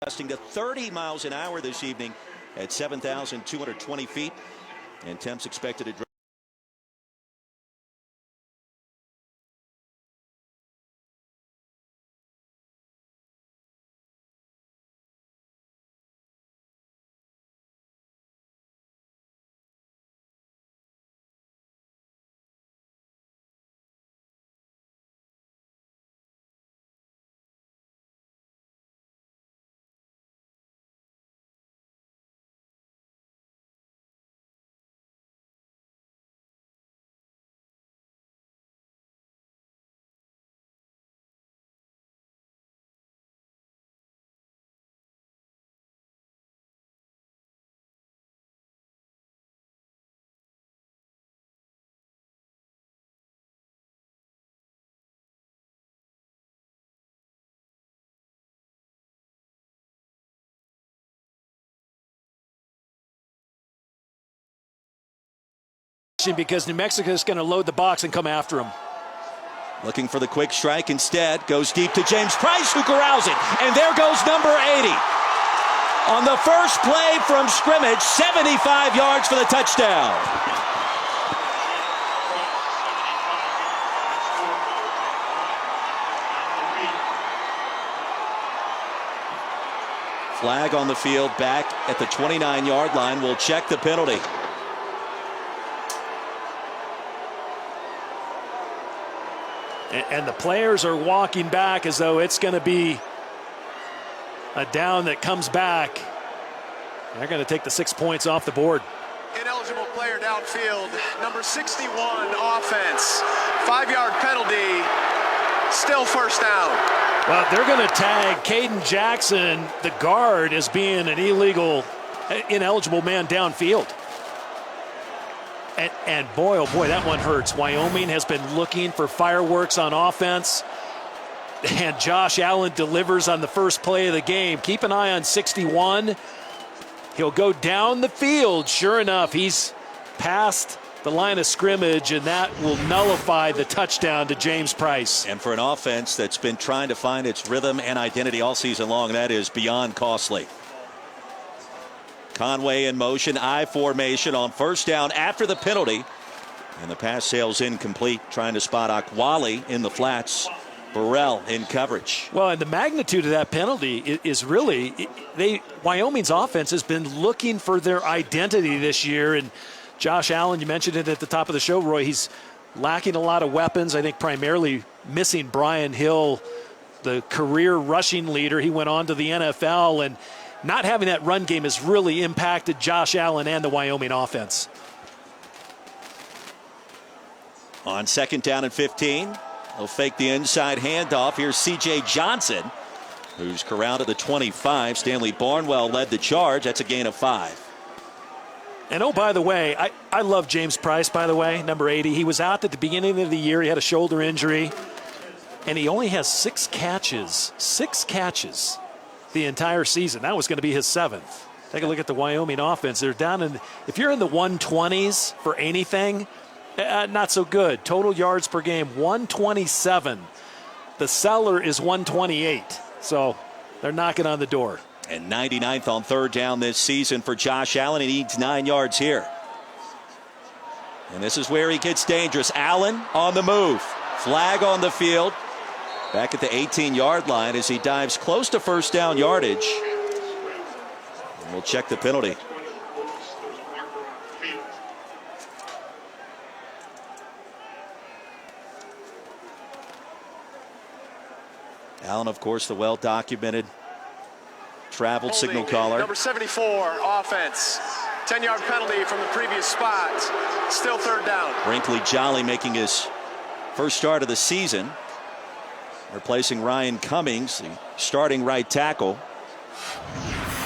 gusting to 30 miles an hour this evening at 7,220 feet. And temps expected to drop. Because New Mexico is going to load the box and come after him. Looking for the quick strike instead. Goes deep to James Price, who corrals it. And there goes number 80. On the first play from scrimmage, 75 yards for the touchdown. Flag on the field back at the 29-yard line. We'll check the penalty. And the players are walking back as though it's going to be a down that comes back. They're going to take the 6 points off the board. Ineligible player downfield, number 61 offense. 5-yard penalty, still first down. Well, they're going to tag Caden Jackson, the guard, as being an ineligible man downfield. And boy, oh boy, that one hurts. Wyoming has been looking for fireworks on offense. And Josh Allen delivers on the first play of the game. Keep an eye on 61. He'll go down the field. Sure enough, he's past the line of scrimmage, and that will nullify the touchdown to James Price. And for an offense that's been trying to find its rhythm and identity all season long, that is beyond costly. Conway in motion, I formation on first down after the penalty. And the pass sails incomplete, trying to spot Akwali in the flats. Burrell in coverage. Well, and the magnitude of that penalty is really, Wyoming's offense has been looking for their identity this year. And Josh Allen, you mentioned it at the top of the show, Roy, he's lacking a lot of weapons. I think primarily missing Brian Hill, the career rushing leader. He went on to the NFL, and not having that run game has really impacted Josh Allen and the Wyoming offense. On second down and 15, they'll fake the inside handoff. Here's C.J. Johnson, who's corralled at the 25. Stanley Barnwell led the charge. That's a gain of 5. And oh, by the way, I love James Price, by the way, number 80. He was out at the beginning of the year. He had a shoulder injury, and he only has 6 catches. 6 catches the entire season. That was going to be his 7th. Take a look at the Wyoming offense. They're down in, if you're in the 120s for anything, not so good. Total yards per game, 127. The seller is 128. So they're knocking on the door. And 99th on third down this season for Josh Allen. He needs 9 yards here. And this is where he gets dangerous. Allen on the move. Flag on the field. Back at the 18-yard line as he dives close to first down yardage. And we'll check the penalty. Allen, of course, the well-documented traveled signal caller. Number 74, offense. 10-yard penalty from the previous spot. Still third down. Brinkley Jolly making his first start of the season, replacing Ryan Cummings, the starting right tackle,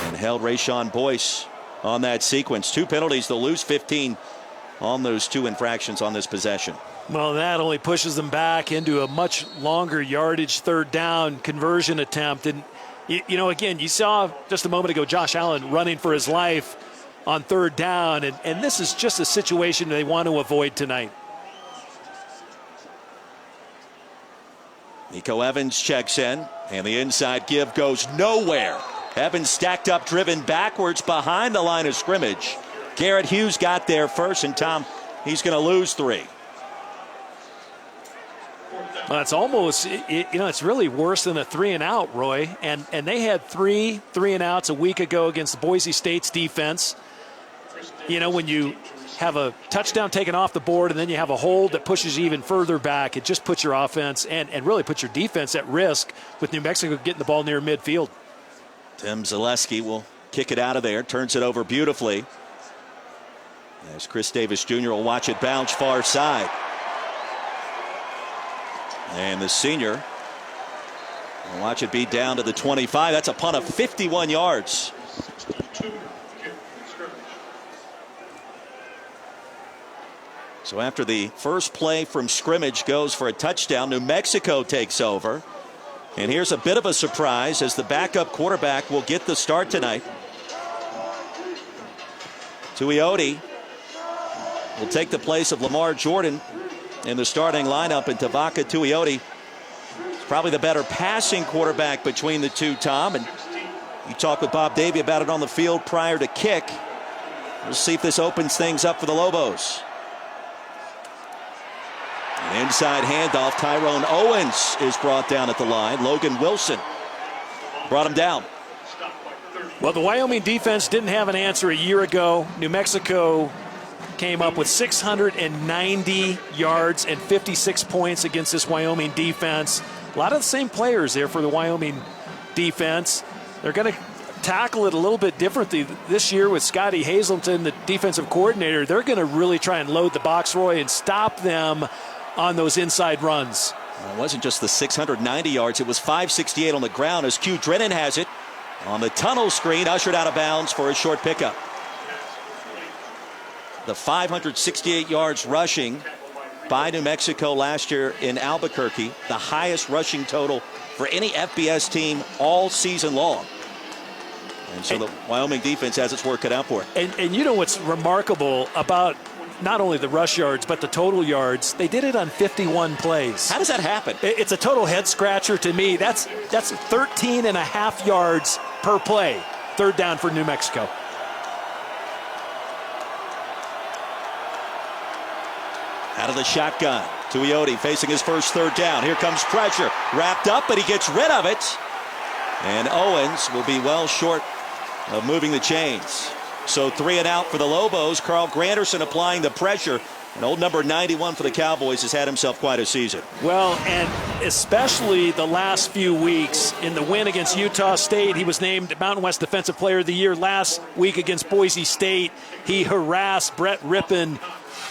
and held Rayshon Boyce on that sequence. 2 penalties. They'll lose 15 on those 2 infractions on this possession. Well, that only pushes them back into a much longer yardage third down conversion attempt. And, you know, again, you saw just a moment ago Josh Allen running for his life on third down, and this is just a situation they want to avoid tonight. Nico Evans checks in, and the inside give goes nowhere Evans stacked up, driven backwards behind the line of scrimmage. Garrett Hughes got there first, and Tom, he's going to lose 3. Well, it's almost, it's really worse than a 3-and-out, Roy. And they had 3 3-and-outs a week ago against Boise State's defense. When you have a touchdown taken off the board and then you have a hold that pushes you even further back, it just puts your offense and really puts your defense at risk with New Mexico getting the ball near midfield. Tim Zaleski will kick it out of there, turns it over beautifully. As Chris Davis Jr. will watch it bounce far side. And the senior will watch it be down to the 25. That's a punt of 51 yards. So after the first play from scrimmage goes for a touchdown, New Mexico takes over. And here's a bit of a surprise as the backup quarterback will get the start tonight. Tuioti will take the place of Lamar Jordan in the starting lineup, and Tavaka Tuioti is probably the better passing quarterback between the two, Tom. And you talked with Bob Davie about it on the field prior to kick. We'll see if this opens things up for the Lobos. An inside handoff. Tyrone Owens is brought down at the line. Logan Wilson brought him down. Well, the Wyoming defense didn't have an answer a year ago. New Mexico came up with 690 yards and 56 points against this Wyoming defense. A lot of the same players there for the Wyoming defense. They're going to tackle it a little bit differently this year with Scotty Hazelton, the defensive coordinator. They're going to really try and load the box, Roy, and stop them on those inside runs. Well, it wasn't just the 690 yards. It was 568 on the ground as Q Drennan has it on the tunnel screen, ushered out of bounds for a short pickup. The 568 yards rushing by New Mexico last year in Albuquerque, the highest rushing total for any FBS team all season long. And so the Wyoming defense has its work cut out for it. And you know what's remarkable about not only the rush yards, but the total yards? They did it on 51 plays. How does that happen? It's a total head scratcher to me. That's 13 and a half yards per play. Third down for New Mexico. Out of the shotgun. Tuioti facing his first third down. Here comes pressure. Wrapped up, but he gets rid of it. And Owens will be well short of moving the chains. So 3 and out for the Lobos. Carl Granderson applying the pressure. And old number 91 for the Cowboys has had himself quite a season. Well, and especially the last few weeks in the win against Utah State. He was named Mountain West Defensive Player of the Year last week against Boise State. He harassed Brett Rippon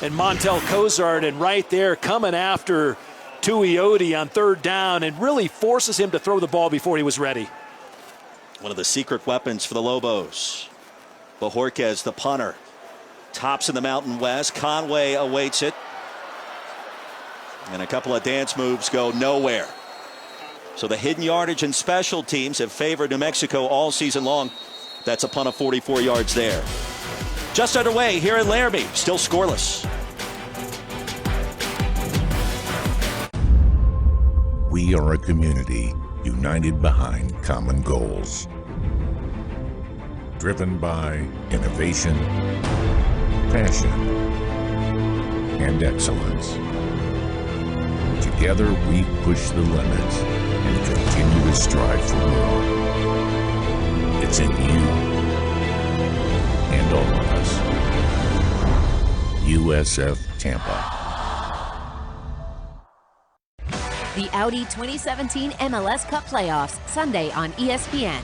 and Montel Cozart, and right there coming after Tuioti on third down and really forces him to throw the ball before he was ready. One of the secret weapons for the Lobos. Bojorquez, the punter, tops in the Mountain West. Conway awaits it. And a couple of dance moves go nowhere. So the hidden yardage and special teams have favored New Mexico all season long. That's a punt of 44 yards there. Just underway here in Laramie, still scoreless. We are a community united behind common goals. Driven by innovation, passion, and excellence. Together we push the limits and continue to strive for more. It's in you and all of us. USF Tampa. The Audi 2017 MLS Cup Playoffs, Sunday on ESPN.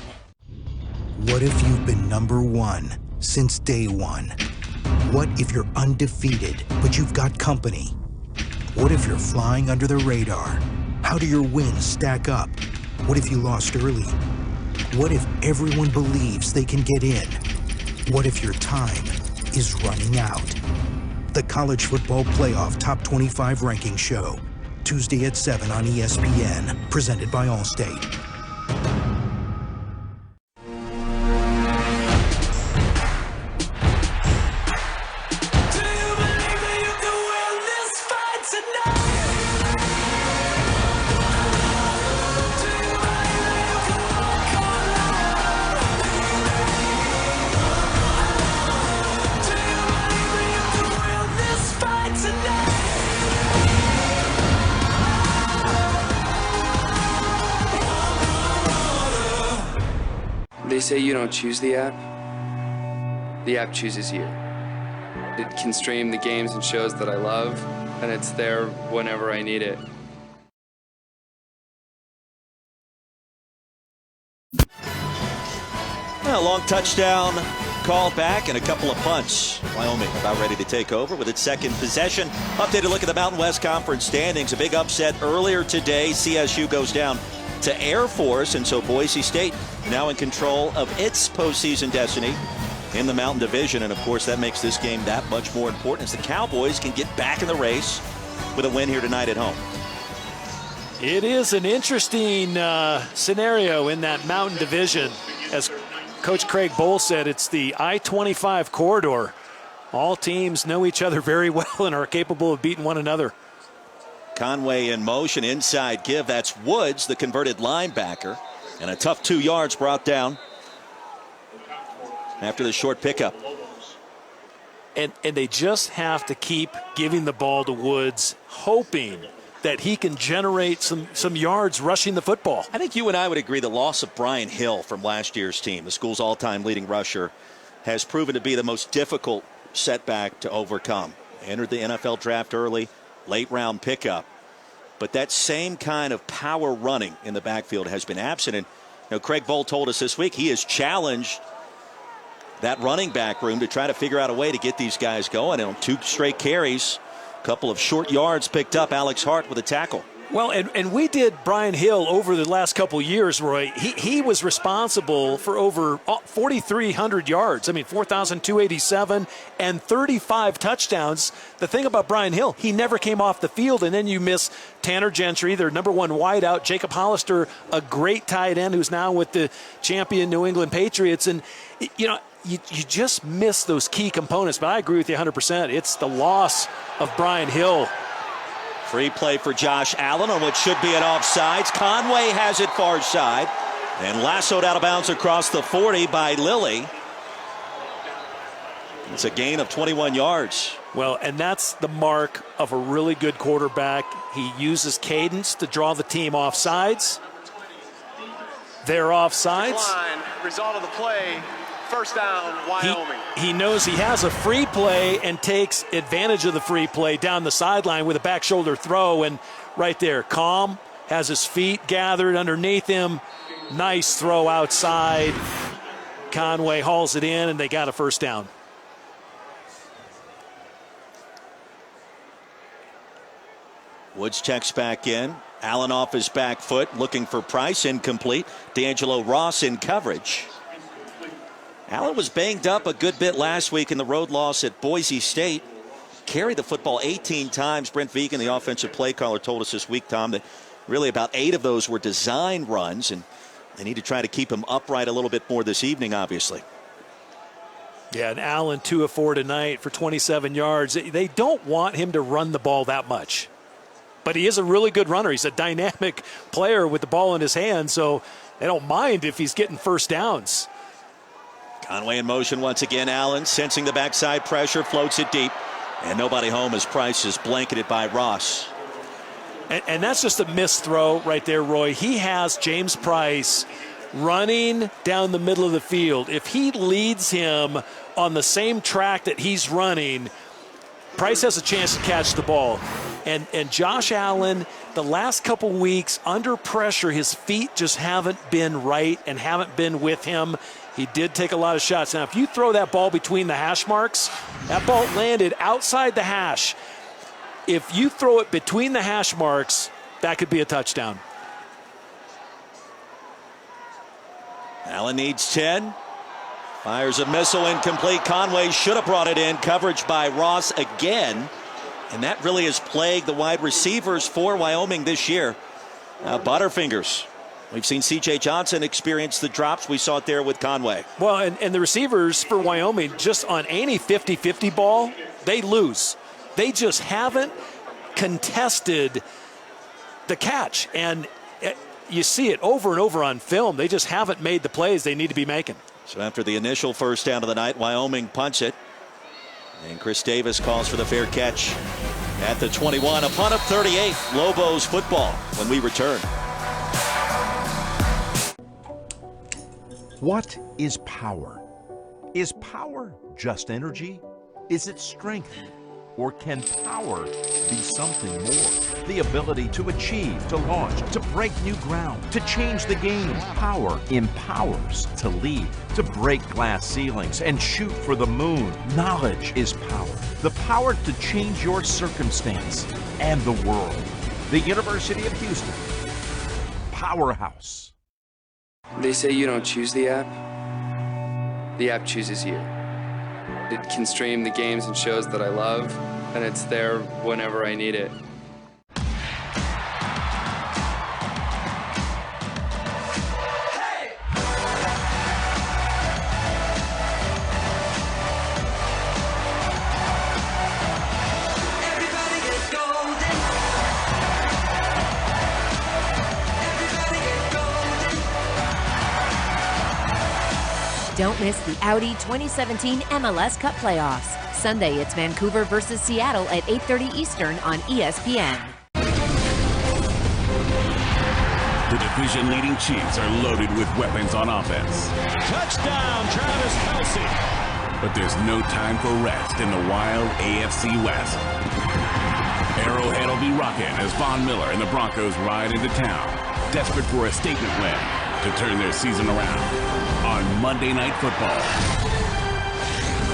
What if you've been number one since day one? What if you're undefeated, but you've got company? What if you're flying under the radar? How do your wins stack up? What if you lost early? What if everyone believes they can get in? What if your time is running out? The College Football Playoff Top 25 Ranking Show. Tuesday at 7 on ESPN. Presented by Allstate. They say you don't choose the app. The app chooses you. It can stream the games and shows that I love, and it's there whenever I need it. A long touchdown called back and a couple of punts. Wyoming about ready to take over with its second possession. Updated look at the Mountain West Conference standings. A big upset earlier today. CSU goes down to Air Force, and so Boise State now in control of its postseason destiny in the Mountain Division. And of course that makes this game that much more important as the Cowboys can get back in the race with a win here tonight at home. It is an interesting scenario in that Mountain Division. As Coach Craig Bohl said, it's the I-25 corridor. All teams know each other very well and are capable of beating one another. Conway in motion, inside give. That's Woods, the converted linebacker. And a tough 2 yards brought down after the short pickup. And they just have to keep giving the ball to Woods, hoping that he can generate some yards rushing the football. I think you and I would agree the loss of Brian Hill from last year's team, the school's all-time leading rusher, has proven to be the most difficult setback to overcome. Entered the NFL draft early, late round pickup. But that same kind of power running in the backfield has been absent. And Craig Bohl told us this week he has challenged that running back room to try to figure out a way to get these guys going. And on 2 straight carries, couple of short yards picked up. Alex Hart with a tackle. Well, and we did Brian Hill over the last couple years, Roy. He was responsible for over 4,300 yards. I mean, 4,287 and 35 touchdowns. The thing about Brian Hill, he never came off the field, and then you miss Tanner Gentry, their number 1 wideout, Jacob Hollister, a great tight end who's now with the champion New England Patriots. And, you just miss those key components. But I agree with you 100%. It's the loss of Brian Hill. Free play for Josh Allen on what should be an offsides. Conway has it far side and lassoed out of bounds across the 40 by Lilly. It's a gain of 21 yards. Well, and that's the mark of a really good quarterback. He uses cadence to draw the team off sides. They're off sides. Result of the play. First down, Wyoming. He knows he has a free play and takes advantage of the free play down the sideline with a back shoulder throw. And right there, calm, has his feet gathered underneath him. Nice throw outside. Conway hauls it in, and they got a first down. Woods checks back in. Allen off his back foot, looking for Price, incomplete. D'Angelo Ross in coverage. Allen was banged up a good bit last week in the road loss at Boise State. Carried the football 18 times. Brent Vegan, the offensive play caller, told us this week, Tom, that really about 8 of those were design runs, and they need to try to keep him upright a little bit more this evening, obviously. Yeah, and Allen 2 of 4 tonight for 27 yards. They don't want him to run the ball that much. But he is a really good runner. He's a dynamic player with the ball in his hand, so they don't mind if he's getting first downs. Conway in motion once again. Allen sensing the backside pressure, floats it deep. And nobody home as Price is blanketed by Ross. And that's just a missed throw right there, Roy. He has James Price running down the middle of the field. If he leads him on the same track that he's running, Price has a chance to catch the ball. And Josh Allen, the last couple weeks under pressure, his feet just haven't been right and haven't been with him. He did take a lot of shots. Now, if you throw that ball between the hash marks, that ball landed outside the hash. If you throw it between the hash marks, that could be a touchdown. Allen needs 10. Fires a missile, incomplete. Conway should have brought it in. Coverage by Ross again. And that really has plagued the wide receivers for Wyoming this year. Butterfingers. We've seen C.J. Johnson experience the drops. We saw it there with Conway. Well, and the receivers for Wyoming, just on any 50-50 ball, they lose. They just haven't contested the catch. And you see it over and over on film. They just haven't made the plays they need to be making. So after the initial first down of the night, Wyoming punts it. And Chris Davis calls for the fair catch at the 21. A punt of 38. Lobos football when we return. What is power? Is power just energy? Is it strength? Or can power be something more? The ability to achieve, to launch, to break new ground, to change the game. Power empowers to lead, to break glass ceilings and shoot for the moon. Knowledge is power. The power to change your circumstance and the world. The University of Houston. Powerhouse. They say you don't choose the app. The app chooses you. It can stream the games and shows that I love, and it's there whenever I need it. Don't miss the Audi 2017 MLS Cup playoffs. Sunday, it's Vancouver versus Seattle at 8:30 Eastern on ESPN. The division-leading Chiefs are loaded with weapons on offense. Touchdown, Travis Kelce. But there's no time for rest in the wild AFC West. Arrowhead will be rocking as Von Miller and the Broncos ride into town, desperate for a statement win to turn their season around. On Monday Night Football.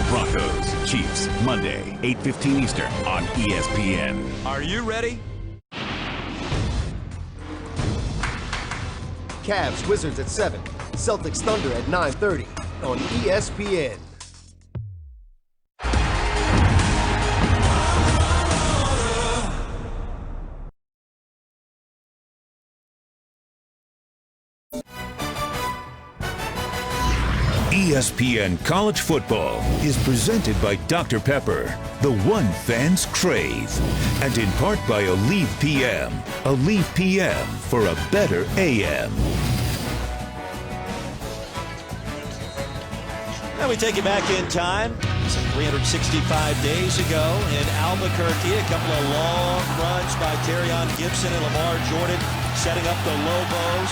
Broncos, Chiefs, Monday, 8:15 Eastern on ESPN. Are you ready? Cavs, Wizards at 7. Celtics, Thunder at 9:30 on ESPN. ESPN College Football is presented by Dr. Pepper, the one fans crave, and in part by Aleve PM. Aleve PM for a better AM. Now we take you back in time. Some 365 days ago in Albuquerque. A couple of long runs by Terrion Gibson and Lamar Jordan setting up the Lobos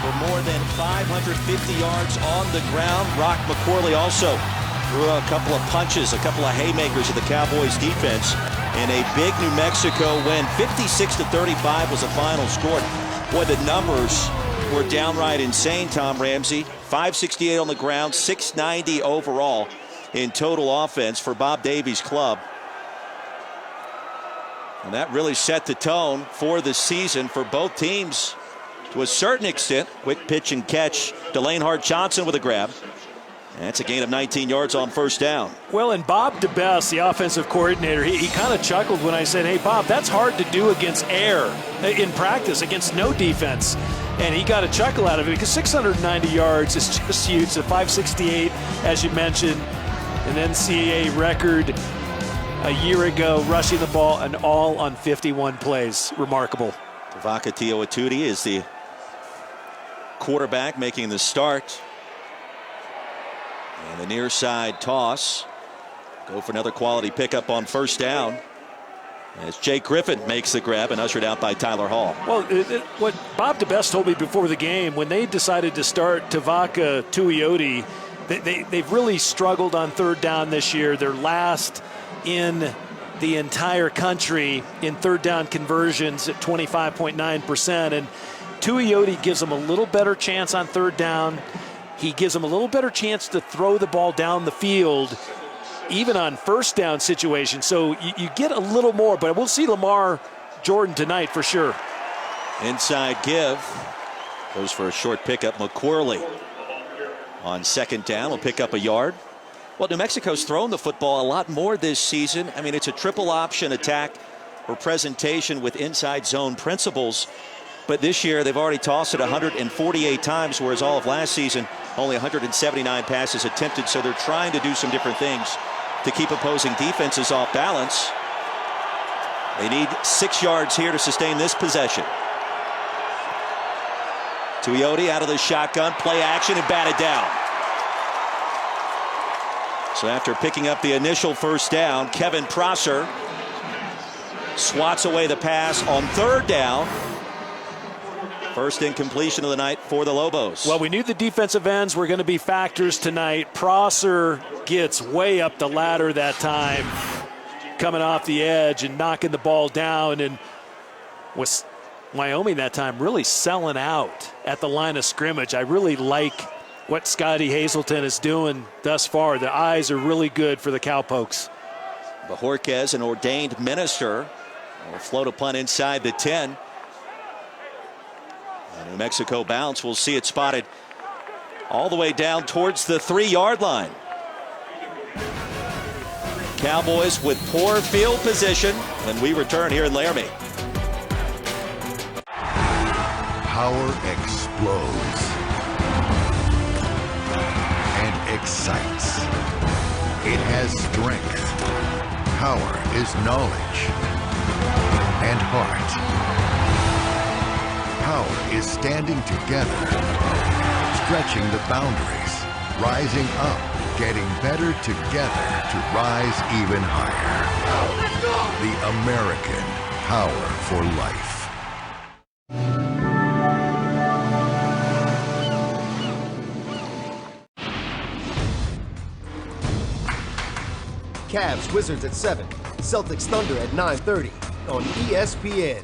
for more than 550 yards on the ground. Brock McCorley also threw a couple of punches, a couple of haymakers of the Cowboys defense in a big New Mexico win. 56-35 was the final score. Boy, the numbers were downright insane, Tom Ramsey. 568 on the ground, 690 overall in total offense for Bob Davies' club. And that really set the tone for the season for both teams. To a certain extent, quick pitch and catch. Delane Hart-Johnson with a grab. And it's a gain of 19 yards on first down. Well, and Bob DeBest, the offensive coordinator, he kind of chuckled when I said, hey, Bob, that's hard to do against air in practice, against no defense. And he got a chuckle out of it because 690 yards is just huge. So 568, as you mentioned, an NCAA record a year ago, rushing the ball, and all on 51 plays. Remarkable. Tavaka Atudi is the quarterback making the start. And the near side toss. Go for another quality pickup on first down as Jake Griffin makes the grab and ushered out by Tyler Hall. Well, what Bob DeBest told me before the game, when they decided to start Tavaka Tuioti, they've really struggled on third down this year. They're last in the entire country in third down conversions at 25.9%. And Tuioti gives them a little better chance on third down. He gives them a little better chance to throw the ball down the field, even on first down situations. So you get a little more, but we'll see Lamar Jordan tonight for sure. Inside give. Goes for a short pickup. McQuarley on second down will pick up a yard. Well, New Mexico's thrown the football a lot more this season. I mean, it's a triple option attack or presentation with inside zone principles. But this year, they've already tossed it 148 times, whereas all of last season, only 179 passes attempted. So they're trying to do some different things to keep opposing defenses off balance. They need 6 yards here to sustain this possession. Tuioti out of the shotgun, play action, and batted down. So after picking up the initial first down, Kevin Prosser swats away the pass on third down. First incompletion of the night for the Lobos. Well, we knew the defensive ends were going to be factors tonight. Prosser gets way up the ladder that time, coming off the edge and knocking the ball down, and was Wyoming that time really selling out at the line of scrimmage. I really like what Scotty Hazelton is doing thus far. The eyes are really good for the Cowpokes. Bajorquez, an ordained minister, will float a punt inside the 10. A New Mexico bounce. We'll see it spotted all the way down towards the 3-yard line. Cowboys with poor field position when we return here in Laramie. Power explodes and excites. It has strength. Power is knowledge and heart. Power is standing together, stretching the boundaries, rising up, getting better together to rise even higher. Let's go! The American Power for Life. Cavs Wizards at 7, Celtics Thunder at 9:30 on ESPN.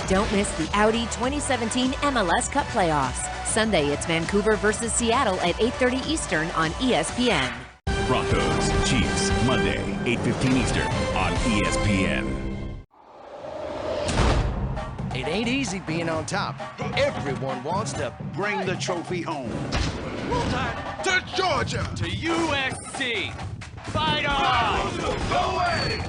Don't miss the Audi 2017 MLS Cup playoffs. Sunday, it's Vancouver versus Seattle at 8:30 Eastern on ESPN. Broncos, Chiefs, Monday, 8:15 Eastern on ESPN. It ain't easy being on top. Everyone wants to bring the trophy home. To Georgia. To USC. Fight on! Go away!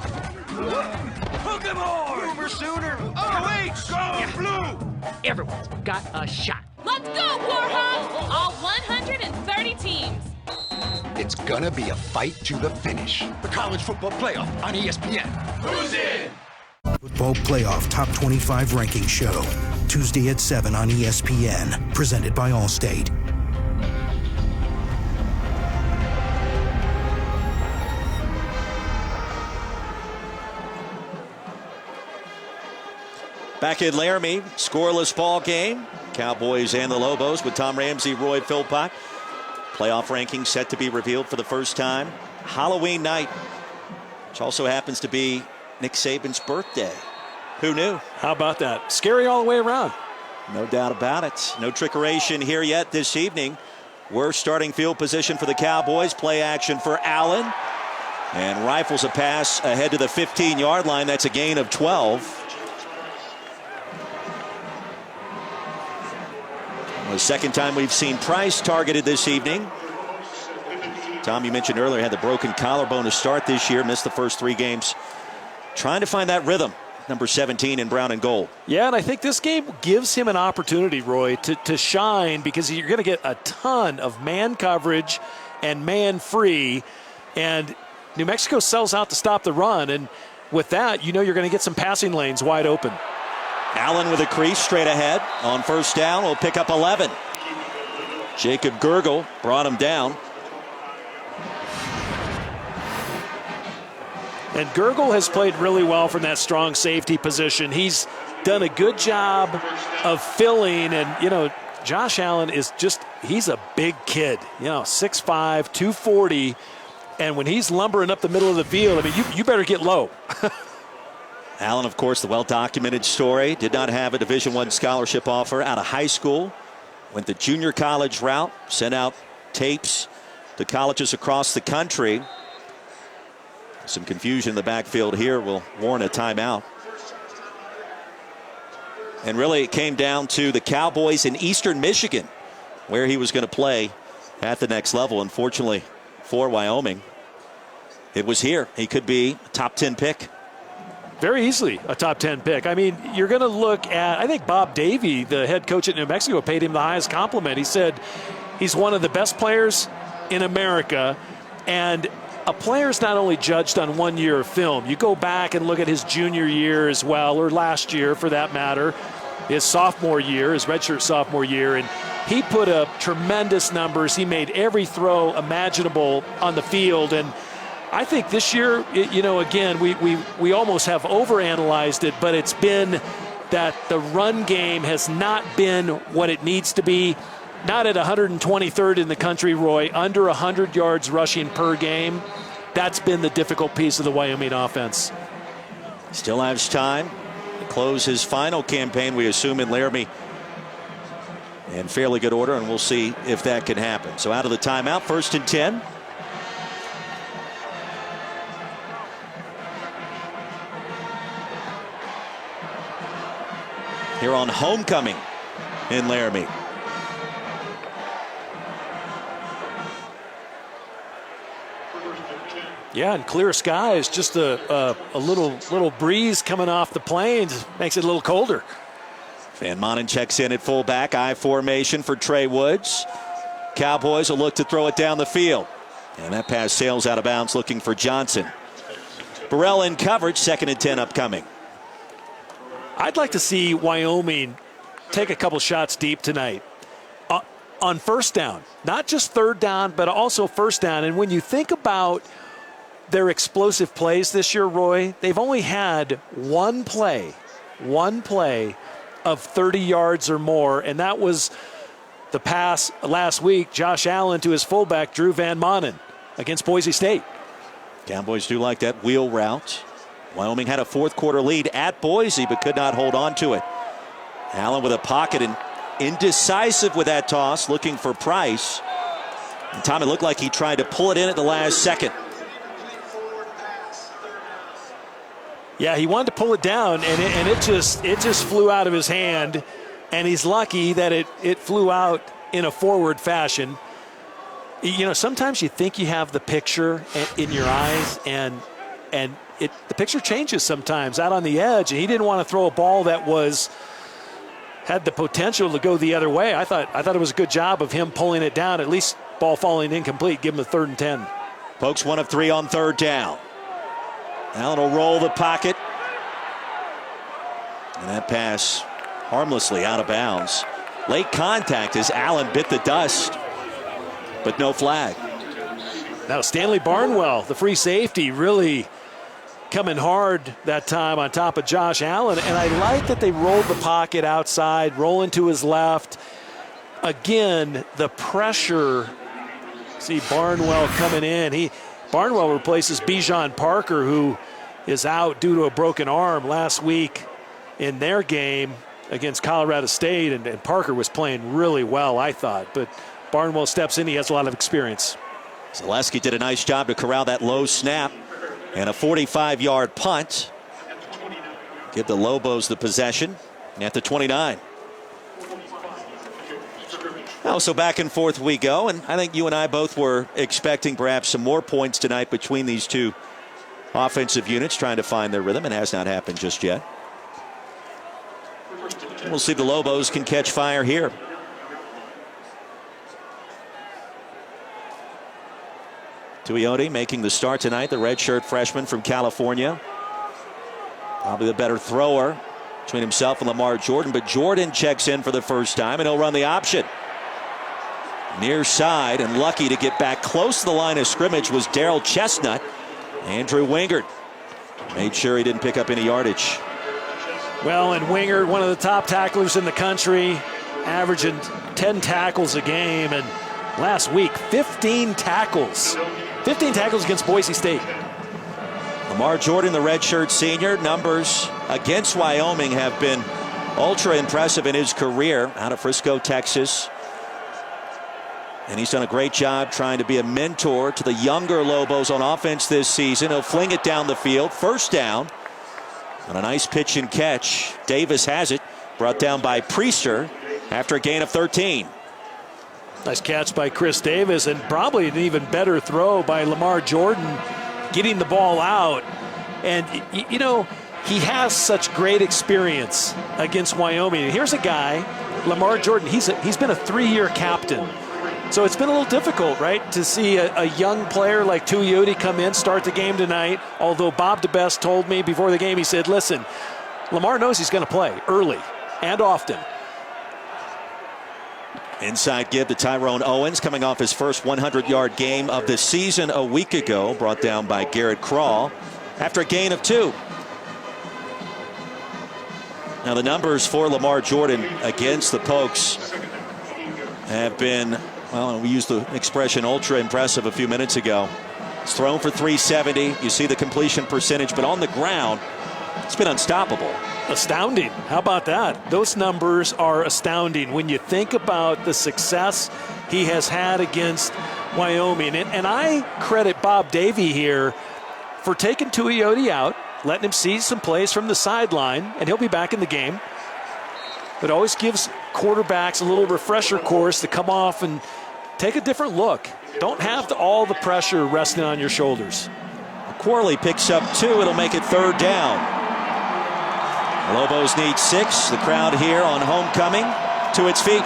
Hook 'em hard! Boomer Sooner! OH! Go blue! Everyone's got a shot. Let's go, Warhawks! All 130 teams. It's gonna be a fight to the finish. The College Football Playoff on ESPN. Who's in? Football Playoff Top 25 Ranking Show. Tuesday at 7 on ESPN. Presented by Allstate. Back in Laramie, scoreless ball game. Cowboys and the Lobos with Tom Ramsey, Roy Philpott. Playoff rankings set to be revealed for the first time. Halloween night, which also happens to be Nick Saban's birthday. Who knew? How about that? Scary all the way around. No doubt about it. No trickeration here yet this evening. We're starting field position for the Cowboys. Play action for Allen. And rifles a pass ahead to the 15-yard line. That's a gain of 12. The second time we've seen Price targeted this evening. Tom, you mentioned earlier, had the broken collarbone to start this year, missed the first 3 games. Trying to find that rhythm, number 17 in brown and gold. Yeah, and I think this game gives him an opportunity, Roy, to shine, because you're going to get a ton of man coverage and man free. And New Mexico sells out to stop the run. And with that, you know you're going to get some passing lanes wide open. Allen with a crease straight ahead on first down will pick up 11. Jacob Gurgle brought him down. And Gurgle has played really well from that strong safety position. He's done a good job of filling. And, you know, Josh Allen is just, he's a big kid. You know, 6'5", 240. And when he's lumbering up the middle of the field, I mean, you better get low. Allen, of course, the well-documented story. Did not have a Division I scholarship offer out of high school. Went the junior college route, sent out tapes to colleges across the country. Some confusion in the backfield here will warrant a timeout. And really it came down to the Cowboys in Eastern Michigan, where he was going to play at the next level. Unfortunately for Wyoming, it was here. He could be a top 10 pick. Very easily a top 10 pick. I mean, you're going to look at, I think Bob Davie, the head coach at New Mexico, paid him the highest compliment. He said he's one of the best players in America, and a player's not only judged on 1 year of film. You go back and look at his junior year as well, or last year for that matter, his sophomore year, his redshirt sophomore year, and he put up tremendous numbers. He made every throw imaginable on the field, and I think this year, again, we almost have overanalyzed it, but it's been that the run game has not been what it needs to be. Not at 123rd in the country, Roy, under 100 yards rushing per game. That's been the difficult piece of the Wyoming offense. Still has time to close his final campaign, we assume, in Laramie in fairly good order, and we'll see if that can happen. So out of the timeout, 1st and 10. Here on homecoming in Laramie. Yeah, and clear skies. Just a little breeze coming off the plains makes it a little colder. Van Manen checks in at fullback. I formation for Trey Woods. Cowboys will look to throw it down the field. And that pass sails out of bounds looking for Johnson. Burrell in coverage, 2nd and 10 upcoming. I'd like to see Wyoming take a couple shots deep tonight on first down. Not just 3rd down, but also first down. And when you think about their explosive plays this year, Roy, they've only had one play of 30 yards or more, and that was the pass last week, Josh Allen to his fullback, Drew Van Manen, against Boise State. Cowboys do like that wheel route. Wyoming had a 4th quarter lead at Boise, but could not hold on to it. Allen with a pocket and indecisive with that toss, looking for Price. And Tom, it looked like he tried to pull it in at the last second. Yeah, he wanted to pull it down, and it just flew out of his hand, and he's lucky that it flew out in a forward fashion. Sometimes you think you have the picture in your eyes, and the picture changes sometimes out on the edge, and he didn't want to throw a ball that had the potential to go the other way. I thought it was a good job of him pulling it down, at least ball falling incomplete, give him a 3rd and 10. Pokes 1 of 3 on 3rd down. Allen will roll the pocket. And that pass harmlessly out of bounds. Late contact as Allen bit the dust, but no flag. Now Stanley Barnwell, the free safety, really coming hard that time on top of Josh Allen. And I like that they rolled the pocket outside, rolling to his left. Again, the pressure. See Barnwell coming in. Barnwell replaces Bijan Parker, who is out due to a broken arm last week in their game against Colorado State, and Parker was playing really well, I thought. But Barnwell steps in. He has a lot of experience. Zaleski did a nice job to corral that low snap and a 45-yard punt. Give the Lobos the possession at the 29. Now, so back and forth we go, and I think you and I both were expecting perhaps some more points tonight between these two offensive units trying to find their rhythm. It has not happened just yet. We'll see if the Lobos can catch fire here. Tuioti making the start tonight, the redshirt freshman from California. Probably the better thrower between himself and Lamar Jordan, but Jordan checks in for the first time, and he'll run the option. Near side, and lucky to get back close to the line of scrimmage was Darrell Chestnut. Andrew Wingard made sure he didn't pick up any yardage. Well, and Wingard, one of the top tacklers in the country, averaging 10 tackles a game, and last week, 15 tackles. 15 tackles against Boise State. Lamar Jordan, the redshirt senior, numbers against Wyoming have been ultra impressive in his career out of Frisco, Texas. And he's done a great job trying to be a mentor to the younger Lobos on offense this season. He'll fling it down the field. First down on a nice pitch and catch. Davis has it. Brought down by Priester after a gain of 13. Nice catch by Chris Davis, and probably an even better throw by Lamar Jordan, getting the ball out. And, you know, he has such great experience against Wyoming. And here's a guy, Lamar Jordan, he's been a 3-year captain. So it's been a little difficult, right, to see a young player like Tuioti come in, start the game tonight. Although Bob DeBest told me before the game, he said, listen, Lamar knows he's going to play early and often. Inside give to Tyrone Owens, coming off his first 100-yard game of the season a week ago, brought down by Garrett Crawl after a gain of 2. Now the numbers for Lamar Jordan against the Pokes have been, well, we used the expression ultra impressive a few minutes ago. It's thrown for 370. You see the completion percentage, but on the ground, it's been unstoppable. Astounding. How about that? Those numbers are astounding when you think about the success he has had against Wyoming. And I credit Bob Davie here for taking Tuioti out, letting him see some plays from the sideline, and he'll be back in the game. It always gives quarterbacks a little refresher course to come off and take a different look. Don't have all the pressure resting on your shoulders. Corley picks up 2. It'll make it 3rd down. Lobos need 6. The crowd here on homecoming to its feet.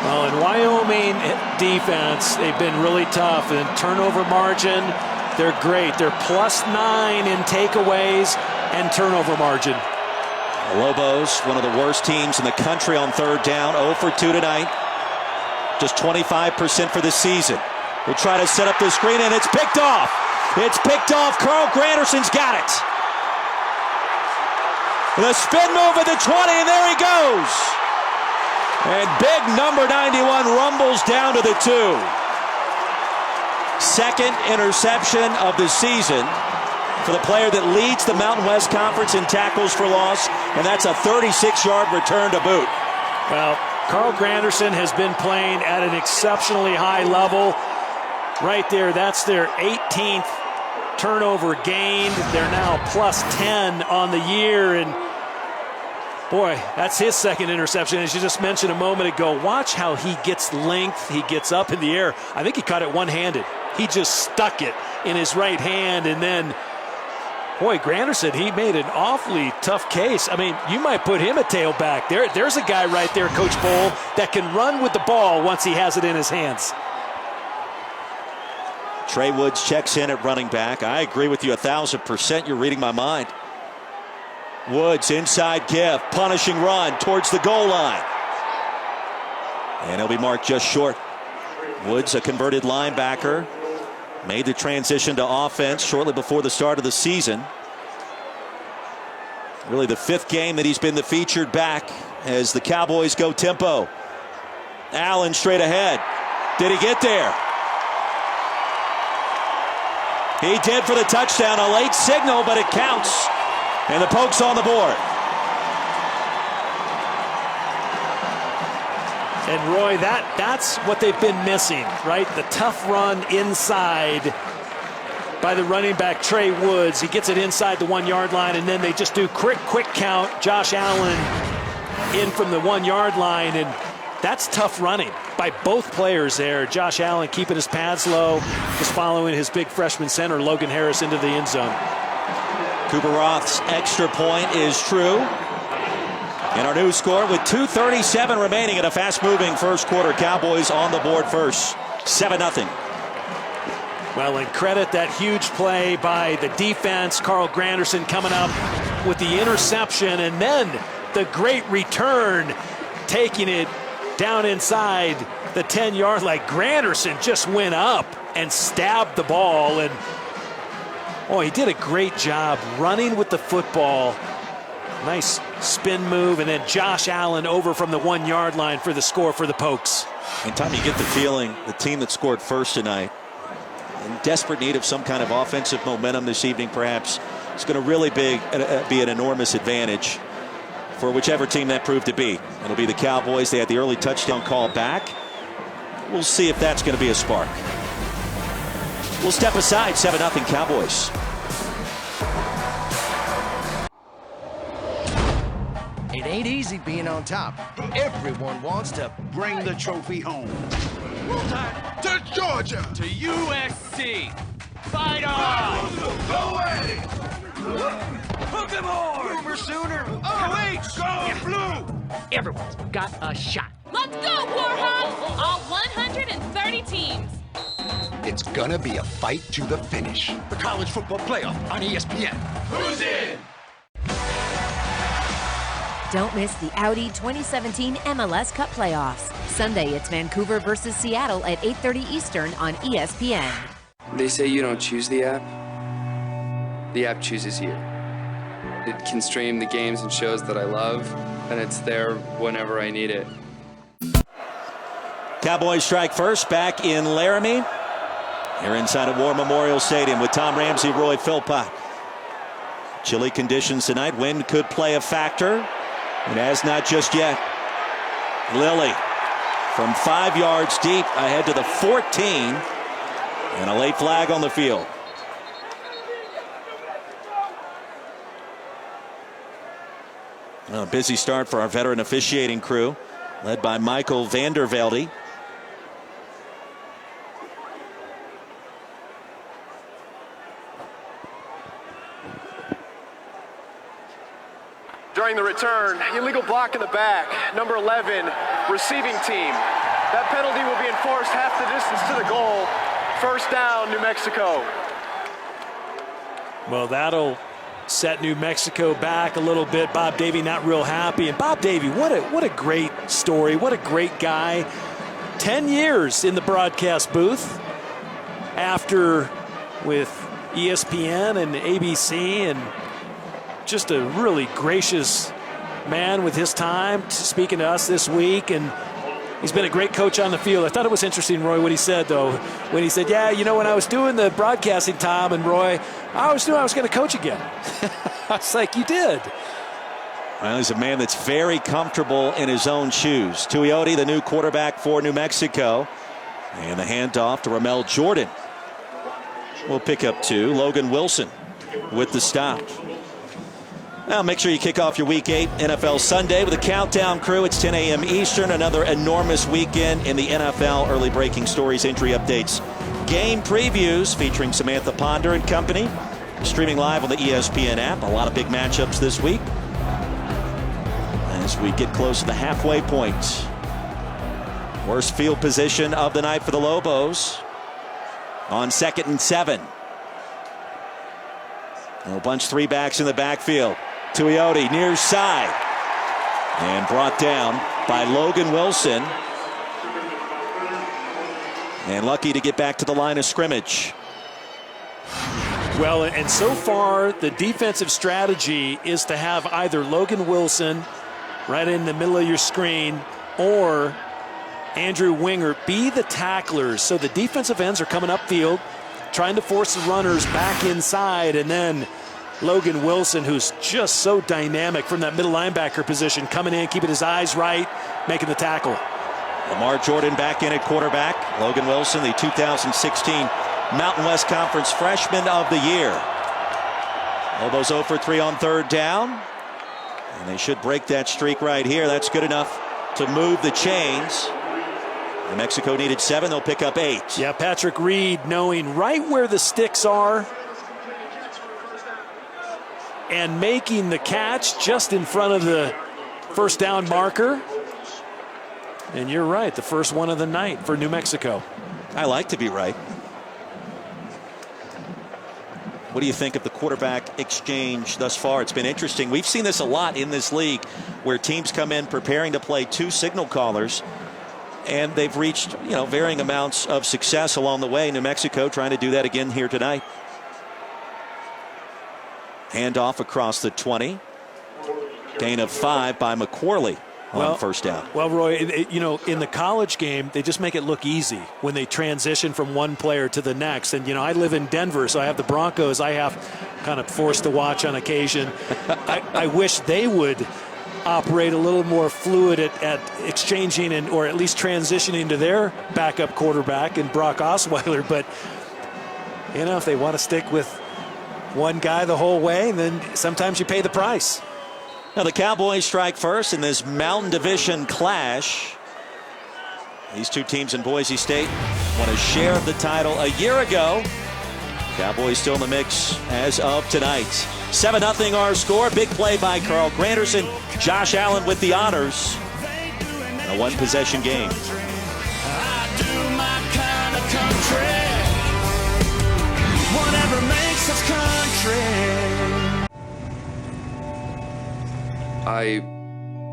Well, in Wyoming defense, they've been really tough. And turnover margin, they're great. They're +9 in takeaways and turnover margin. The Lobos, one of the worst teams in the country on 3rd down, 0 for 2 tonight. Just 25% for the season. We'll try to set up the screen, and it's picked off. It's picked off. Carl Granderson's got it. The spin move at the 20, and there he goes. And big number 91 rumbles down to the 2. Second interception of the season for the player that leads the Mountain West Conference in tackles for loss, and that's a 36-yard return to boot. Well, Carl Granderson has been playing at an exceptionally high level. Right there, that's their 18th turnover gained. They're now +10 on the year, and boy, that's his second interception. As you just mentioned a moment ago, watch how he gets length. He gets up in the air. I think he caught it one-handed. He just stuck it in his right hand, and then, boy, Granderson, he made an awfully tough case. I mean, you might put him at tailback. There's a guy right there, Coach Bowl, that can run with the ball once he has it in his hands. Trey Woods checks in at running back. I agree with you 1,000%. You're reading my mind. Woods inside give, punishing run towards the goal line. And he'll be marked just short. Woods, a converted linebacker, made the transition to offense shortly before the start of the season. Really the 5th game that he's been the featured back as the Cowboys go tempo. Allen straight ahead. Did he get there? He did for the touchdown. A late signal, but it counts. And the Pokes on the board. And Roy, that's what they've been missing, right? The tough run inside by the running back, Trey Woods. He gets it inside the 1-yard line, and then they just do quick count. Josh Allen in from the 1-yard line, and that's tough running by both players there. Josh Allen keeping his pads low, just following his big freshman center, Logan Harris, into the end zone. Cooper Roth's extra point is true. And our new score with 2:37 remaining in a fast-moving first quarter. Cowboys on the board first, 7-0. Well, and credit that huge play by the defense. Carl Granderson coming up with the interception, and then the great return, taking it down inside the 10-yard line. Granderson just went up and stabbed the ball, and oh, he did a great job running with the football. Nice spin move, and then Josh Allen over from the 1-yard line for the score for the Pokes. Anytime you get the feeling the team that scored first tonight in desperate need of some kind of offensive momentum this evening, perhaps, it's going to really be an enormous advantage for whichever team that proved to be. It'll be the Cowboys. They had the early touchdown call back. We'll see if that's going to be a spark. We'll step aside. 7-0 Cowboys. It ain't easy being on top. Everyone wants to bring the trophy home. Roll Tide to Georgia. To USC. Fight on! Go away! Hook 'em hard! Boomer Sooner! OH, go blue! Everyone's got a shot. Let's go, Warhawks! All 130 teams. It's gonna be a fight to the finish. The college football playoff on ESPN. Who's in? Don't miss the Audi 2017 MLS Cup playoffs. Sunday, it's Vancouver versus Seattle at 8:30 Eastern on ESPN. They say you don't choose the app. The app chooses you. It can stream the games and shows that I love, and it's there whenever I need it. Cowboys strike first back in Laramie. Here inside of War Memorial Stadium with Tom Ramsey, Roy Philpott. Chilly conditions tonight. Wind could play a factor. It has not just yet. Lilly from 5 yards deep ahead to the 14. And a late flag on the field. A busy start for our veteran officiating crew, led by Michael Vandervelde. During the return, illegal block in the back, number 11, receiving team. That penalty will be enforced half the distance to the goal. First down, New Mexico. Well, that'll set New Mexico back a little bit. Bob Davie not real happy. And Bob Davie, what a great story. What a great guy. 10 years in the broadcast booth after with ESPN and ABC, and just a really gracious man with his time speaking to us this week. And he's been a great coach on the field. I thought it was interesting, Roy, what he said, though. When he said, yeah, you know, when I was doing the broadcasting, Tom and Roy, I always knew I was going to coach again. I was like, you did. Well, he's a man that's very comfortable in his own shoes. Tuioti, the new quarterback for New Mexico. And the handoff to Ramel Jordan. We'll pick up 2. Logan Wilson with the stop. Now make sure you kick off your Week 8 NFL Sunday with a countdown crew. It's 10 a.m. Eastern. Another enormous weekend in the NFL. Early breaking stories, injury updates, game previews featuring Samantha Ponder and company. Streaming live on the ESPN app. A lot of big matchups this week as we get close to the halfway point. Worst field position of the night for the Lobos on 2nd and 7. A bunch 3 backs in the backfield. Tuioti near side and brought down by Logan Wilson, and lucky to get back to the line of scrimmage. Well, and so far the defensive strategy is to have either Logan Wilson right in the middle of your screen or Andrew Winger be the tacklers. So the defensive ends are coming upfield, trying to force the runners back inside, and then Logan Wilson, who's just so dynamic from that middle linebacker position, coming in, keeping his eyes right, making the tackle. Lamar Jordan back in at quarterback. Logan Wilson, the 2016 Mountain West Conference Freshman of the Year. Lobos 0 for 3 on 3rd down. And they should break that streak right here. That's good enough to move the chains. New Mexico needed 7. They'll pick up 8. Yeah, Patrick Reed knowing right where the sticks are and making the catch just in front of the first down marker. And you're right, the first one of the night for New Mexico. I like to be right. What do you think of the quarterback exchange thus far? It's been interesting. We've seen this a lot in this league where teams come in preparing to play 2 signal callers, and they've reached, varying amounts of success along the way. New Mexico trying to do that again here tonight. Handoff across the 20. Gain of 5 by McQuarley on first down. Well, Roy, in the college game, they just make it look easy when they transition from one player to the next. And, I live in Denver, so I have the Broncos I have kind of forced to watch on occasion. I wish they would operate a little more fluid at exchanging or at least transitioning to their backup quarterback and Brock Osweiler. But, if they want to stick with one guy the whole way, then sometimes you pay the price. Now the Cowboys strike first in this Mountain Division clash. These two teams in Boise State won a share of the title a year ago. Cowboys still in the mix as of tonight. 7-0 our score. Big play by Carl Granderson. Josh Allen with the honors. A one-possession game. Whatever makes us country. I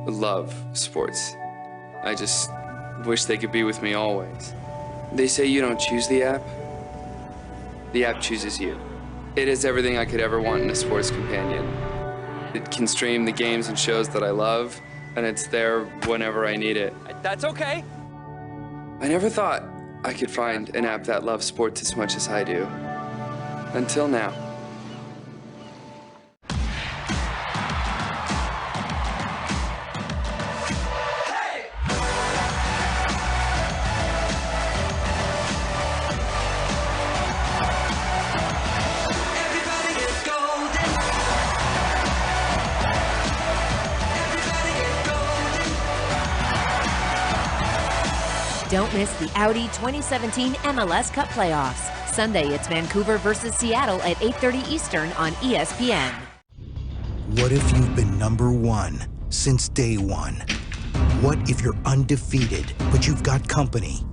love sports. I just wish they could be with me always. They say you don't choose the app. The app chooses you. It is everything I could ever want in a sports companion. It can stream the games and shows that I love, and it's there whenever I need it. That's okay. I never thought I could find an app that loves sports as much as I do. Until now. Don't miss the Audi 2017 MLS Cup playoffs. Sunday, it's Vancouver versus Seattle at 8:30 Eastern on ESPN. What if you've been number one since day one? What if you're undefeated, but you've got company?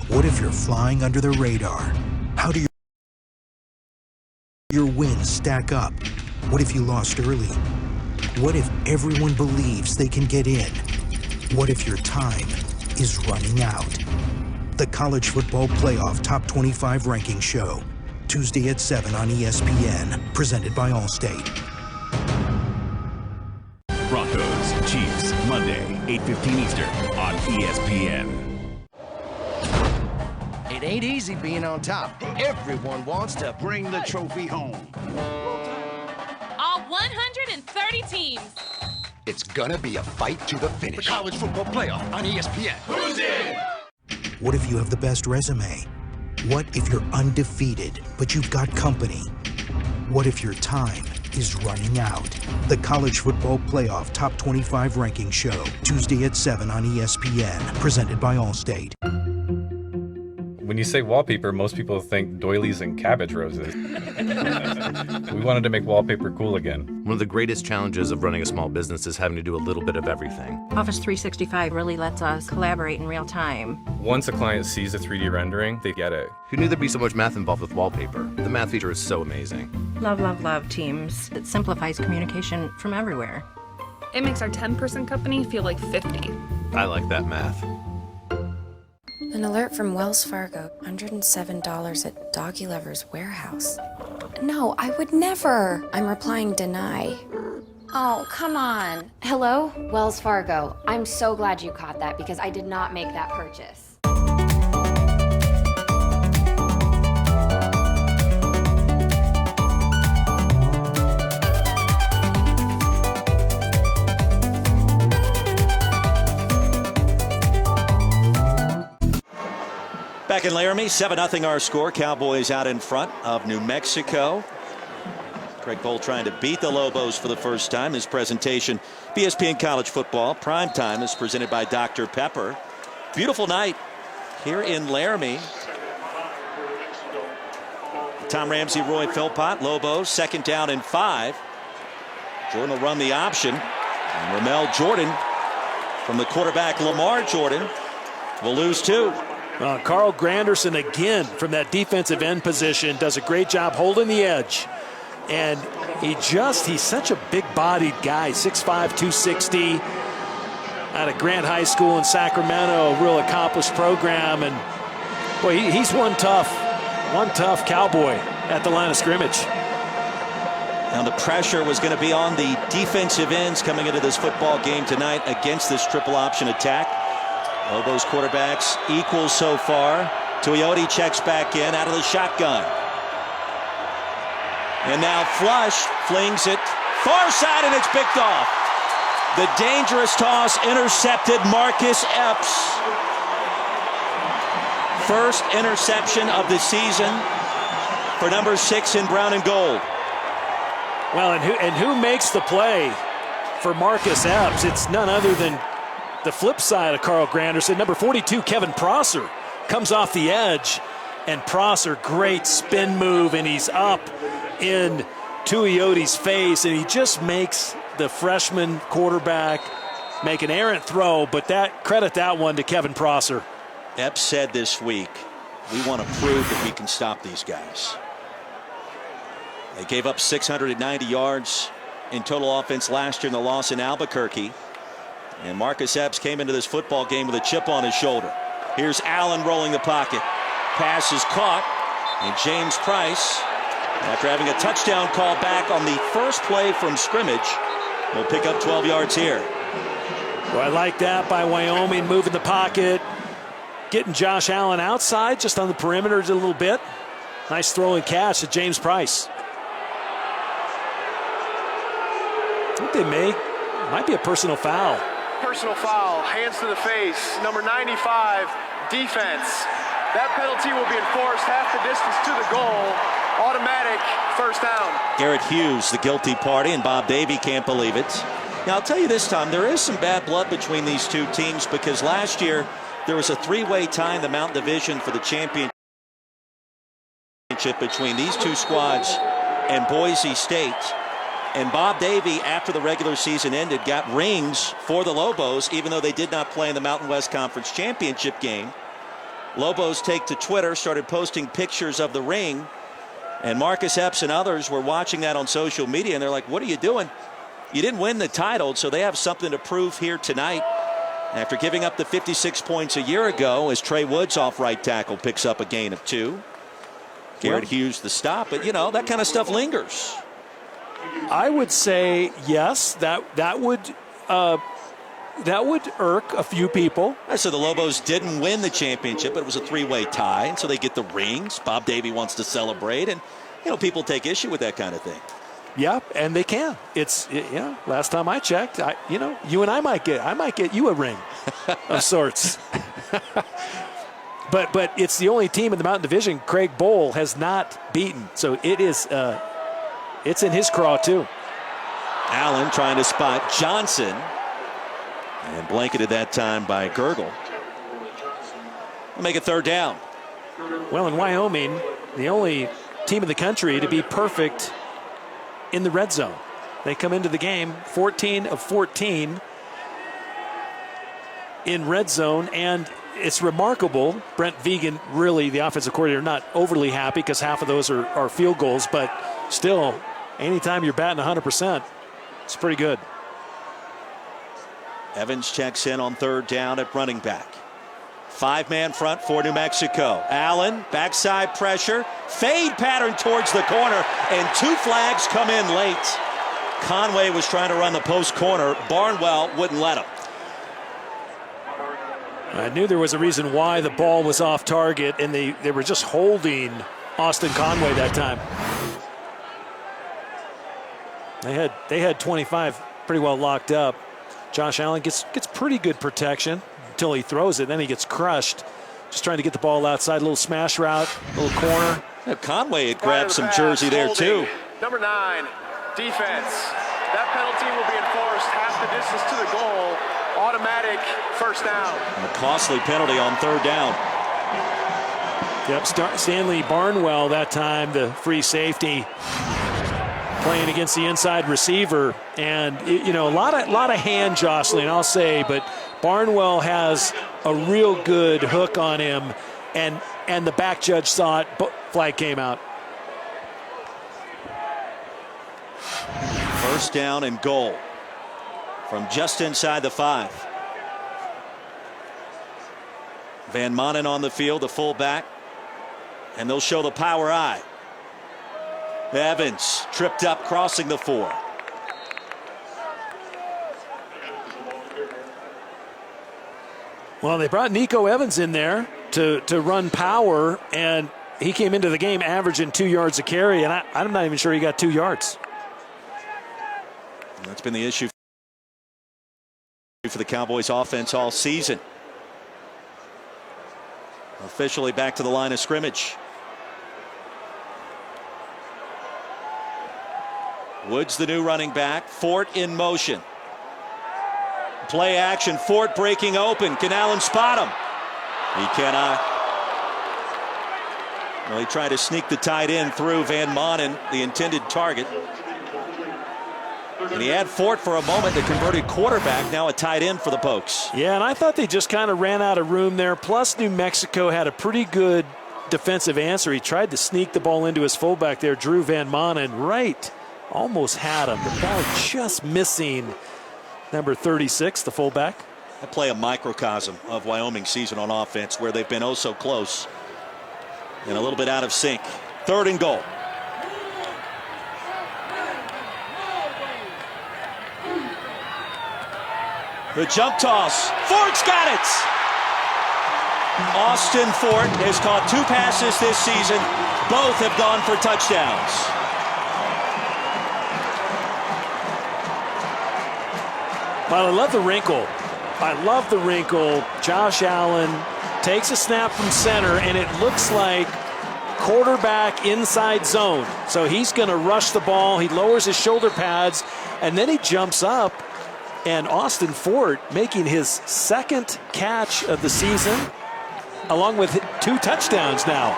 What if you're flying under the radar? How do your wins stack up? What if you lost early? What if everyone believes they can get in? What if your time is running out? The College Football Playoff Top 25 Ranking Show, Tuesday at 7 on ESPN, presented by Allstate. Broncos, Chiefs, Monday, 8:15 Eastern on ESPN. It ain't easy being on top. Everyone wants to bring the trophy home. All 130 teams. It's gonna be a fight to the finish. The College Football Playoff on ESPN. Who's in? What if you have the best resume? What if you're undefeated, but you've got company? What if your time is running out? The College Football Playoff Top 25 Ranking Show, Tuesday at 7 on ESPN, presented by Allstate. When you say wallpaper, most people think doilies and cabbage roses. We wanted to make wallpaper cool again. One of the greatest challenges of running a small business is having to do a little bit of everything. Office 365 really lets us collaborate in real time. Once a client sees a 3D rendering, they get it. Who knew there'd be so much math involved with wallpaper? The math feature is so amazing. Love, love, love Teams. It simplifies communication from everywhere. It makes our 10-person company feel like 50. I like that math. An alert from Wells Fargo. $107 at Doggy Lover's warehouse. No, I would never. I'm replying deny. Oh, come on. Hello? Wells Fargo. I'm so glad you caught that because I did not make that purchase. Back in Laramie, 7-0 our score. Cowboys out in front of New Mexico. Craig Bohl trying to beat the Lobos for the first time. His presentation, ESPN College Football. Primetime is presented by Dr. Pepper. Beautiful night here in Laramie. Tom Ramsey, Roy Philpott. Lobos, 2nd down and 5. Jordan will run the option. And Ramel Jordan from the quarterback Lamar Jordan will lose 2. Carl Granderson again from that defensive end position does a great job holding the edge. And he's such a big-bodied guy, 6'5", 260, out of Grant High School in Sacramento, a real accomplished program. And boy, he's one tough Cowboy at the line of scrimmage. Now the pressure was going to be on the defensive ends coming into this football game tonight against this triple option attack. Lobos quarterbacks equal so far. Tuioti checks back in out of the shotgun. And now Flush flings it far side and it's picked off. The dangerous toss intercepted Marcus Epps. First interception of the season for number 6 in brown and gold. Well, and who makes the play for Marcus Epps? It's none other than the flip side of Carl Granderson. Number 42, Kevin Prosser, comes off the edge. And Prosser, great spin move, and he's up in Tuiotti's face, and he just makes the freshman quarterback make an errant throw, but credit that one to Kevin Prosser. Epps said this week, we want to prove that we can stop these guys. They gave up 690 yards in total offense last year in the loss in Albuquerque. And Marcus Epps came into this football game with a chip on his shoulder. Here's Allen rolling the pocket. Pass is caught, and James Price, after having a touchdown call back on the first play from scrimmage, will pick up 12 yards here. Well, I like that by Wyoming, moving the pocket, getting Josh Allen outside, just on the perimeter a little bit. Nice throw and catch to James Price. I think they might be a personal foul. Personal foul, hands to the face, number 95, defense. That penalty will be enforced half the distance to the goal. Automatic first down. Garrett Hughes, the guilty party, and Bob Davie can't believe it. Now, I'll tell you this time, there is some bad blood between these two teams because last year there was a three-way tie in the Mountain Division for the championship between these two squads and Boise State. And Bob Davie, after the regular season ended, got rings for the Lobos, even though they did not play in the Mountain West Conference Championship game. Lobos take to Twitter, started posting pictures of the ring, and Marcus Epps and others were watching that on social media, and they're like, what are you doing? You didn't win the title, so they have something to prove here tonight after giving up the 56 points a year ago as Trey Woods off right tackle picks up a gain of 2. Garrett Hughes the stop, but you know, that kind of stuff lingers. I would say yes, that would irk a few people. So the Lobos didn't win the championship, but it was a three-way tie, and so they get the rings. Bob Davie wants to celebrate, and people take issue with that kind of thing. Yeah, and they can. Last time I checked, you and I might get you a ring of sorts. But it's the only team in the Mountain Division Craig Bowl has not beaten, so it's in his craw too. Allen trying to spot Johnson. And blanketed that time by Gergel. We'll make it third down. Well, in Wyoming, the only team in the country to be perfect in the red zone. They come into the game 14 of 14 in red zone, and it's remarkable. Brent Vegan, really, the offensive coordinator, not overly happy because half of those are field goals, but still, anytime you're batting 100%, it's pretty good. Evans checks in on third down at running back. 5-man front for New Mexico. Allen, backside pressure, fade pattern towards the corner, and 2 flags come in late. Conway was trying to run the post corner. Barnwell wouldn't let him. I knew there was a reason why the ball was off target, and they were just holding Austin Conway that time. They had 25 pretty well locked up. Josh Allen gets pretty good protection until he throws it. Then he gets crushed. Just trying to get the ball outside. A little smash route, a little corner. Yeah, Conway had grabbed some jersey there too. Number 9, defense. That penalty will be enforced half the distance to the goal. Automatic first down. And a costly penalty on third down. Yep, Stanley Barnwell that time, the free safety, playing against the inside receiver, and a lot of hand jostling, I'll say, but Barnwell has a real good hook on him, and the back judge saw it, but flag came out. First down and goal from just inside the 5. Van Manen on the field, the fullback, and they'll show the power eye. Evans tripped up crossing the 4. Well, they brought Nico Evans in there to run power, and he came into the game averaging 2 yards a carry, and I'm not even sure he got 2 yards. That's been the issue for the Cowboys offense all season. Officially back to the line of scrimmage. Woods, the new running back. Fort in motion. Play action. Fort breaking open. Can Allen spot him? He cannot. Well, he tried to sneak the tight end through Van Manen, the intended target. And he had Fort for a moment, the converted quarterback, now a tight end for the Pokes. Yeah, and I thought they just kind of ran out of room there. Plus, New Mexico had a pretty good defensive answer. He tried to sneak the ball into his fullback there, Drew Van Manen. Right, almost had him. The ball just missing number 36, the fullback. I play a microcosm of Wyoming season on offense, where they've been oh so close and a little bit out of sync. 3rd and goal. The jump toss. Fort's got it. Austin Fort has caught 2 passes this season. Both have gone for touchdowns. But I love the wrinkle. I love the wrinkle. Josh Allen takes a snap from center, and it looks like quarterback inside zone. So he's going to rush the ball. He lowers his shoulder pads, and then he jumps up. And Austin Fort making his 2nd catch of the season, along with 2 touchdowns now.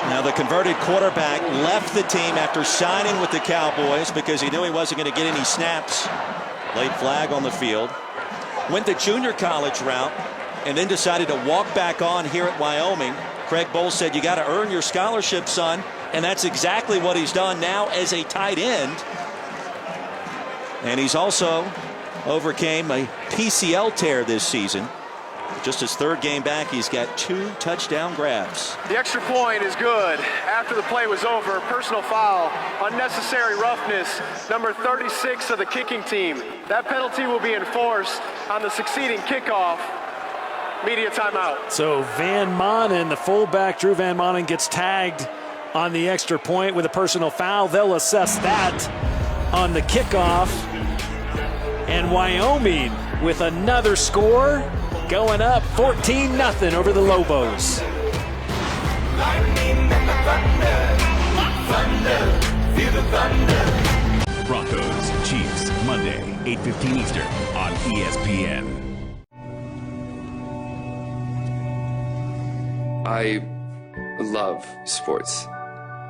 Now the converted quarterback left the team after signing with the Cowboys because he knew he wasn't going to get any snaps. Late flag on the field. Went the junior college route and then decided to walk back on here at Wyoming. Craig Bowles said, "You got to earn your scholarship, son." And that's exactly what he's done now as a tight end. And he's also overcame a PCL tear this season. Just his 3rd game back, he's got 2 touchdown grabs. The extra point is good. After the play was over, personal foul, unnecessary roughness, number 36 of the kicking team. That penalty will be enforced on the succeeding kickoff. Media timeout. So Van Manen, the fullback, Drew Van Manen, gets tagged on the extra point with a personal foul. They'll assess that on the kickoff. And Wyoming with another score, going up 14-0 over the Lobos. Broncos, Chiefs, Monday, 8:15 Eastern on ESPN. I love sports.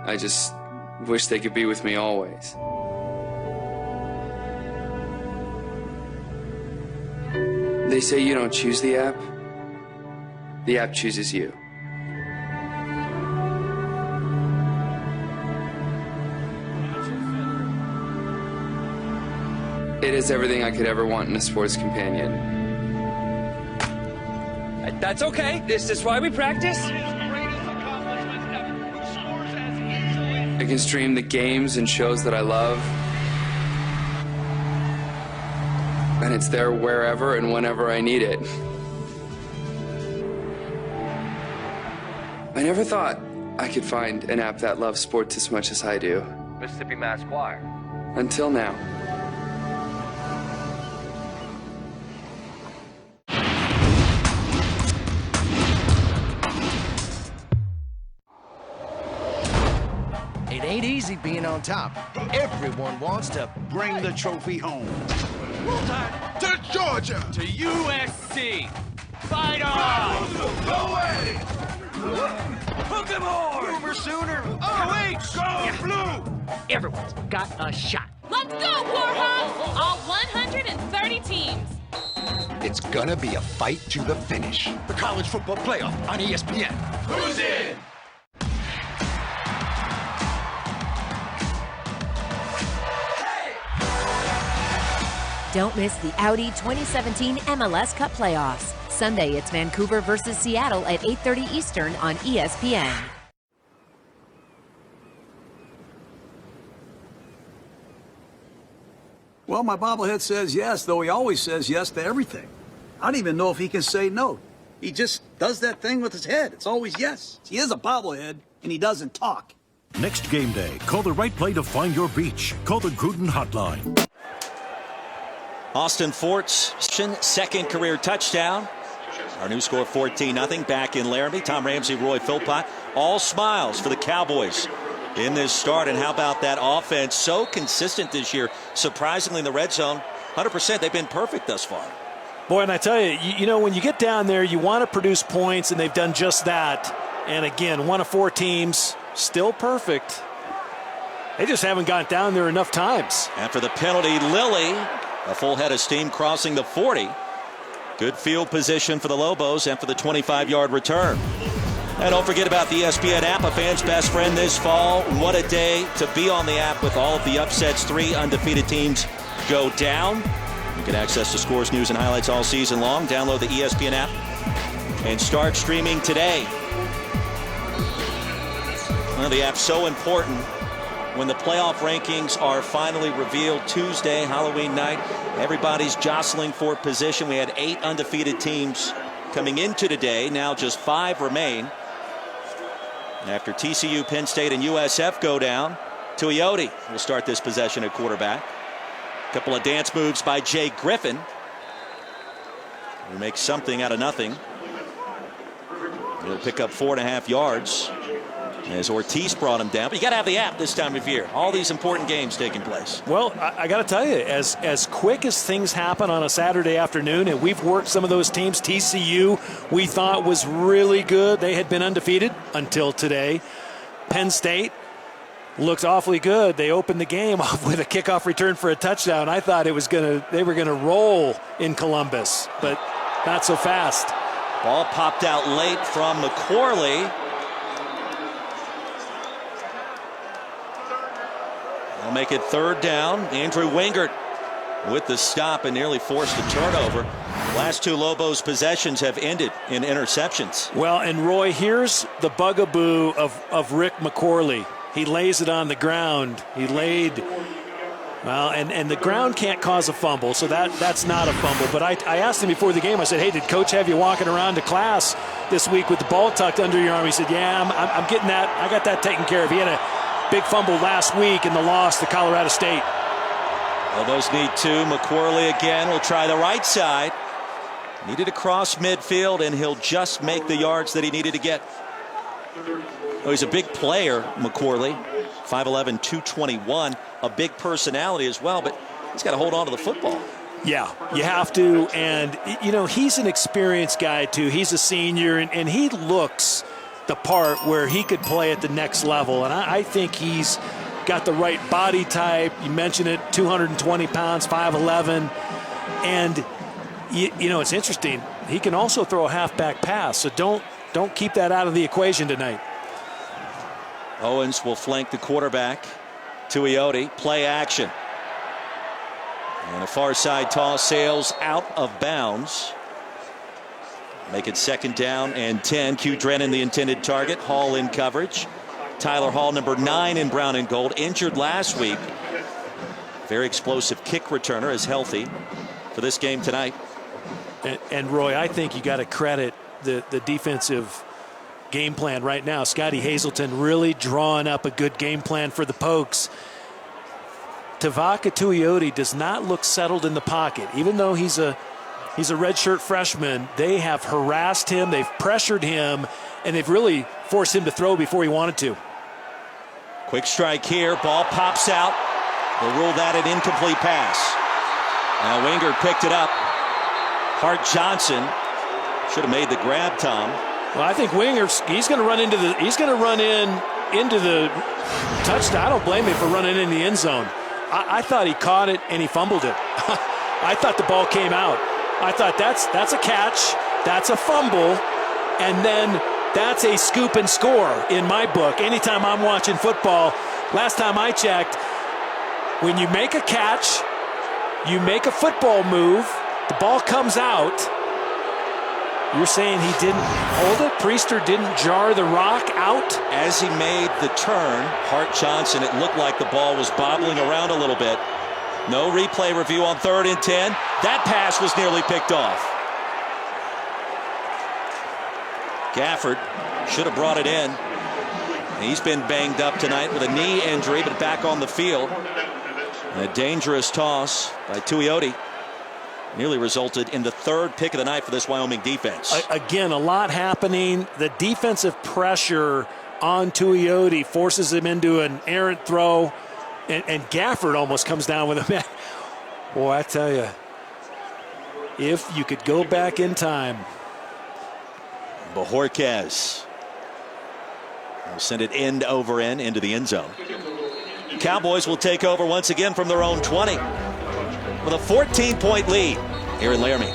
I just wish they could be with me always. They say you don't choose the app chooses you. It is everything I could ever want in a sports companion. That's okay. This is why we practice. I can stream the games and shows that I love. And it's there wherever and whenever I need it. I never thought I could find an app that loves sports as much as I do. Mississippi Mass Choir. Until now. It ain't easy being on top. Everyone wants to bring the trophy home. To Georgia. To USC. Fight on! Go away! Hook 'em hard! Boomer Sooner! Oh, wait! Go blue! Everyone's got a shot. Let's go, Warhawks! All 130 teams. It's gonna be a fight to the finish. The College Football Playoff on ESPN. Who's in? Don't miss the Audi 2017 MLS Cup playoffs. Sunday, it's Vancouver versus Seattle at 8:30 Eastern on ESPN. Well, my bobblehead says yes, though he always says yes to everything. I don't even know if he can say no. He just does that thing with his head. It's always yes. He is a bobblehead, and he doesn't talk. Next game day, call the right play to find your beach. Call the Gruden Hotline. Austin Fort's second career touchdown. Our new score 14-0 back in Laramie. Tom Ramsey, Roy Philpott, all smiles for the Cowboys in this start. And how about that offense? So consistent this year. Surprisingly in the red zone, 100%. They've been perfect thus far. Boy, and I tell you, you know, when you get down there, you want to produce points, and they've done just that. And again, 1 of 4 teams, still perfect. They just haven't got down there enough times. After the penalty, Lilly, a full head of steam crossing the 40. Good field position for the Lobos after the 25-yard return. And don't forget about the ESPN app, a fan's best friend this fall. What a day to be on the app with all of the upsets. 3 undefeated teams go down. You can access the scores, news, and highlights all season long. Download the ESPN app and start streaming today. Well, the app's so important when the playoff rankings are finally revealed Tuesday, Halloween night. Everybody's jostling for position. We had 8 undefeated teams coming into today. Now just 5 remain. After TCU, Penn State, and USF go down, Tuioti will start this possession at quarterback. A couple of dance moves by Jay Griffin, who makes something out of nothing. He'll pick up 4.5 yards as Ortiz brought him down. But you got to have the app this time of year. All these important games taking place. Well, I got to tell you, as quick as things happen on a Saturday afternoon, and we've worked some of those teams. TCU, we thought was really good. They had been undefeated until today. Penn State looked awfully good. They opened the game off with a kickoff return for a touchdown. I thought they were gonna roll in Columbus, but not so fast. Ball popped out late from McQuarrie. They'll make it 3rd down. Andrew Wingert with the stop and nearly forced a turnover. Last 2 Lobos possessions have ended in interceptions. Well, and Roy, here's the bugaboo of Rick McQuarrie. He lays it on the ground. He laid, well, and the ground can't cause a fumble, so that's not a fumble. But I asked him before the game, I said, hey, did Coach have you walking around to class this week with the ball tucked under your arm? He said, yeah, I'm getting that. I got that taken care of. He had a big fumble last week in the loss to Colorado State. Lobos need 2. McQuarrie again will try the right side. Needed to cross midfield, and he'll just make the yards that he needed to get. Oh, he's a big player, McQuarrie. 5'11", 221. A big personality as well, but he's got to hold on to the football. Yeah, you have to. And, you know, he's an experienced guy, too. He's a senior, and he looks the part where he could play at the next level. And I think he's got the right body type. You mentioned it, 220 pounds, 5'11". And, you know, it's interesting. He can also throw a halfback pass, so don't keep that out of the equation tonight. Owens will flank the quarterback. Tuioti, play action. And a far side toss sails out of bounds. Make it 2nd down and 10. Q Drennan, the intended target. Hall in coverage. Tyler Hall, number 9 in brown and gold, injured last week. Very explosive kick returner, is healthy for this game tonight. And Roy, I think you got to credit the defensive game plan right now. Scotty Hazelton really drawing up a good game plan for the Pokes. Tavaka Tuioti does not look settled in the pocket. Even though he's a redshirt freshman, they have harassed him, they've pressured him, and they've really forced him to throw before he wanted to. Quick strike here. Ball pops out. They'll rule that an incomplete pass. Now Wingert picked it up. Hart Johnson should have made the grab, Tom. Well, I think he's going to run into the touchdown. I don't blame him for running in the end zone. I thought he caught it and he fumbled it. I thought the ball came out. I thought that's a catch, that's a fumble, and then that's a scoop and score in my book. Anytime I'm watching football, last time I checked, when you make a catch, you make a football move, the ball comes out. You're saying he didn't hold it? Priester didn't jar the rock out? As he made the turn, Hart Johnson, it looked like the ball was bobbling around a little bit. No replay review on 3rd and 10. That pass was nearly picked off. Gafford should have brought it in. He's been banged up tonight with a knee injury, but back on the field. And a dangerous toss by Tuioti. Nearly resulted in the 3rd pick of the night for this Wyoming defense. Again, a lot happening. The defensive pressure on Tuioti forces him into an errant throw, and Gafford almost comes down with him. Boy, I tell you, if you could go back in time. Bojorquez will send it end over end into the end zone. Cowboys will take over once again from their own 20 with a 14-point lead here in Laramie.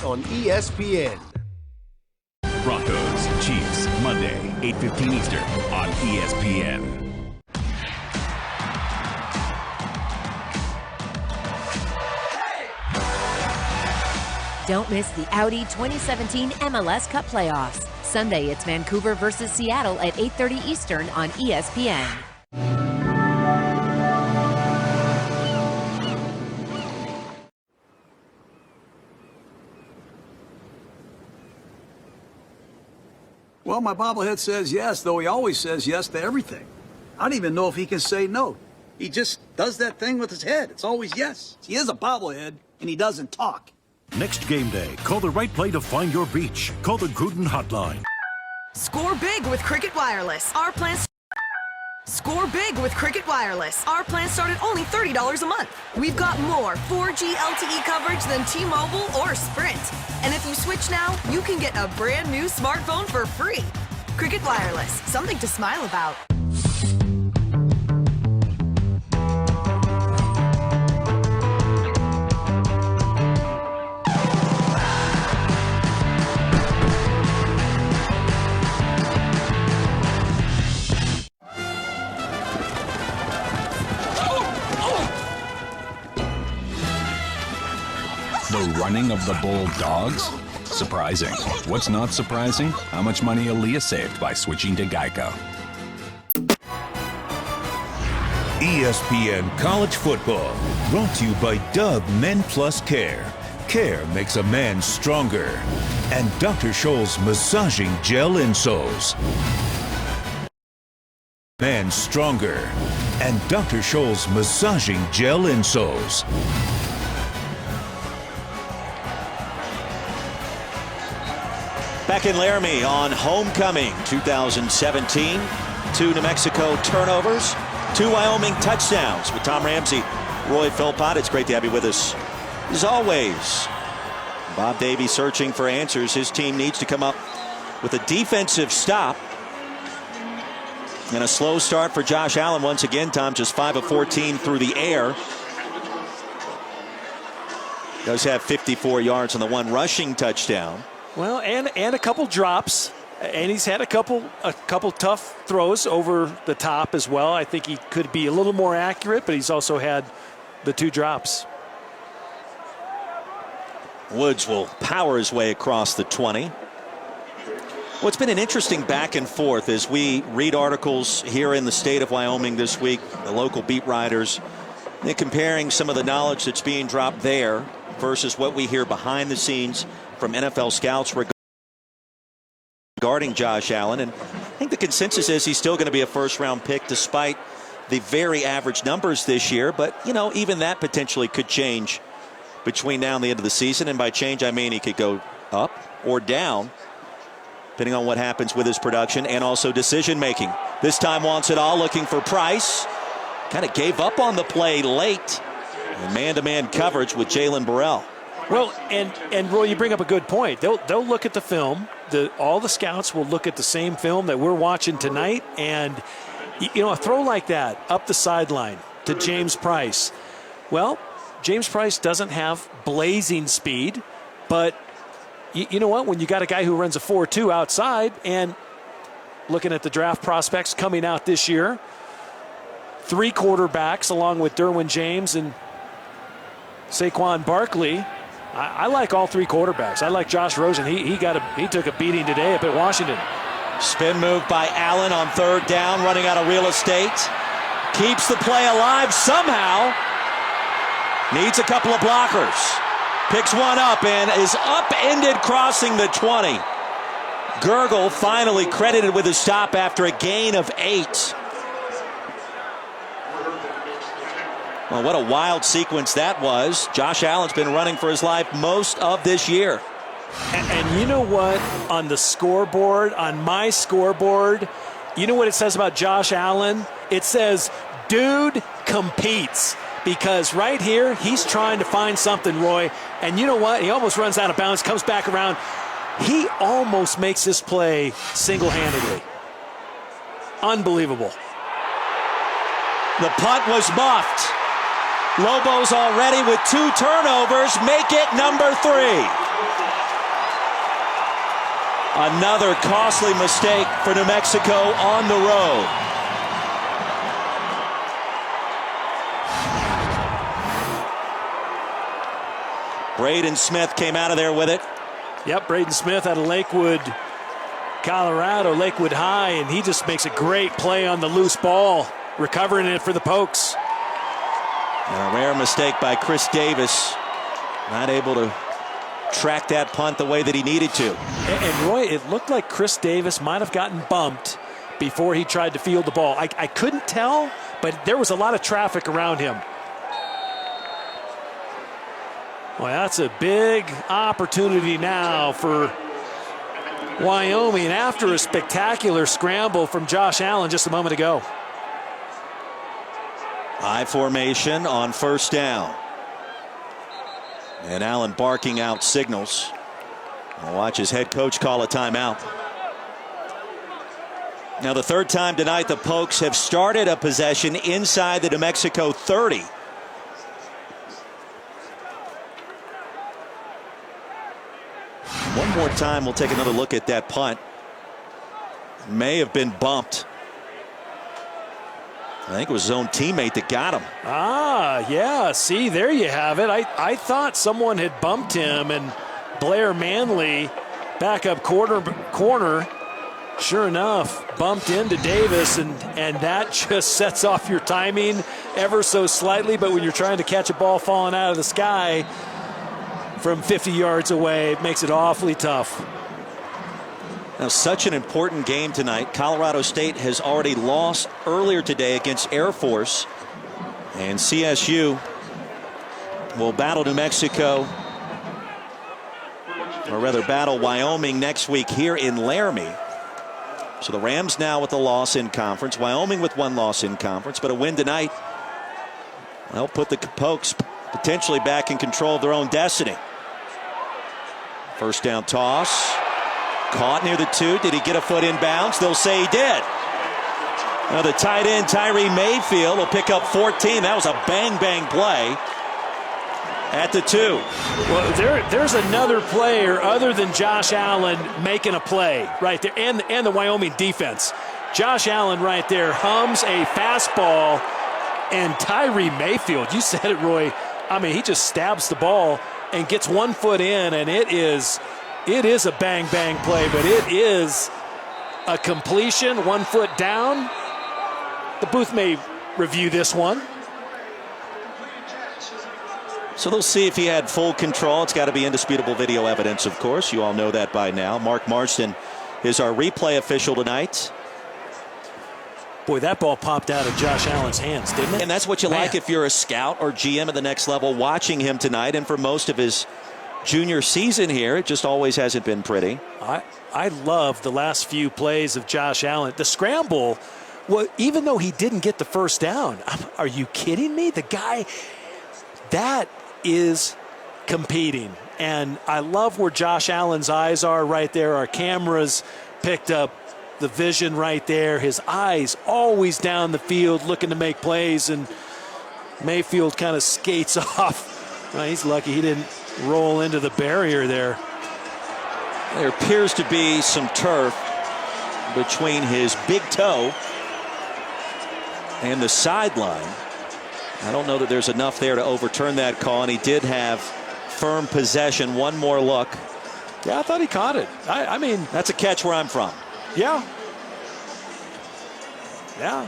On ESPN. Broncos, Chiefs, Monday, 8:15 Eastern on ESPN. Don't miss the Audi 2017 MLS Cup playoffs. Sunday, it's Vancouver versus Seattle at 8:30 Eastern on ESPN. Well, my bobblehead says yes, though he always says yes to everything. I don't even know if he can say no. He just does that thing with his head. It's always yes. He is a bobblehead, and he doesn't talk. Next game day, call the right play to find your beach. Call the Gruden Hotline. Score big with Cricket Wireless. Our plans. Score big with Cricket Wireless. Our plans start at only $30 a month. We've got more 4G LTE coverage than T-Mobile or Sprint. And if you switch now, you can get a brand new smartphone for free. Cricket Wireless, something to smile about. The running of the Bulldogs? Surprising. What's not surprising? How much money Aaliyah saved by switching to Geico. ESPN College Football, brought to you by Dove Men Plus Care. Care makes a man stronger. And Dr. Scholl's massaging gel insoles. Man stronger. And Dr. Scholl's massaging gel insoles. Back in Laramie on homecoming 2017. 2 New Mexico turnovers, 2 Wyoming touchdowns with Tom Ramsey, Roy Philpott. It's great to have you with us as always. Bob Davie searching for answers. His team needs to come up with a defensive stop. And a slow start for Josh Allen once again. Tom just 5 of 14 through the air. Does have 54 yards on the 1 rushing touchdown. Well, and a couple drops, and he's had a couple tough throws over the top as well. I think he could be a little more accurate, but he's also had the 2 drops. Woods will power his way across the 20. Well, it's been an interesting back and forth as we read articles here in the state of Wyoming this week, the local beat writers, they're comparing some of the knowledge that's being dropped there versus what we hear behind the scenes from NFL scouts regarding Josh Allen. And I think the consensus is he's still going to be a first-round pick despite the very average numbers this year. But, you know, even that potentially could change between now and the end of the season. And by change, I mean he could go up or down, depending on what happens with his production and also decision-making. This time wants it all, looking for Price. Kind of gave up on the play late. And man-to-man coverage with Jalen Burrell. Well, and Roy, you bring up a good point. They'll look at the film. All the scouts will look at the same film that we're watching tonight. And, you know, a throw like that up the sideline to James Price. Well, James Price doesn't have blazing speed, but you know what? When you got a guy who runs a 4.2 outside, and looking at the draft prospects coming out this year, 3 quarterbacks along with Derwin James and Saquon Barkley. I like all 3 quarterbacks. I like Josh Rosen. He took a beating today up at Washington. Spin move by Allen on 3rd down, running out of real estate. Keeps the play alive somehow. Needs a couple of blockers. Picks one up and is upended crossing the 20. Gurgle finally credited with a stop after a gain of 8. Well, what a wild sequence that was. Josh Allen's been running for his life most of this year. And you know what? On the scoreboard, on my scoreboard, you know what it says about Josh Allen? It says, dude competes. Because right here, he's trying to find something, Roy. And you know what? He almost runs out of bounds, comes back around. He almost makes this play single-handedly. Unbelievable. The punt was muffed. Lobos already with 2 turnovers, make it number 3. Another costly mistake for New Mexico on the road. Braden Smith came out of there with it. Yep, Braden Smith out of Lakewood, Colorado, Lakewood High, and he just makes a great play on the loose ball, recovering it for the Pokes. And a rare mistake by Chris Davis. Not able to track that punt the way that he needed to. And Roy, it looked like Chris Davis might have gotten bumped before he tried to field the ball. I couldn't tell, but there was a lot of traffic around him. Well, that's a big opportunity now for Wyoming after a spectacular scramble from Josh Allen just a moment ago. I formation on first down. And Allen barking out signals. We'll watch his head coach call a timeout. Now the third time tonight the Pokes have started a possession inside the New Mexico 30. One more time, we'll take another look at that punt. May have been bumped. I think it was his own teammate that got him. Ah, yeah. See, there you have it. I thought someone had bumped him, and Blair Manley, backup corner, sure enough, bumped into Davis, and that just sets off your timing ever so slightly. But when you're trying to catch a ball falling out of the sky from 50 yards away, it makes it awfully tough. Now, such an important game tonight. Colorado State has already lost earlier today against Air Force. And CSU will battle New Mexico, or rather battle Wyoming next week here in Laramie. So the Rams now with a loss in conference. Wyoming with 1 loss in conference. But a win tonight, well, put the Pokes potentially back in control of their own destiny. First down toss. Caught near the 2. Did he get a foot in bounds? They'll say he did. Now the tight end, Tyree Mayfield, will pick up 14. That was a bang-bang play at the 2. Well, there's another player other than Josh Allen making a play right there, and the Wyoming defense. Josh Allen right there hums a fastball, and Tyree Mayfield, you said it, Roy. I mean, he just stabs the ball and gets 1 foot in, and it is a bang-bang play, but it is a completion, 1 foot down. The booth may review this one. So they'll see if he had full control. It's got to be indisputable video evidence, of course. You all know that by now. Mark Marston is our replay official tonight. Boy, that ball popped out of Josh Allen's hands, didn't it? And that's what you like if you're a scout or GM at the next level watching him tonight. And for most of his junior season here, it just always hasn't been pretty. I love the last few plays of Josh Allen. The scramble, well, even though he didn't get the first down, are you kidding me? The guy, that is competing. And I love where Josh Allen's eyes are right there. Our cameras picked up the vision right there. His eyes always down the field looking to make plays, and Mayfield kind of skates off. Well, he's lucky he didn't roll into the barrier there. There appears to be some turf between his big toe and the sideline. I don't know that there's enough there to overturn that call, and he did have firm possession. One more look. Yeah, I thought he caught it. I mean, that's a catch where I'm from. Yeah. Yeah.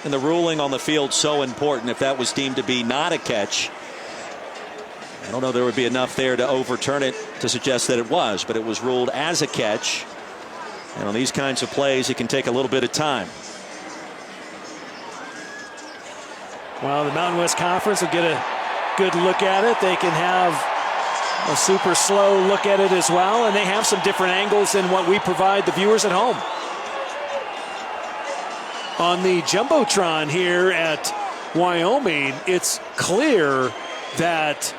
And the ruling on the field so important. If that was deemed to be not a catch, I don't know there would be enough there to overturn it to suggest that it was, but it was ruled as a catch. And on these kinds of plays, it can take a little bit of time. Well, the Mountain West Conference will get a good look at it. They can have a super slow look at it as well, and they have some different angles than what we provide the viewers at home. On the Jumbotron here at Wyoming, it's clear that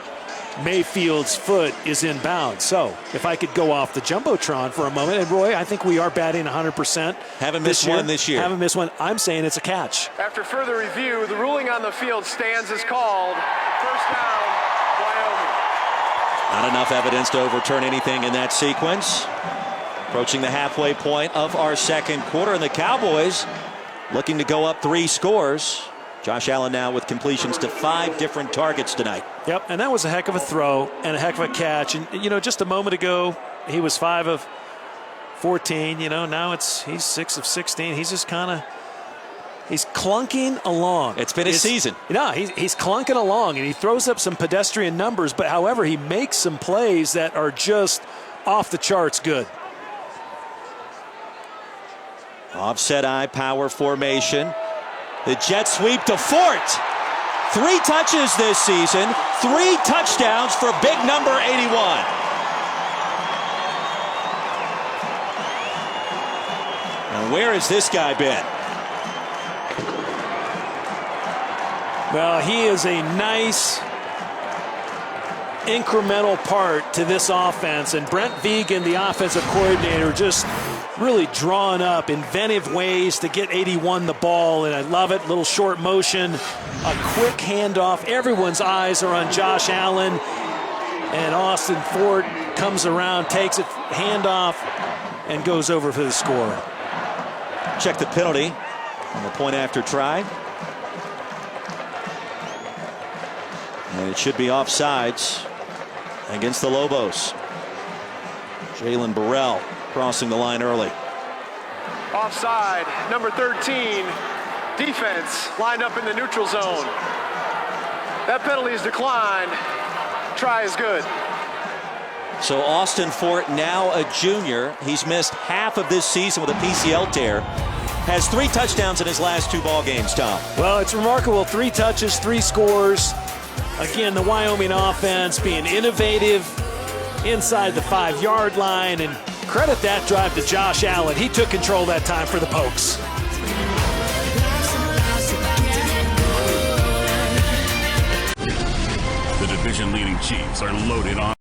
Mayfield's foot is in bounds. So if I could go off the Jumbotron for a moment, and Roy, I think we are batting 100%. Haven't missed one this year. Haven't missed one. I'm saying it's a catch. After further review, the ruling on the field stands as called. First down, Wyoming. Not enough evidence to overturn anything in that sequence. Approaching the halfway point of our second quarter, and the Cowboys looking to go up 3 scores. Josh Allen now with completions to 5 different targets tonight. Yep, and that was a heck of a throw and a heck of a catch. And, you know, just a moment ago, he was 5 of 14. You know, now he's 6 of 16. He's just kind of, he's clunking along. It's been his season. No, he's clunking along, and he throws up some pedestrian numbers. But, however, he makes some plays that are just off the charts good. Offset eye power formation. The jet sweep to Fort. 3 touches this season. 3 touchdowns for big number 81. And where has this guy been? Well, he is a nice incremental part to this offense. And Brent Vegan, the offensive coordinator, just really drawing up inventive ways to get 81 the ball, and I love it. Little short motion, a quick handoff. Everyone's eyes are on Josh Allen, and Austin Fort comes around, takes it, handoff, and goes over for the score. Check the penalty on the point after try. And it should be offsides against the Lobos. Jalen Burrell crossing the line early. Offside, number 13. Defense lined up in the neutral zone. That penalty is declined. Try is good. So Austin Fort, now a junior. He's missed half of this season with a PCL tear. Has 3 touchdowns in his last 2 ball games, Tom. Well, it's remarkable. 3 touches, 3 scores. Again, the Wyoming offense being innovative inside the 5-yard line, and credit that drive to Josh Allen. He took control that time for the Pokes. The division-leading Chiefs are loaded on.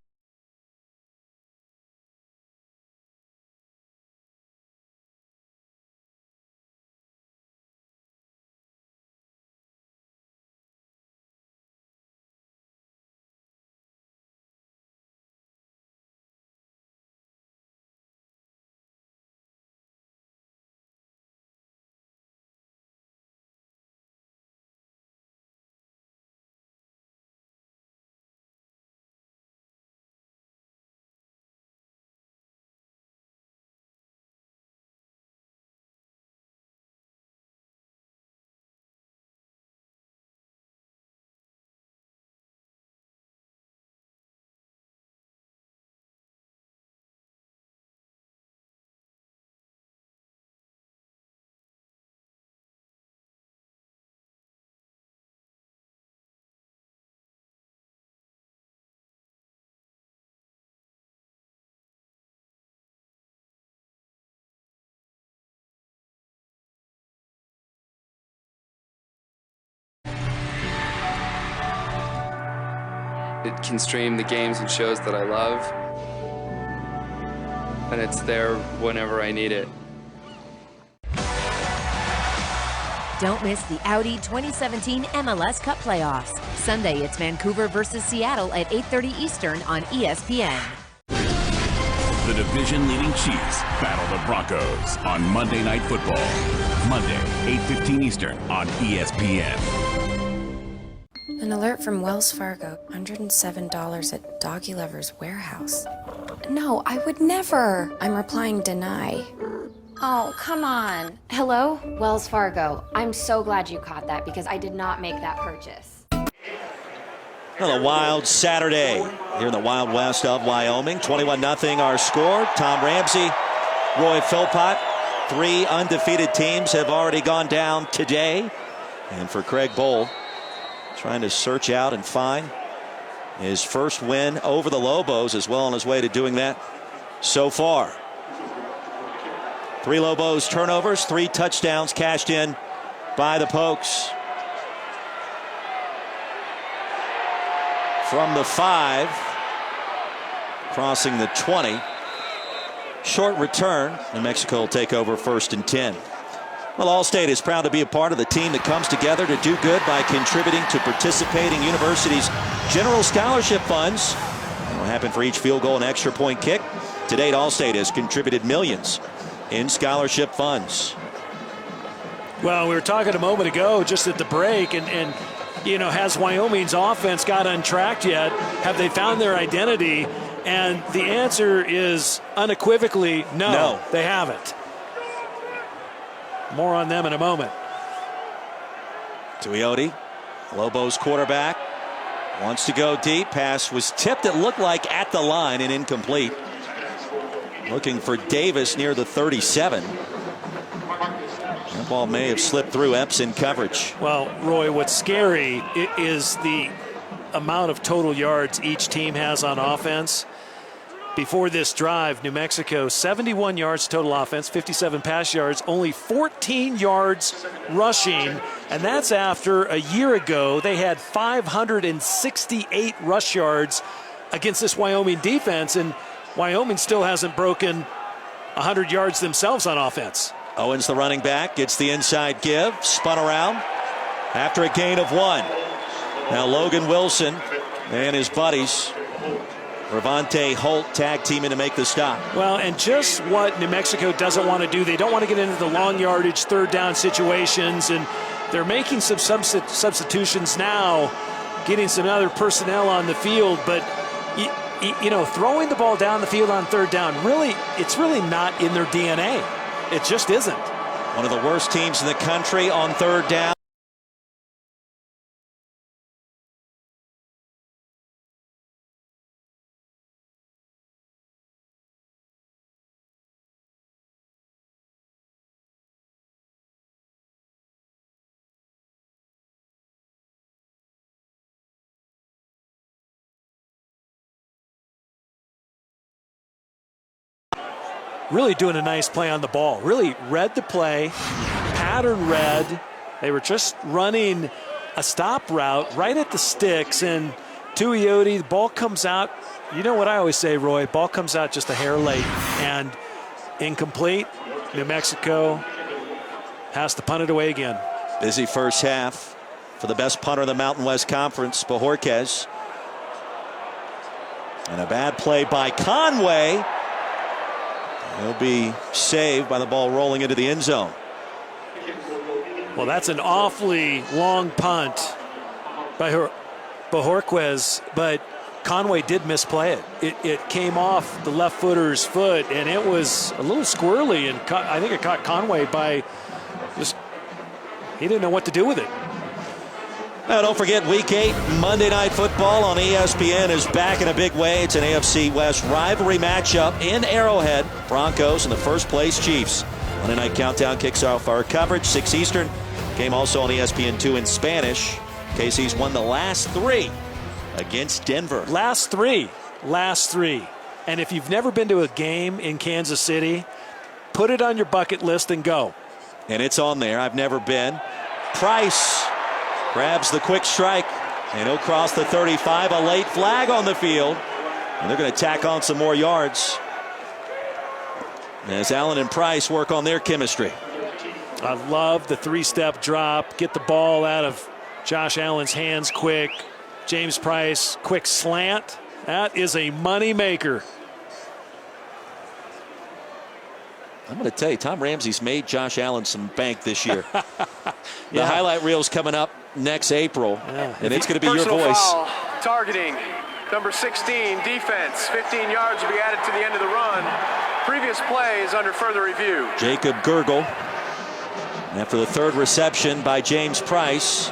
It can stream the games and shows that I love, and it's there whenever I need it. Don't miss the Audi 2017 MLS Cup playoffs. Sunday, it's Vancouver versus Seattle at 8:30 Eastern on ESPN. The division-leading Chiefs battle the Broncos on Monday Night Football. Monday, 8:15 Eastern on ESPN. An alert from Wells Fargo. $107 at Doggy Lover's warehouse. No, I would never. I'm replying deny. Oh, come on. Hello? Wells Fargo, I'm so glad you caught that because I did not make that purchase. Well, a wild Saturday here in the Wild West of Wyoming. 21-0 our score. Tom Ramsey Roy Philpott. 3 undefeated teams have already gone down today. And for Craig Bohl, trying to search out and find his first win over the Lobos, as well on his way to doing that so far. 3 Lobos turnovers, 3 touchdowns cashed in by the Pokes. From the 5, crossing the 20. Short return. New Mexico will take over 1st and 10. Well, Allstate is proud to be a part of the team that comes together to do good by contributing to participating universities' general scholarship funds. It will happen for each field goal and extra point kick. To date, Allstate has contributed millions in scholarship funds. Well, we were talking a moment ago just at the break, and you know, has Wyoming's offense got untracked yet? Have they found their identity? And the answer is unequivocally no, they haven't. More on them in a moment. Tuioti, Lobos quarterback, wants to go deep. Pass was tipped, it looked like, at the line and incomplete. Looking for Davis near the 37. That ball may have slipped through Epps in coverage. Well, Roy, what's scary is the amount of total yards each team has on offense. Before this drive, New Mexico, 71 yards total offense, 57 pass yards, only 14 yards rushing, and that's after a year ago they had 568 rush yards against this Wyoming defense, and Wyoming still hasn't broken 100 yards themselves on offense. Owens, the running back, gets the inside give, spun around after a gain of 1. Now Logan Wilson and his buddies, Ravante Holt, tag teaming to make the stop. Well, and just what New Mexico doesn't want to do, they don't want to get into the long yardage, 3rd down situations, and they're making some substitutions now, getting some other personnel on the field, but you know, throwing the ball down the field on 3rd down, really, it's really not in their DNA. It just isn't. One of the worst teams in the country on 3rd down. Really doing a nice play on the ball. Really read the play, pattern read. They were just running a stop route right at the sticks, and Tuioti, the ball comes out. You know what I always say, Roy, ball comes out just a hair late and incomplete. New Mexico has to punt it away again. Busy first half for the best punter in the Mountain West Conference, Bojorquez. And a bad play by Conway. He'll be saved by the ball rolling into the end zone. Well, that's an awfully long punt by Bojorquez, but Conway did misplay it. It came off the left footer's foot, and it was a little squirrely, and I think it caught Conway by just, he didn't know what to do with it. Now, don't forget, Week 8 Monday Night Football on ESPN is back in a big way. It's an AFC West rivalry matchup in Arrowhead. Broncos and the first place Chiefs. Monday Night Countdown kicks off our coverage, 6 Eastern. Game also on ESPN2 in Spanish. KC's won the last 3 against Denver. Last three. And if you've never been to a game in Kansas City, put it on your bucket list and go. And it's on there. I've never been. Price grabs the quick strike, and he'll cross the 35. A late flag on the field, and they're going to tack on some more yards as Allen and Price work on their chemistry. I love the 3-step drop. Get the ball out of Josh Allen's hands quick. James Price, quick slant. That is a money maker. I'm going to tell you, Tom Ramsey's made Josh Allen some bank this year. The highlight reel's coming up next April, and it's going to be your voice. Foul, targeting number 16, defense. 15 yards will be added to the end of the run. Previous play is under further review. Jacob Gurgle, after the 3rd reception by James Price.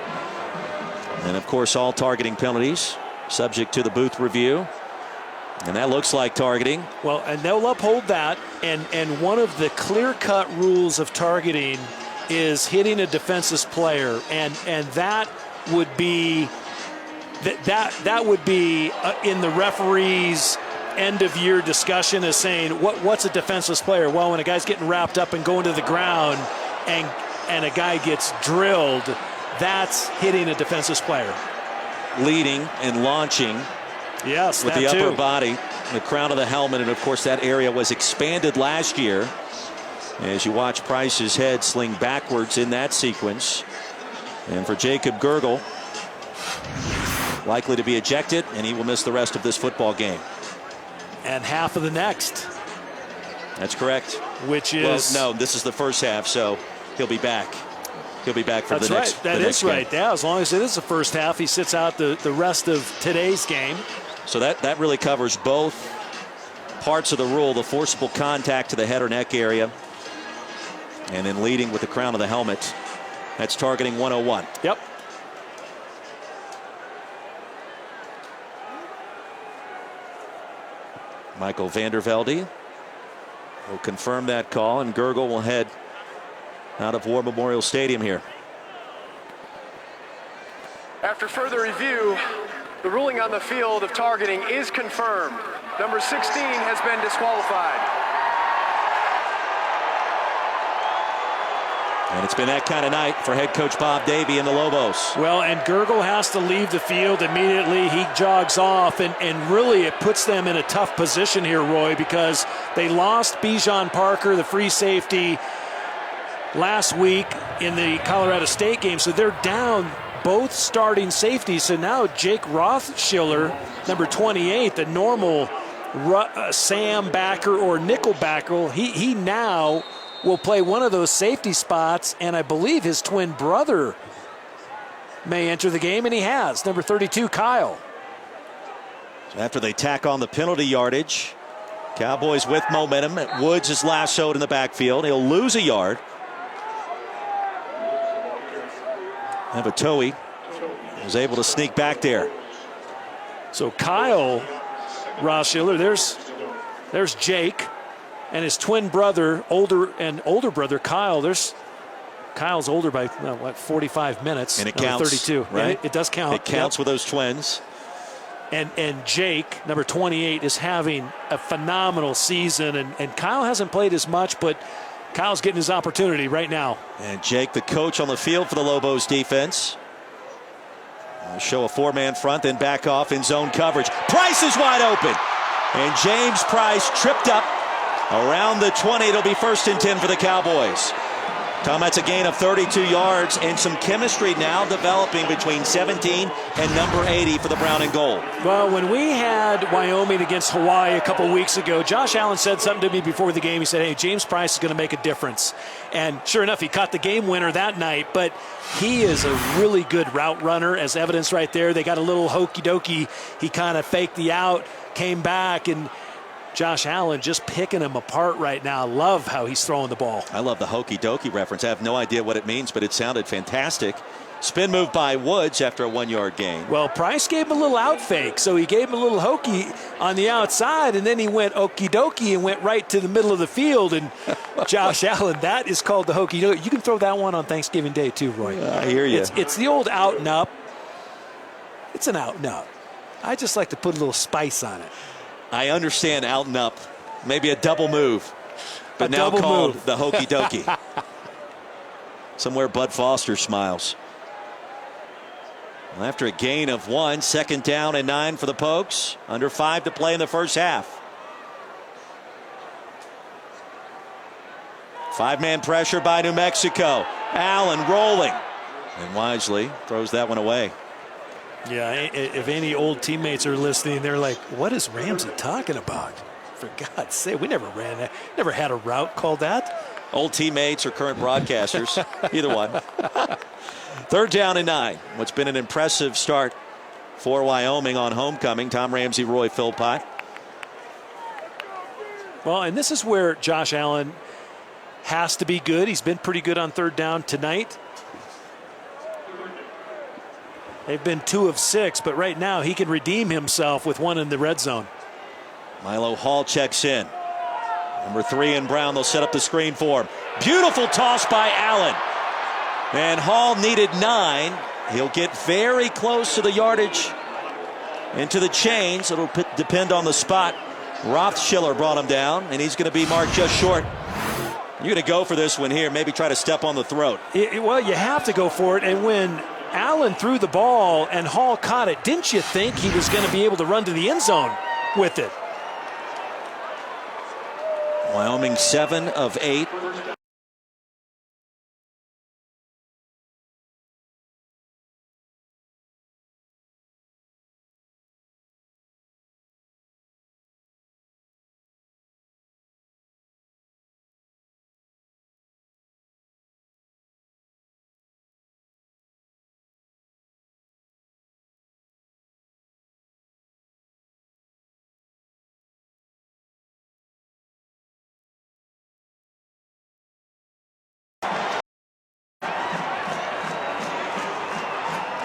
And, of course, all targeting penalties subject to the booth review. And that looks like targeting. Well, and they'll uphold that. And one of the clear-cut rules of targeting is hitting a defenseless player, and that would be that would be in the referee's end-of-year discussion as saying what's a defenseless player? Well, when a guy's getting wrapped up and going to the ground, and a guy gets drilled, that's hitting a defenseless player. Leading and launching. Yes, with the upper body, the crown of the helmet, and of course that area was expanded last year. As you watch Price's head sling backwards in that sequence. And for Jacob Gergel, likely to be ejected, and he will miss the rest of this football game. And half of the next. That's correct. Which is... Well, no, this is the first half, so he'll be back. He'll be back for the next game. That is right. Yeah, as long as it is the first half, he sits out the rest of today's game. So that really covers both parts of the rule, the forcible contact to the head or neck area, and then leading with the crown of the helmet. That's targeting 101. Yep. Michael Vandervelde will confirm that call, and Gergel will head out of War Memorial Stadium here. After further review, the ruling on the field of targeting is confirmed. Number 16 has been disqualified. And it's been that kind of night for head coach Bob Davie and the Lobos. Well, and Gergel has to leave the field immediately. He jogs off, and really it puts them in a tough position here, Roy, because they lost Bijan Parker, the free safety, last week in the Colorado State game. So they're down both starting safeties. So now Jake Rothschiller, number 28, the normal Sam backer or nickel backer, he now will play one of those safety spots, and I believe his twin brother may enter the game, and he has, number 32, Kyle. So after they tack on the penalty yardage, Cowboys with momentum. Woods is lassoed in the backfield. He'll lose a yard. Avatoe was able to sneak back there. So Kyle Rothschiller, there's Jake. And his twin brother, older brother, Kyle. Kyle's older by 45 minutes. And it counts, 32, right? It does count. It counts with those twins. And Jake, number 28, is having a phenomenal season. And Kyle hasn't played as much, but Kyle's getting his opportunity right now. And Jake, the coach on the field for the Lobos defense. Show a four-man front, then back off in zone coverage. Price is wide open. And James Price tripped up around the 20. It'll be 1st and 10 for the Cowboys. Tom, that's a gain of 32 yards, and some chemistry now developing between 17 and number 80 for the brown and gold. Well, when we had Wyoming against Hawaii a couple weeks ago, Josh Allen said something to me before the game. He said, hey, James Price is going to make a difference. And sure enough, he caught the game winner that night, but he is a really good route runner, as evidence right there. They got a little hokey dokey. He kind of faked the out, came back, and Josh Allen just picking him apart right now. I love how he's throwing the ball. I love the hokey dokey reference. I have no idea what it means, but it sounded fantastic. Spin move by Woods after a 1-yard gain. Well, Price gave him a little out fake, so he gave him a little hokey on the outside, and then he went okie dokie and went right to the middle of the field. And Josh Allen, that is called the hokey dokey. You can throw that one on Thanksgiving Day too, Roy. I hear you. It's the old out and up. It's an out and up. I just like to put a little spice on it. I understand out and up, maybe a double move, but now called the hokey dokey. Somewhere Bud Foster smiles. Well, after a gain of 1, 2nd down and 9 for the Pokes. Under 5 to play in the first half. 5-man pressure by New Mexico. Allen rolling, and wisely throws that one away. Yeah, if any old teammates are listening, they're like, what is Ramsey talking about? For God's sake, we never ran that. Never had a route called that. Old teammates or current broadcasters, either one. 3rd down and 9. What's been an impressive start for Wyoming on homecoming. Tom Ramsey, Roy Philpott. Well, and this is where Josh Allen has to be good. He's been pretty good on 3rd down tonight. They've been 2 of 6, but right now he can redeem himself with 1 in the red zone. Milo Hall checks in. Number 3 in Brown, they'll set up the screen for him. Beautiful toss by Allen. And Hall needed 9. He'll get very close to the yardage into the chains. It'll depend on the spot. Rothschiller brought him down, and he's going to be marked just short. You're going to go for this one here, maybe try to step on the throat. Well, you have to go for it, and when Allen threw the ball and Hall caught it, didn't you think he was going to be able to run to the end zone with it? Wyoming 7 of 8.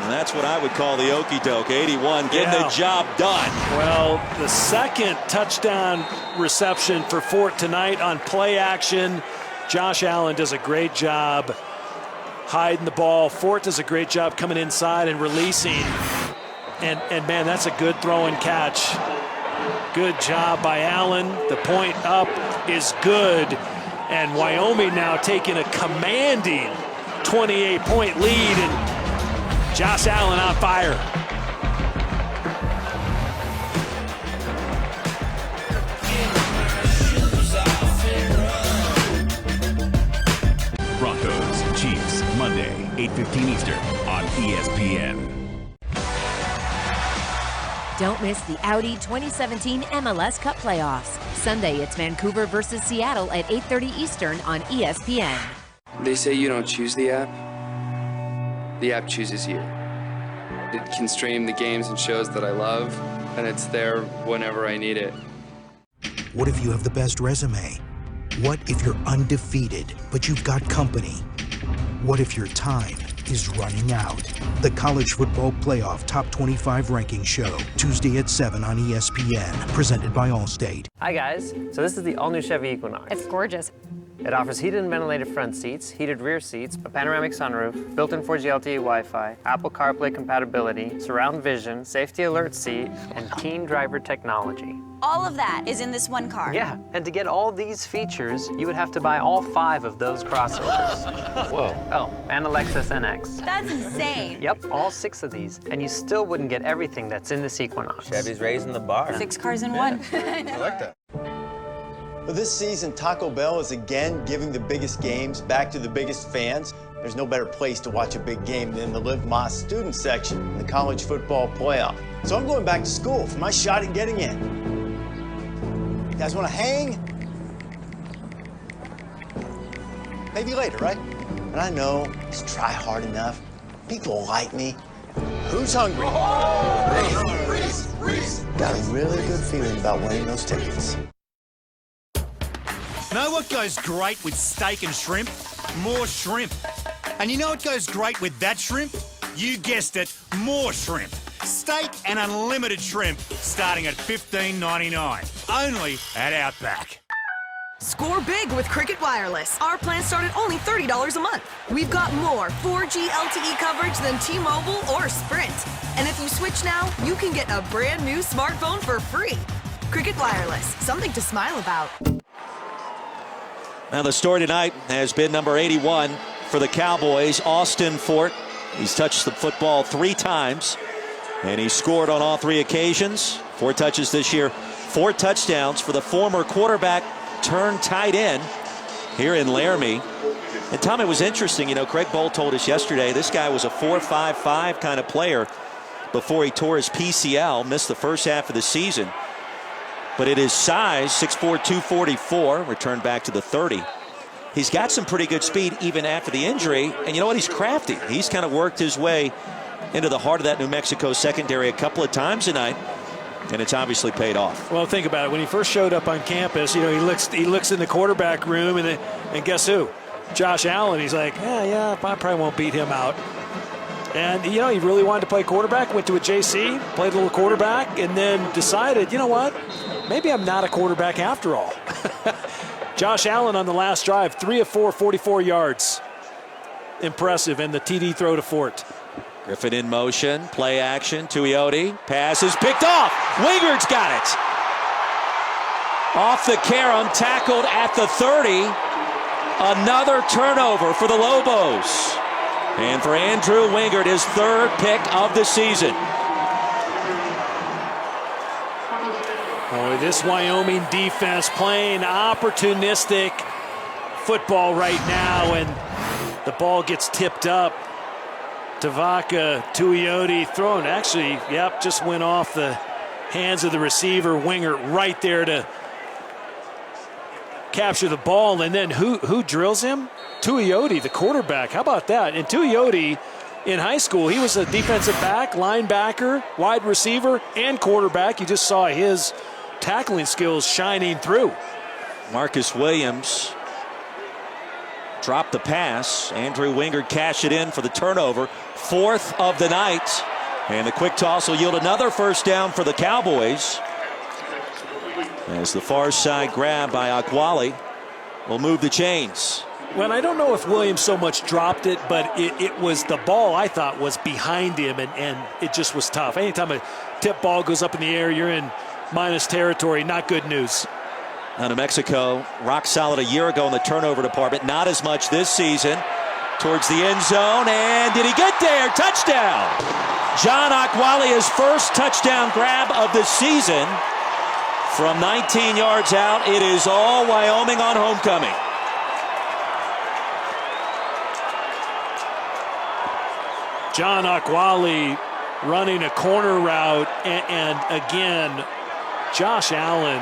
And that's what I would call the okey doke. 81 getting the job done. Well, the second touchdown reception for Fort tonight on play action. Josh Allen does a great job hiding the ball. Fort does a great job coming inside and releasing. And man, that's a good throw and catch. Good job by Allen. The point up is good. And Wyoming now taking a commanding 28-point lead. And Josh Allen on fire. Broncos, Chiefs, Monday, 8:15 Eastern on ESPN. Don't miss the Audi 2017 MLS Cup playoffs. Sunday, it's Vancouver versus Seattle at 8:30 Eastern on ESPN. They say you don't choose the app. The app chooses you. It can stream the games and shows that I love, and it's there whenever I need it. What if you have the best resume? What if you're undefeated, but you've got company? What if your time is running out? The College Football Playoff Top 25 Ranking Show, Tuesday at 7 on ESPN, presented by Allstate. Hi guys, so this is the all-new Chevy Equinox. It's gorgeous. It offers heated and ventilated front seats, heated rear seats, a panoramic sunroof, built-in 4G LTE Wi-Fi, Apple CarPlay compatibility, surround vision, safety alert seat, and teen driver technology. All of that is in this one car. Yeah, and to get all these features, you would have to buy all 5 of those crossovers. Whoa. Oh, and a Lexus NX. That's insane. Yep, all 6 of these, and you still wouldn't get everything that's in this Equinox. Chevy's raising the bar. 6 cars in one. I like that. Well, this season, Taco Bell is again giving the biggest games back to the biggest fans. There's no better place to watch a big game than the Live Más student section in the college football playoff. So I'm going back to school for my shot at getting in. You guys want to hang? Maybe later, right? And I know, just try hard enough. People like me. Who's hungry? Reese! Got a really good feeling about winning those tickets. Know what goes great with steak and shrimp? More shrimp. And you know what goes great with that shrimp? You guessed it, more shrimp. Steak and unlimited shrimp starting at $15.99. Only at Outback. Score big with Cricket Wireless. Our plans start at only $30 a month. We've got more 4G LTE coverage than T-Mobile or Sprint. And if you switch now, you can get a brand new smartphone for free. Cricket Wireless, something to smile about. Now the story tonight has been number 81 for the Cowboys, Austin Fort. He's touched the football 3 times, and he scored on all 3 occasions. 4 touches this year, 4 touchdowns for the former quarterback turned tight end here in Laramie. And Tom, it was interesting, you know, Craig Bowl told us yesterday this guy was a 4-5-5 kind of player before he tore his PCL, missed the first half of the season. But at his size, 6'4", 244, returned back to the 30. He's got some pretty good speed even after the injury. And you know what? He's crafty. He's kind of worked his way into the heart of that New Mexico secondary a couple of times tonight. And it's obviously paid off. Well, think about it. When he first showed up on campus, you know, he looks in the quarterback room, and guess who? Josh Allen. He's like, yeah, I probably won't beat him out. And, you know, he really wanted to play quarterback, went to a JC, played a little quarterback, and then decided, you know what, maybe I'm not a quarterback after all. Josh Allen on the last drive, 3 of 4, 44 yards. Impressive, and the TD throw to Fort. Griffin in motion, play action, Tuioti, pass is picked off. Wingard's got it. Off the carom, tackled at the 30. Another turnover for the Lobos. And for Andrew Wingard, his 3rd pick of the season. Boy, this Wyoming defense playing opportunistic football right now, and the ball gets tipped up. Tavaka, Tuioti thrown. Actually, yep, just went off the hands of the receiver. Wingard right there to capture the ball. And then who drills him? Tuioti, the quarterback. How about that? And Tuioti, in high school, he was a defensive back, linebacker, wide receiver, and quarterback. You just saw his tackling skills shining through. Marcus Williams dropped the pass. Andrew Wingard cashed it in for the turnover. 4th of the night. And the quick toss will yield another first down for the Cowboys. As the far side grab by Akwali will move the chains. Well, I don't know if Williams so much dropped it, but it was the ball I thought was behind him, and it just was tough. Anytime a tip ball goes up in the air, you're in minus territory. Not good news. Now New Mexico, rock solid a year ago in the turnover department. Not as much this season. Towards the end zone, and did he get there? Touchdown! John Akwali, his first touchdown grab of the season. From 19 yards out, it is all Wyoming on homecoming. John Akwali running a corner route, and again, Josh Allen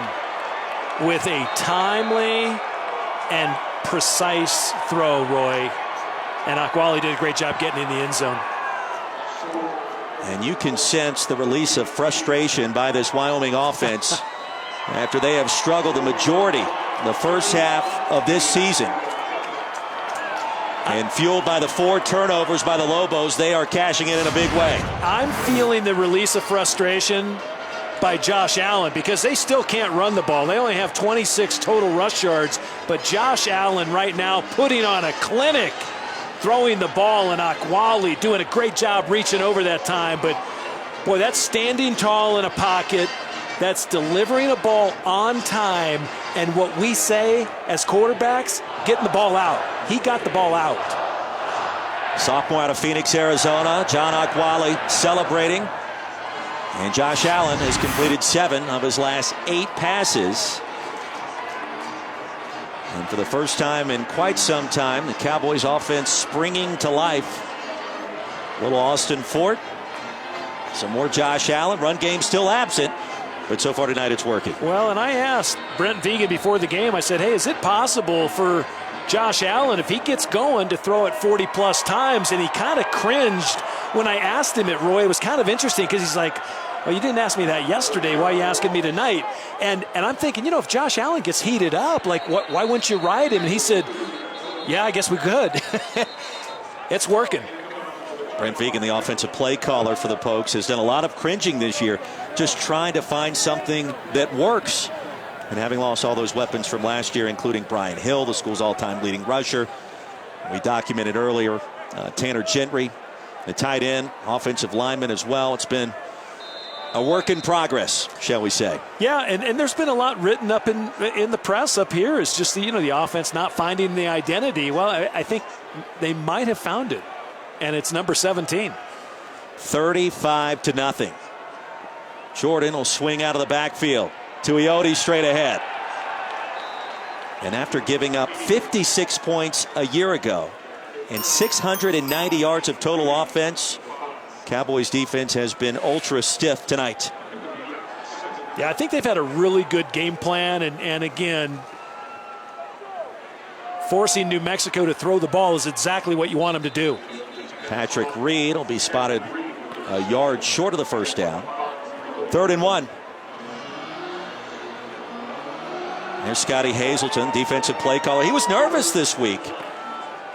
with a timely and precise throw, Roy. And Akwali did a great job getting in the end zone. And you can sense the release of frustration by this Wyoming offense after they have struggled the majority in the first half of this season. And fueled by the 4 turnovers by the Lobos, they are cashing in a big way. I'm feeling the release of frustration by Josh Allen because they still can't run the ball. They only have 26 total rush yards, but Josh Allen right now putting on a clinic, throwing the ball, and Akwali doing a great job reaching over that time. But boy, that's standing tall in a pocket. That's delivering a ball on time. And what we say as quarterbacks, getting the ball out. He got the ball out. Sophomore out of Phoenix, Arizona, John Akwali celebrating. And Josh Allen has completed 7 of his last 8 passes. And for the first time in quite some time, the Cowboys offense springing to life. Little Austin Fort. Some more Josh Allen. Run game still absent, but so far tonight it's working. Well, and I asked Brent Vigen before the game, I said, hey, is it possible for Josh Allen, if he gets going, to throw it 40-plus times? And he kind of cringed when I asked him it, Roy. It was kind of interesting because he's like, well, you didn't ask me that yesterday. Why are you asking me tonight? And I'm thinking, you know, if Josh Allen gets heated up, like, why wouldn't you ride him? And he said, yeah, I guess we could. It's working. Brent Vigen, the offensive play caller for the Pokes, has done a lot of cringing this year, just trying to find something that works. And having lost all those weapons from last year, including Brian Hill, the school's all-time leading rusher. We documented earlier Tanner Gentry, the tight end, offensive lineman as well. It's been a work in progress, shall we say. Yeah, and there's been a lot written up in the press up here. It's just, the offense not finding the identity. Well, I think they might have found it, and it's number 17. 35-0. Jordan will swing out of the backfield. Tuioti straight ahead. And after giving up 56 points a year ago and 690 yards of total offense, Cowboys defense has been ultra stiff tonight. Yeah, I think they've had a really good game plan, and again, forcing New Mexico to throw the ball is exactly what you want them to do. Patrick Reed will be spotted a yard short of the first down. 3rd and 1. There's Scotty Hazelton, defensive play caller. He was nervous this week.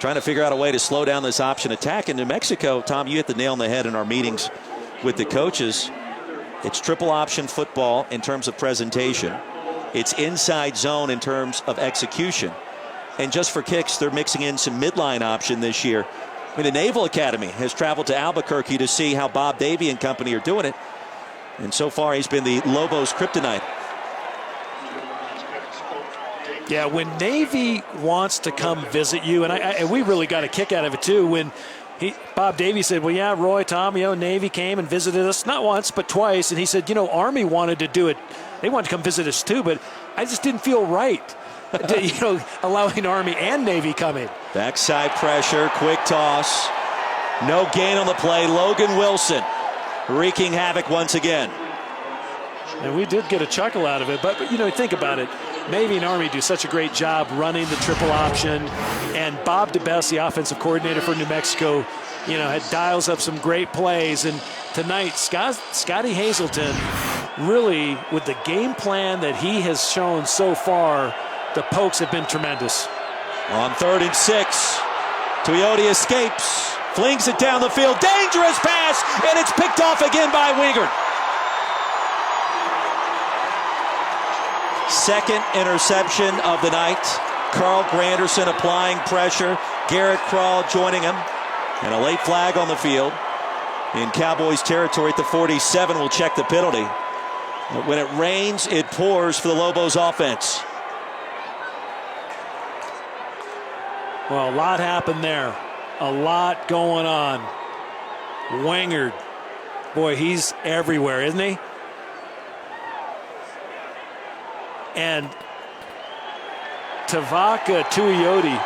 trying to figure out a way to slow down this option attack. In New Mexico, Tom, you hit the nail on the head in our meetings with the coaches. It's triple option football in terms of presentation. It's inside zone in terms of execution. And just for kicks, they're mixing in some midline option this year. I mean, the Naval Academy has traveled to Albuquerque to see how Bob Davie and company are doing it. And so far, he's been the Lobos' kryptonite. Yeah, when Navy wants to come visit you, and we really got a kick out of it too, when Bob Davie said, well, yeah, Roy, Tom, Navy came and visited us, not once, but twice. And he said, Army wanted to do it. They wanted to come visit us too, but I just didn't feel right, allowing Army and Navy coming. Backside pressure, quick toss. No gain on the play. Logan Wilson wreaking havoc once again. And we did get a chuckle out of it, but think about it. Navy and Army do such a great job running the triple option, and Bob DeBest, the offensive coordinator for New Mexico, had dials up some great plays. And tonight, Scotty Hazelton, really, with the game plan that he has shown so far, the pokes have been tremendous. On 3rd and 6, Tuioti escapes, flings it down the field, dangerous pass, and it's picked off again by Wingard. Second interception of the night. Carl Granderson applying pressure. Garrett Krall joining him. And a late flag on the field. In Cowboys territory at the 47, will check the penalty. But when it rains, it pours for the Lobos offense. Well, a lot happened there. A lot going on. Wingard. Boy, he's everywhere, isn't he? And Tavaka Tuioti.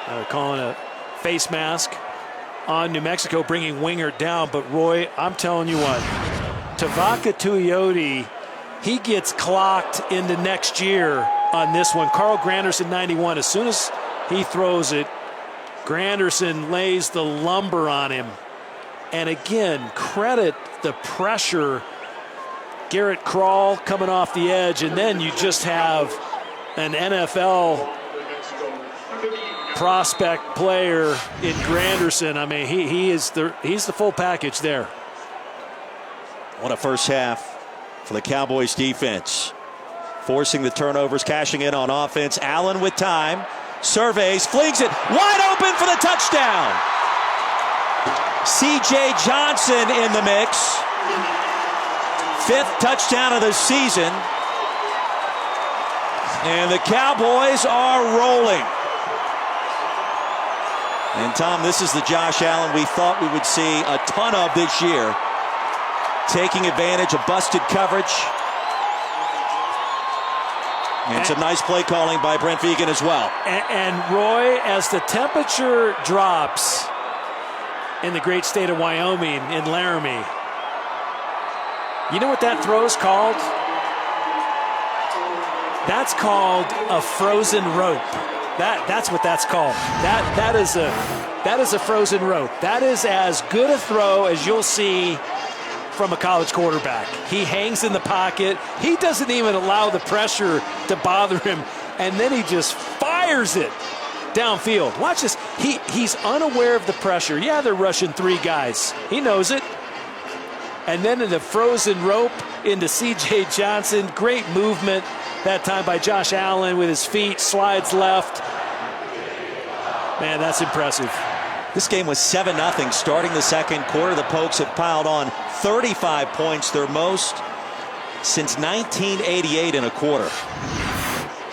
They're calling a face mask on New Mexico, bringing Wingard down. But, Roy, I'm telling you what, Tavaka Tuioti, he gets clocked into next year on this one. Carl Granderson, 91. As soon as he throws it, Granderson lays the lumber on him. And again, credit the pressure. Garrett Krall coming off the edge, and then you just have an NFL prospect player in Granderson. I mean, he's the full package there. What a first half for the Cowboys defense. Forcing the turnovers, cashing in on offense. Allen with time, surveys, flings it wide open for the touchdown. C.J. Johnson in the mix. 5th touchdown of the season. And the Cowboys are rolling. And Tom, this is the Josh Allen we thought we would see a ton of this year. Taking advantage of busted coverage. And some nice play calling by Brent Vigen as well. And Roy, as the temperature drops in the great state of Wyoming, in Laramie, you know what that throw's called? That's called a frozen rope. That's what that's called. That is a frozen rope. That is as good a throw as you'll see from a college quarterback. He hangs in the pocket. He doesn't even allow the pressure to bother him, and then he just fires it downfield. Watch this. He's unaware of the pressure. Yeah, they're rushing 3 guys. He knows it. And then in the frozen rope into C.J. Johnson. Great movement that time by Josh Allen with his feet, slides left. Man, that's impressive. This game was 7-0 starting the second quarter. The Pokes have piled on 35 points, their most since 1988 in a quarter.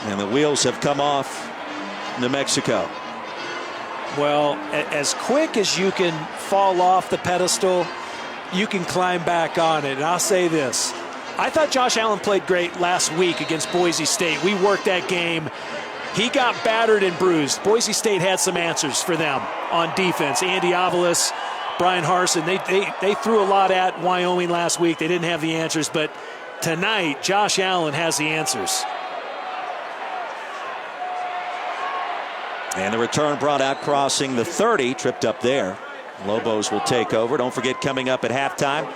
And the wheels have come off New Mexico. Well, as quick as you can fall off the pedestal, you can climb back on it. And I'll say this. I thought Josh Allen played great last week against Boise State. We worked that game. He got battered and bruised. Boise State had some answers for them on defense. Andy Avalos, Brian Harsin, they threw a lot at Wyoming last week. They didn't have the answers, but tonight, Josh Allen has the answers. And the return brought out crossing the 30, tripped up there. Lobos will take over. Don't forget, coming up at halftime,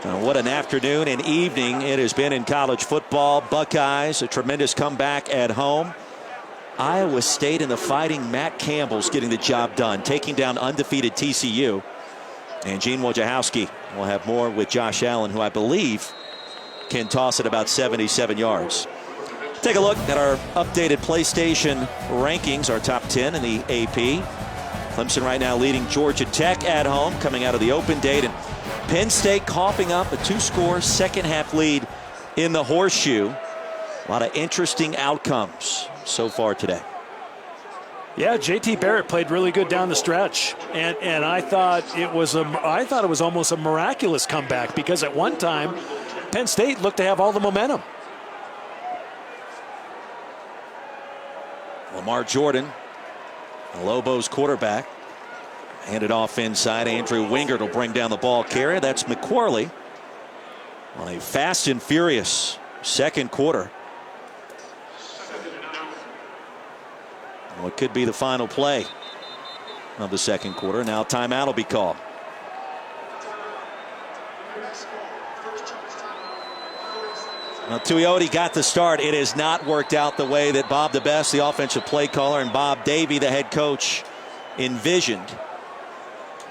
What an afternoon and evening it has been in college football. Buckeyes, a tremendous comeback at home. Iowa State and the Fighting Matt Campbell's getting the job done, taking down undefeated TCU. And Gene Wojciechowski will have more with Josh Allen, who I believe can toss it about 77 yards. Take a look at our updated PlayStation rankings, our top 10 in the AP. Clemson right now leading Georgia Tech at home, coming out of the open date. And Penn State coughing up a 2-score second-half lead in the Horseshoe. A lot of interesting outcomes so far today. Yeah, J.T. Barrett played really good down the stretch, and I thought it was almost a miraculous comeback, because at one time Penn State looked to have all the momentum. Lamar Jordan, Lobos quarterback, handed off inside. Andrew Wingert will bring down the ball carrier. That's McQuarrie on a fast and furious second quarter. What could be the final play of the second quarter. Now timeout will be called. Now, Tuioti got the start. It has not worked out the way that Bob DeBest, the offensive play caller, and Bob Davie, the head coach, envisioned.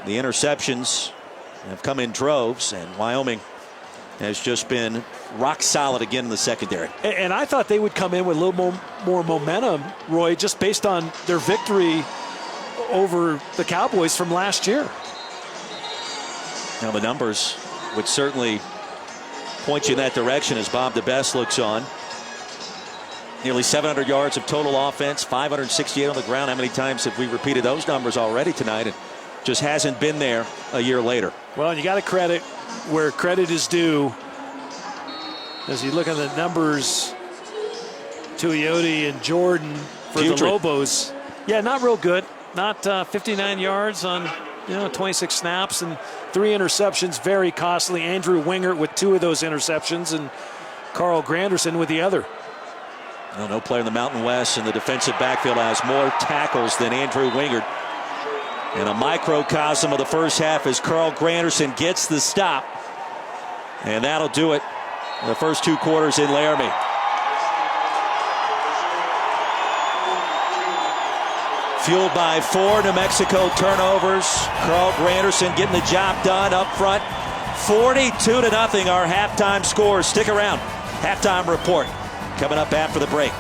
The interceptions have come in droves, and Wyoming has just been rock solid again in the secondary. And I thought they would come in with a little more momentum, Roy, just based on their victory over the Cowboys from last year. Now the numbers would certainly point you in that direction as Bob DeBest looks on. Nearly 700 yards of total offense, 568 on the ground. How many times have we repeated those numbers already tonight? And just hasn't been there a year later. Well, you got to credit where credit is due. As you look at the numbers, Tuioti and Jordan for the Lobos. Yeah, not real good. Not 59 yards on 26 snaps and 3 interceptions, very costly. Andrew Wingert with 2 of those interceptions, and Carl Granderson with the other. No player in the Mountain West in the defensive backfield has more tackles than Andrew Wingert. And a microcosm of the first half as Carl Granderson gets the stop. And that'll do it in the first 2 quarters in Laramie. Fueled by 4 New Mexico turnovers. Carl Granderson getting the job done up front. 42-0 our halftime score. Stick around. Halftime report coming up after the break.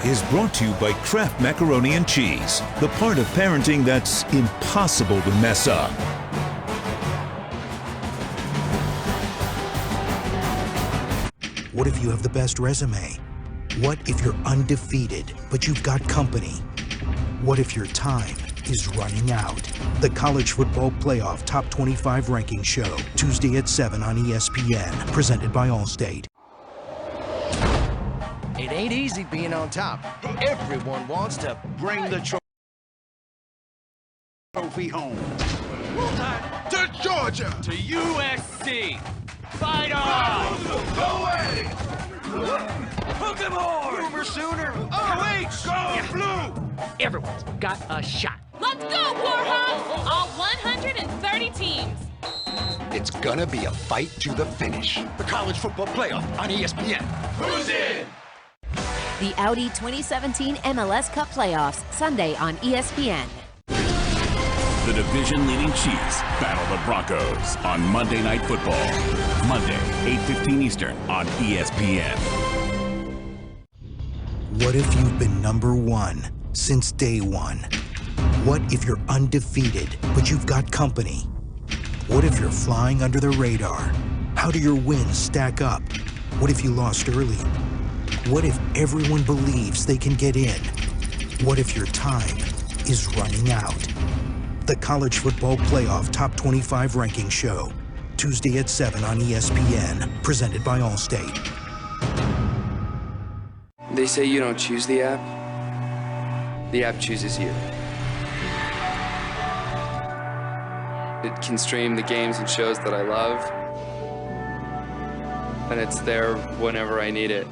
Is brought to you by Kraft Macaroni and Cheese, the part of parenting that's impossible to mess up. What if you have the best resume? What if you're undefeated, but you've got company? What if your time is running out? The College Football Playoff Top 25 Ranking Show, Tuesday at 7 on ESPN, presented by Allstate. It ain't easy being on top. Everyone wants to bring the trophy home. To Georgia. To USC. Fight on! Go away! Hook 'em hard! Boomer Sooner! OH! Go blue! Everyone's got a shot. Let's go, Warhawks! All 130 teams. It's gonna be a fight to the finish. The College Football Playoff on ESPN. Who's in? The Audi 2017 MLS Cup Playoffs, Sunday on ESPN. The division-leading Chiefs battle the Broncos on Monday Night Football. Monday, 8:15 Eastern on ESPN. What if you've been number 1 since day 1? What if you're undefeated, but you've got company? What if you're flying under the radar? How do your wins stack up? What if you lost early? What if everyone believes they can get in? What if your time is running out? The College Football Playoff Top 25 Ranking Show, Tuesday at 7 on ESPN, presented by Allstate. They say you don't choose the app. The app chooses you. It can stream the games and shows that I love, and it's there whenever I need it.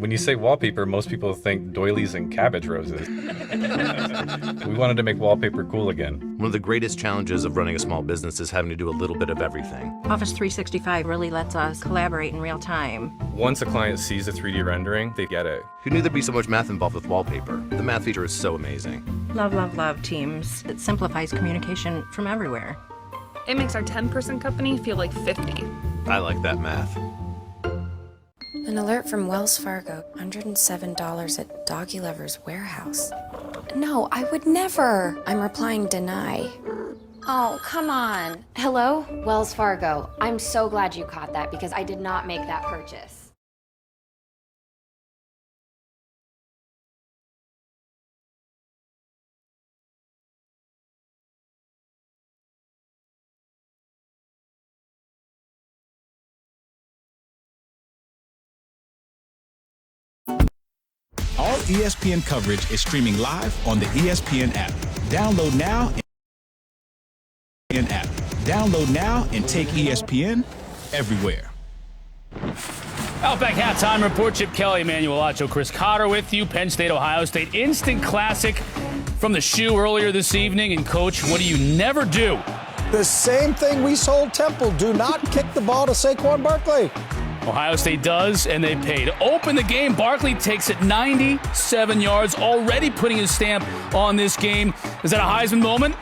When you say wallpaper, most people think doilies and cabbage roses. We wanted to make wallpaper cool again. One of the greatest challenges of running a small business is having to do a little bit of everything. Office 365 really lets us collaborate in real time. Once a client sees a 3D rendering, they get it. Who knew there'd be so much math involved with wallpaper? The math feature is so amazing. Love, love, love Teams. It simplifies communication from everywhere. It makes our 10-person company feel like 50. I like that math. An alert from Wells Fargo. $107 at Doggy Lover's warehouse. No, I would never. I'm replying deny. Oh, come on. Hello? Wells Fargo. I'm so glad you caught that because I did not make that purchase. All ESPN coverage is streaming live on the ESPN app. Download now and take ESPN everywhere. Outback halftime report. Chip Kelly, Emmanuel Acho, Chris Cotter with you. Penn State, Ohio State. Instant classic from the shoe earlier this evening. And, Coach, what do you never do? The same thing we sold Temple. Do not kick the ball to Saquon Barkley. Ohio State does, and they paid. Open the game. Barkley takes it 97 yards, already putting his stamp on this game. Is that a Heisman moment?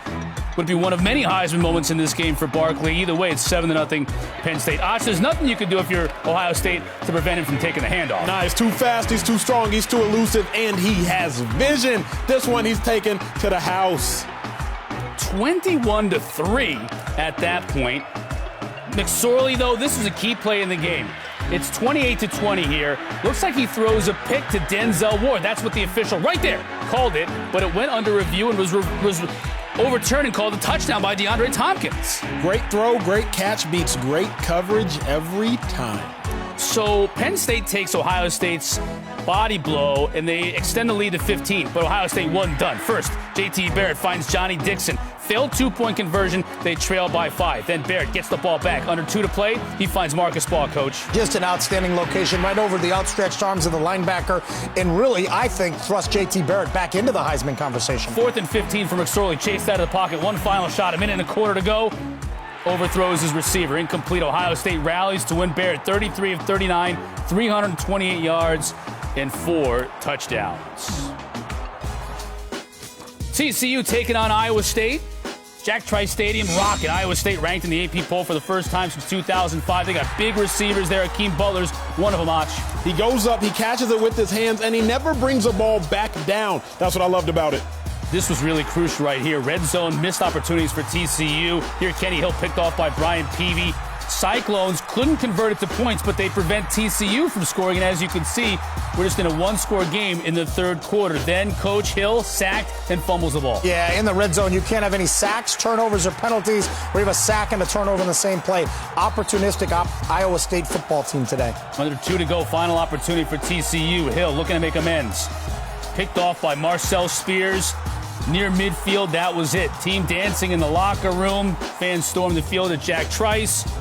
Would be one of many Heisman moments in this game for Barkley. Either way, it's 7-0 Penn State. There's nothing you can do if you're Ohio State to prevent him from taking the handoff. Nah, he's too fast, he's too strong, he's too elusive, and he has vision. This one he's taken to the house. 21-3 at that point. McSorley, though, this is a key play in the game. It's 28-20 here. Looks like he throws a pick to Denzel Ward. That's what the official right there called it, but it went under review and was overturned and called a touchdown by DeAndre Tompkins. Great throw, great catch, beats great coverage every time. So Penn State takes Ohio State's body blow, and they extend the lead to 15, but Ohio State wasn't done. First, J.T. Barrett finds Johnny Dixon. Failed two-point conversion. They trail by 5. Then Barrett gets the ball back. Under 2 to play, he finds Marcus Ball, Coach. Just an outstanding location right over the outstretched arms of the linebacker, and really, I think, thrust J.T. Barrett back into the Heisman conversation. 4th and 15 for McSorley. Chased out of the pocket. One final shot. 1.25 minutes to go. Overthrows his receiver. Incomplete. Ohio State rallies to win. Barrett 33 of 39, 328 yards, and 4 touchdowns. TCU taking on Iowa State. Jack Trice Stadium rocking. Iowa State ranked in the AP poll for the first time since 2005. They got big receivers there. Akeem Butler's one of them, Ach. He goes up, he catches it with his hands, and he never brings the ball back down. That's what I loved about it. This was really crucial right here. Red zone, missed opportunities for TCU. Here, Kenny Hill picked off by Brian Peavy. Cyclones couldn't convert it to points, but they prevent TCU from scoring. And as you can see, we're just in a one-score game in the third quarter. Then Coach Hill sacked and fumbles the ball. Yeah, in the red zone, you can't have any sacks, turnovers, or penalties. We have a sack and a turnover in the same play. Opportunistic Iowa State football team today. Under 2 to go, final opportunity for TCU. Hill looking to make amends. Picked off by Marcel Spears. Near midfield, that was it. Team dancing in the locker room. Fans stormed the field at Jack Trice.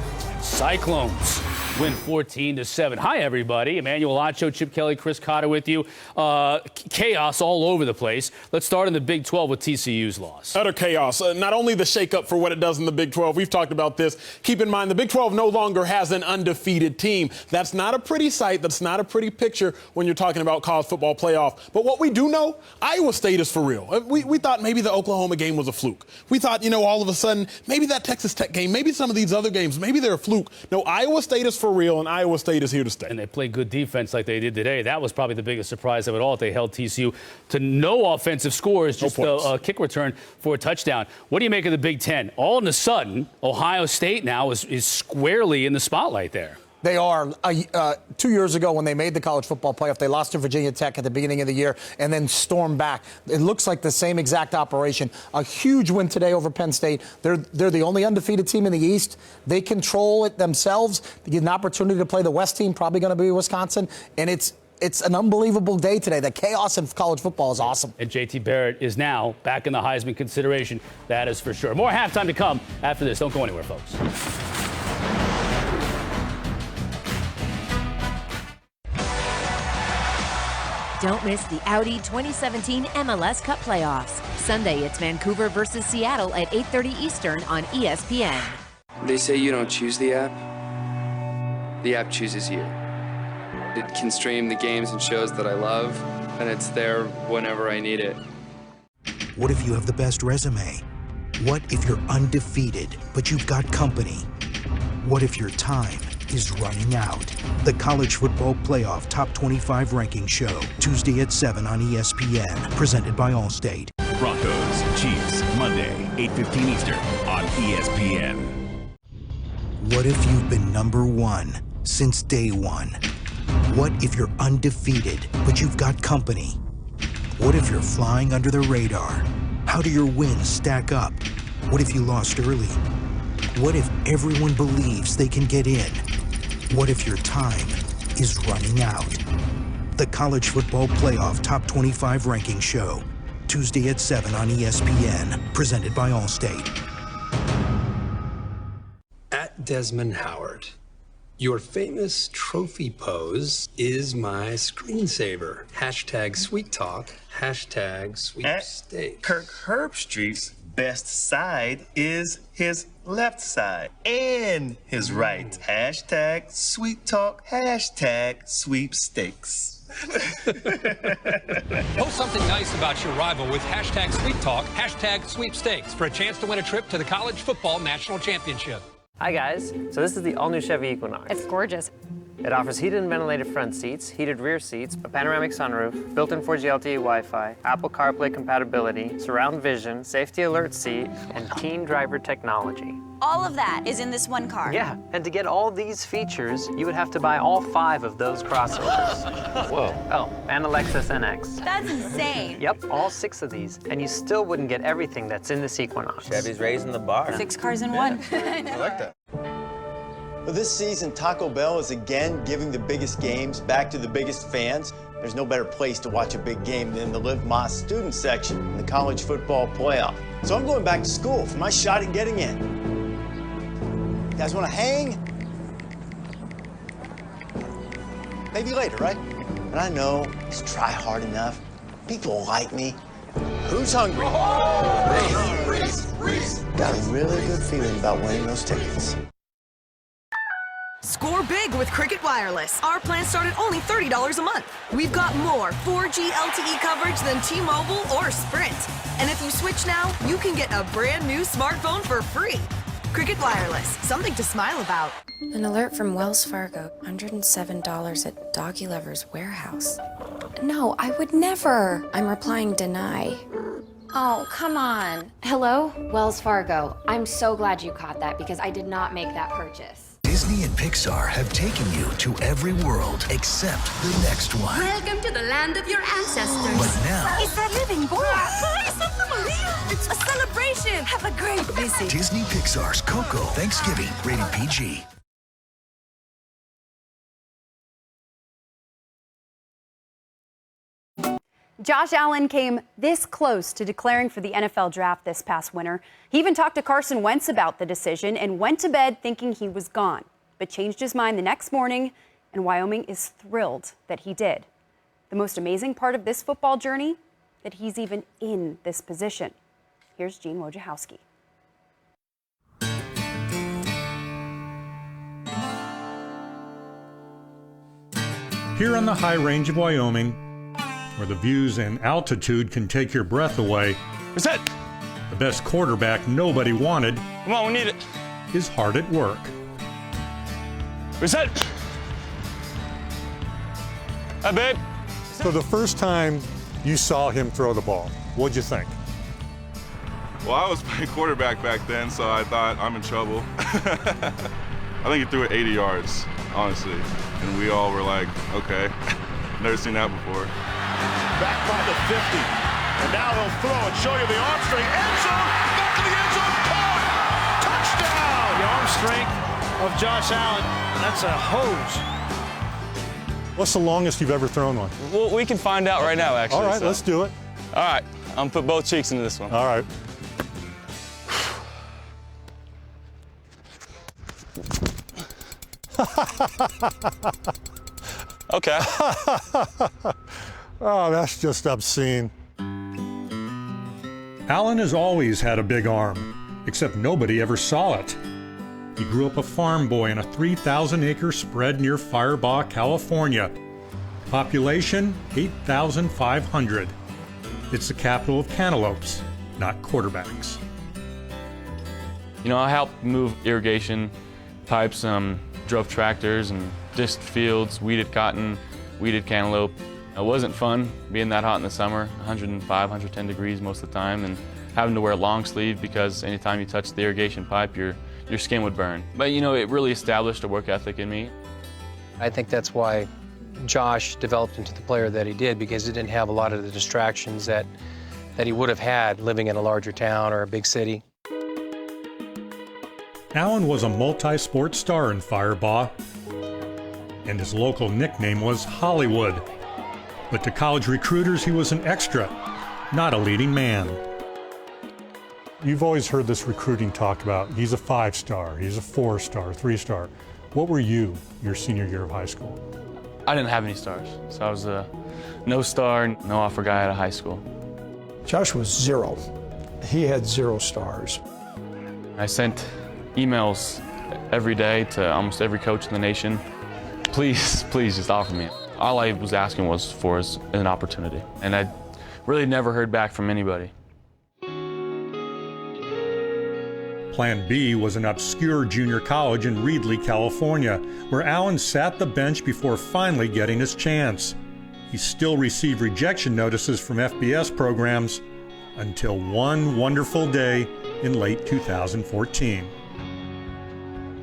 Cyclones win 14-7. Hi, everybody. Emmanuel Acho, Chip Kelly, Chris Cotter with you. Chaos all over the place. Let's start in the Big 12 with TCU's loss. Utter chaos. Not only the shakeup for what it does in the Big 12. We've talked about this. Keep in mind, the Big 12 no longer has an undefeated team. That's not a pretty sight. That's not a pretty picture when you're talking about college football playoff. But what we do know, Iowa State is for real. We thought maybe the Oklahoma game was a fluke. We thought, all of a sudden, maybe that Texas Tech game, maybe some of these other games, maybe they're a fluke. No, Iowa State is for real, and Iowa State is here to stay. And they played good defense like they did today. That was probably the biggest surprise of it all. They held TCU to no offensive scores, just a kick return for a touchdown. What do you make of the Big Ten? All of a sudden, Ohio State now is squarely in the spotlight there. They are. 2 years ago when they made the college football playoff, they lost to Virginia Tech at the beginning of the year and then stormed back. It looks like the same exact operation. A huge win today over Penn State. They're the only undefeated team in the East. They control it themselves. They get an opportunity to play the West team, probably going to be Wisconsin. And it's an unbelievable day today. The chaos in college football is awesome. And J.T. Barrett is now back in the Heisman consideration. That is for sure. More halftime to come after this. Don't go anywhere, folks. Don't miss the Audi 2017 MLS Cup playoffs. Sunday, it's Vancouver versus Seattle at 8:30 Eastern on ESPN. They say you don't choose the app. The app chooses you. It can stream the games and shows that I love, and it's there whenever I need it. What if you have the best resume? What if you're undefeated, but you've got company? What if your time is running out? The College Football Playoff Top 25 Ranking Show, Tuesday at 7 on ESPN, presented by Allstate. Broncos, Chiefs, Monday, 8:15 Eastern on ESPN. What if you've been number one since day one? What if you're undefeated, but you've got company? What if you're flying under the radar? How do your wins stack up? What if you lost early? What if everyone believes they can get in? What if your time is running out? The College Football Playoff Top 25 Ranking Show, Tuesday at 7 on ESPN, presented by Allstate. At Desmond Howard, your famous trophy pose is my screensaver. Hashtag sweet talk, hashtag sweepstakes. Kirk Herbstreit's best side is his left side and his right. Hashtag sweet talk, hashtag sweepstakes. Post something nice about your rival with hashtag sweet talk, hashtag sweepstakes for a chance to win a trip to the College Football National Championship. Hi guys, so this is the all-new Chevy Equinox. It's gorgeous. It offers heated and ventilated front seats, heated rear seats, a panoramic sunroof, built-in 4G LTE Wi-Fi, Apple CarPlay compatibility, surround vision, safety alert seat, and teen driver technology. All of that is in this one car. Yeah, and to get all these features, you would have to buy all 5 of those crossovers. Whoa. Oh, and a Lexus NX. That's insane. Yep, all 6 of these, and you still wouldn't get everything that's in this Equinox. Chevy's raising the bar. 6 cars in one. I like that. Well, this season, Taco Bell is again giving the biggest games back to the biggest fans. There's no better place to watch a big game than the Live Más student section in the College Football Playoff. So I'm going back to school for my shot at getting in. You guys want to hang? Maybe later, right? And I know, just try hard enough. People like me. Who's hungry? Reese! Got a really good feeling about winning those tickets. Score big with Cricket Wireless. Our plans start at only $30 a month. We've got more 4G LTE coverage than T-Mobile or Sprint. And if you switch now, you can get a brand new smartphone for free. Cricket Wireless, something to smile about. An alert from Wells Fargo. $107 at Doggy Lover's warehouse. No, I would never. I'm replying deny. Oh, come on. Hello? Wells Fargo. I'm so glad you caught that because I did not make that purchase. Disney and Pixar have taken you to every world except the next one. Welcome to the land of your ancestors. But now... It's a living boy. It's a celebration. Have a great visit. Disney Pixar's Coco Thanksgiving, rated PG. Josh Allen came this close to declaring for the NFL draft this past winter. He even talked to Carson Wentz about the decision and went to bed thinking he was gone, but changed his mind the next morning, and Wyoming is thrilled that he did. The most amazing part of this football journey, that he's even in this position. Here's Gene Wojciechowski. Here on the high range of Wyoming, where the views and altitude can take your breath away, Reset. The best quarterback nobody wanted, Come on, we need it. Is hard at work. Reset. Hi, babe. So the first time you saw him throw the ball, what'd you think? Well, I was playing quarterback back then, so I thought I'm in trouble. I think he threw it 80 yards, honestly. And we all were like, okay, never seen that before. Back by the 50. And now he'll throw and show you the arm strength. End zone, back to the end zone, caught! Touchdown! The arm strength of Josh Allen, that's a hose. What's the longest you've ever thrown one? Well, we can find out right now, actually. All right, let's do it. All right, I'm gonna put both cheeks into this one. All right. Okay. Oh, that's just obscene. Allen has always had a big arm, except nobody ever saw it. He grew up a farm boy in a 3,000-acre spread near Firebaugh, California. Population, 8,500. It's the capital of cantaloupes, not quarterbacks. You know, I helped move irrigation pipes, drove tractors and disked fields, weeded cotton, weeded cantaloupe. It wasn't fun being that hot in the summer, 105, 110 degrees most of the time, and having to wear a long sleeve because anytime you touch the irrigation pipe, your skin would burn. But you know, it really established a work ethic in me. I think that's why Josh developed into the player that he did, because he didn't have a lot of the distractions that he would have had living in a larger town or a big city. Allen was a multi-sport star in Firebaugh, and his local nickname was Hollywood. But to college recruiters, he was an extra, not a leading man. You've always heard this recruiting talk about he's a 5-star, he's a 4-star, 3-star. What were you your senior year of high school? I didn't have any stars, so I was a no star, no offer guy out of high school. Josh was 0. He had 0 stars. I sent emails every day to almost every coach in the nation. Please, please just offer me. All I was asking was for an opportunity, and I really never heard back from anybody. Plan B was an obscure junior college in Reedley, California, where Allen sat the bench before finally getting his chance. He still received rejection notices from FBS programs until one wonderful day in late 2014.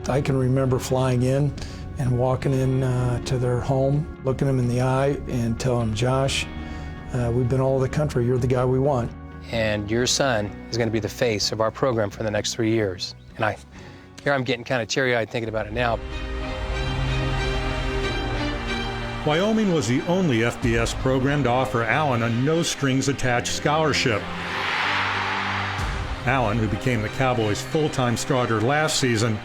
I can remember flying in and walking in to their home, looking them in the eye and telling them, Josh, we've been all over the country. You're the guy we want. And your son is going to be the face of our program for the next 3 years. And here I'm getting kind of teary-eyed thinking about it now. Wyoming was the only FBS program to offer Allen a no-strings-attached scholarship. Allen, who became the Cowboys' full-time starter last season,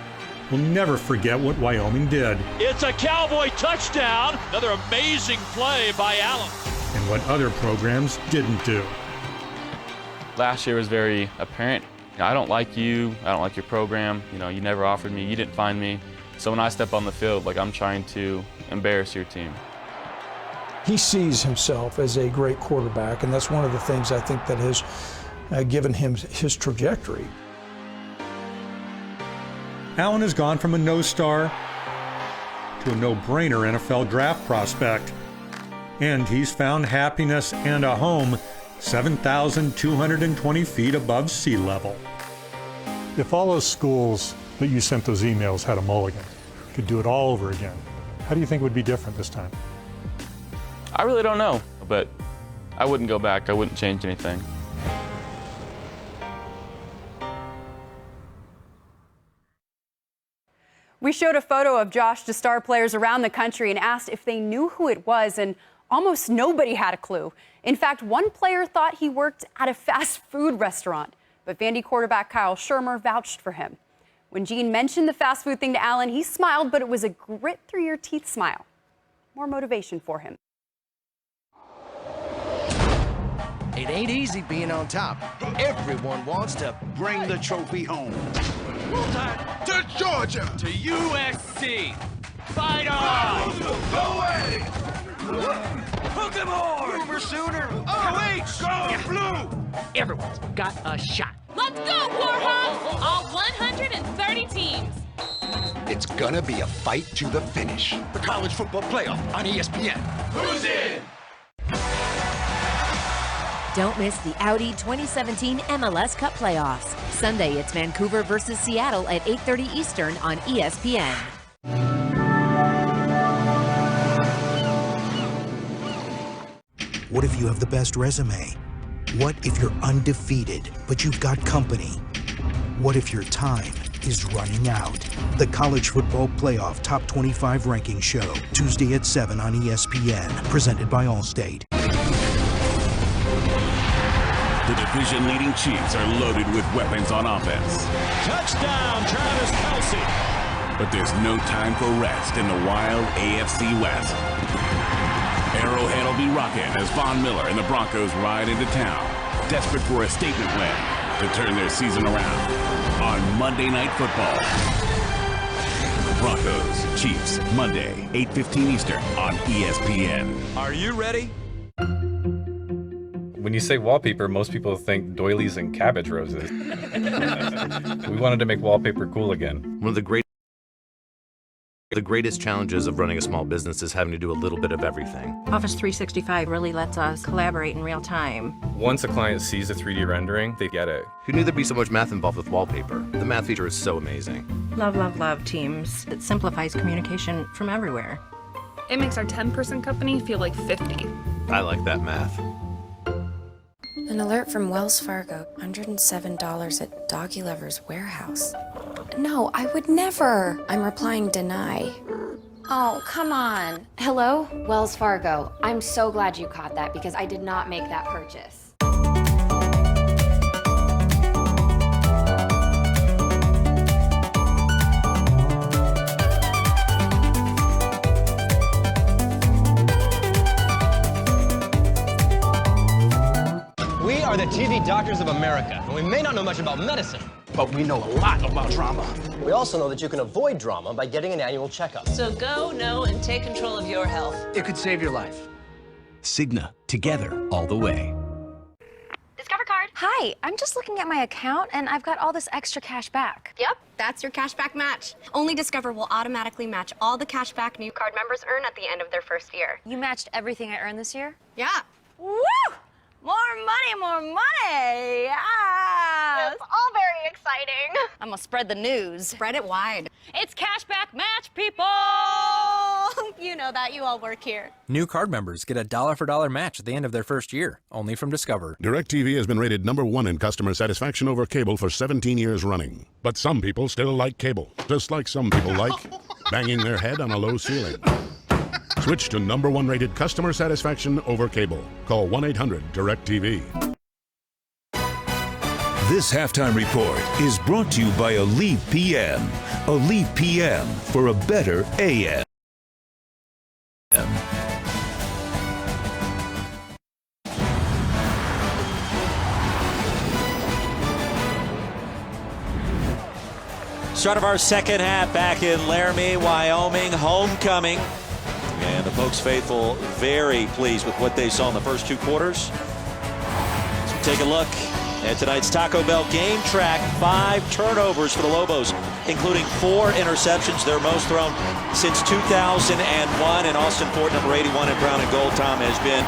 will never forget what Wyoming did. It's a Cowboy touchdown. Another amazing play by Allen. And what other programs didn't do. Last year was very apparent. I don't like you. I don't like your program. You know, you never offered me. You didn't find me. So when I step on the field, like, I'm trying to embarrass your team. He sees himself as a great quarterback, and that's one of the things I think that has given him his trajectory. Allen has gone from a no-star to a no-brainer NFL draft prospect. And he's found happiness and a home 7,220 feet above sea level. If all those schools that you sent those emails had a mulligan, could do it all over again, how do you think it would be different this time? I really don't know, but I wouldn't go back. I wouldn't change anything. We showed a photo of Josh to star players around the country and asked if they knew who it was, and almost nobody had a clue. In fact, one player thought he worked at a fast food restaurant, but Vandy quarterback Kyle Shermer vouched for him. When Gene mentioned the fast food thing to Allen, he smiled, but it was a grit-through-your-teeth smile. More motivation for him. It ain't easy being on top. Everyone wants to bring the trophy home. To Georgia. To USC. Fight on! Go away! Hook 'em hard! Boomer Sooner! OH! Go blue! Everyone's got a shot. Let's go, Warhawks! All 130 teams. It's gonna be a fight to the finish. The college football playoff on ESPN. Who's in? Don't miss the Audi 2017 MLS Cup playoffs. Sunday, it's Vancouver versus Seattle at 8:30 Eastern on ESPN. What if you have the best resume? What if you're undefeated, but you've got company? What if your time is running out? The College Football Playoff Top 25 Ranking Show, Tuesday at 7 on ESPN, presented by Allstate. The division-leading Chiefs are loaded with weapons on offense. Touchdown, Travis Kelce. But there's no time for rest in the wild AFC West. Arrowhead will be rocking as Von Miller and the Broncos ride into town, desperate for a statement win to turn their season around on Monday Night Football. Broncos, Chiefs, Monday, 8:15 Eastern on ESPN. Are you ready? When you say wallpaper, most people think doilies and cabbage roses. We wanted to make wallpaper cool again. One of the greatest challenges of running a small business is having to do a little bit of everything. Office 365 really lets us collaborate in real time. Once a client sees a 3D rendering, they get it. Who knew there'd be so much math involved with wallpaper? The math feature is so amazing. Love, love, love Teams. It simplifies communication from everywhere. It makes our 10-person company feel like 50. I like that math. An alert from Wells Fargo. $107 at Doggy Lover's warehouse. No, I would never. I'm replying deny. Oh, come on. Hello? Wells Fargo. I'm so glad you caught that because I did not make that purchase. We are the TV doctors of America, and we may not know much about medicine, but we know a lot about drama. We also know that you can avoid drama by getting an annual checkup. So go, know, and take control of your health. It could save your life. Cigna, together all the way. Discover card. Hi, I'm just looking at my account, and I've got all this extra cash back. Yep, that's your cashback match. Only Discover will automatically match all the cash back new card members earn at the end of their first year. You matched everything I earned this year? Yeah. Woo! More money, more money! Ah! It's all very exciting. I'm gonna spread the news. Spread it wide. It's cashback match, people! You know that, you all work here. New card members get a dollar-for-dollar match at the end of their first year, only from Discover. DirecTV has been rated #1 in customer satisfaction over cable for 17 years running. But some people still like cable, just like some people like banging their head on a low ceiling. Switch to #1 rated customer satisfaction over cable. Call 1-800-DirecTV. This halftime report is brought to you by Elite PM. Elite PM for a better AM. Start of our second half back in Laramie, Wyoming, homecoming. And the Pokes faithful very pleased with what they saw in the first two quarters. So take a look at tonight's Taco Bell game track. 5 turnovers for the Lobos, including 4 interceptions, their most thrown since 2001. And Austin Ford, number 81 in brown and gold, Tom, has been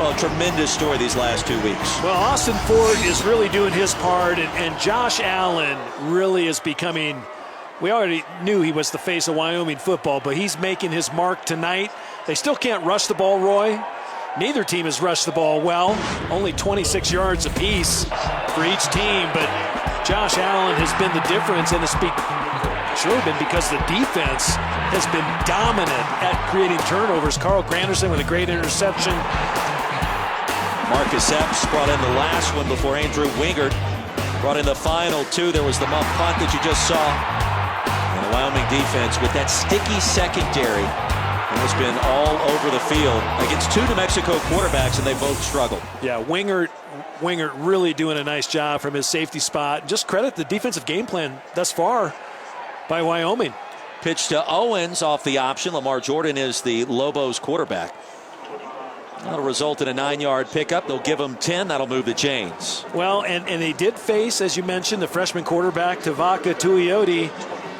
a tremendous story these last 2 weeks. Well, Austin Ford is really doing his part, and Josh Allen really is becoming, we already knew he was the face of Wyoming football, but he's making his mark tonight. They still can't rush the ball, Roy. Neither team has rushed the ball well. Only 26 yards apiece for each team, but Josh Allen has been the difference, and it's really been because the defense has been dominant at creating turnovers. Carl Granderson with a great interception. Marcus Epps brought in the last one before Andrew Wingard brought in the final 2. There was the muff punt that you just saw. And the Wyoming defense with that sticky secondary has been all over the field against 2 New Mexico quarterbacks, and they both struggled. Yeah, Wingard really doing a nice job from his safety spot. Just credit the defensive game plan thus far by Wyoming. Pitch to Owens off the option. Lamar Jordan is the Lobos quarterback. That'll result in a 9-yard pickup. They'll give him 10. That'll move the chains. Well, and they did face, as you mentioned, the freshman quarterback, Tavaka Tuioti,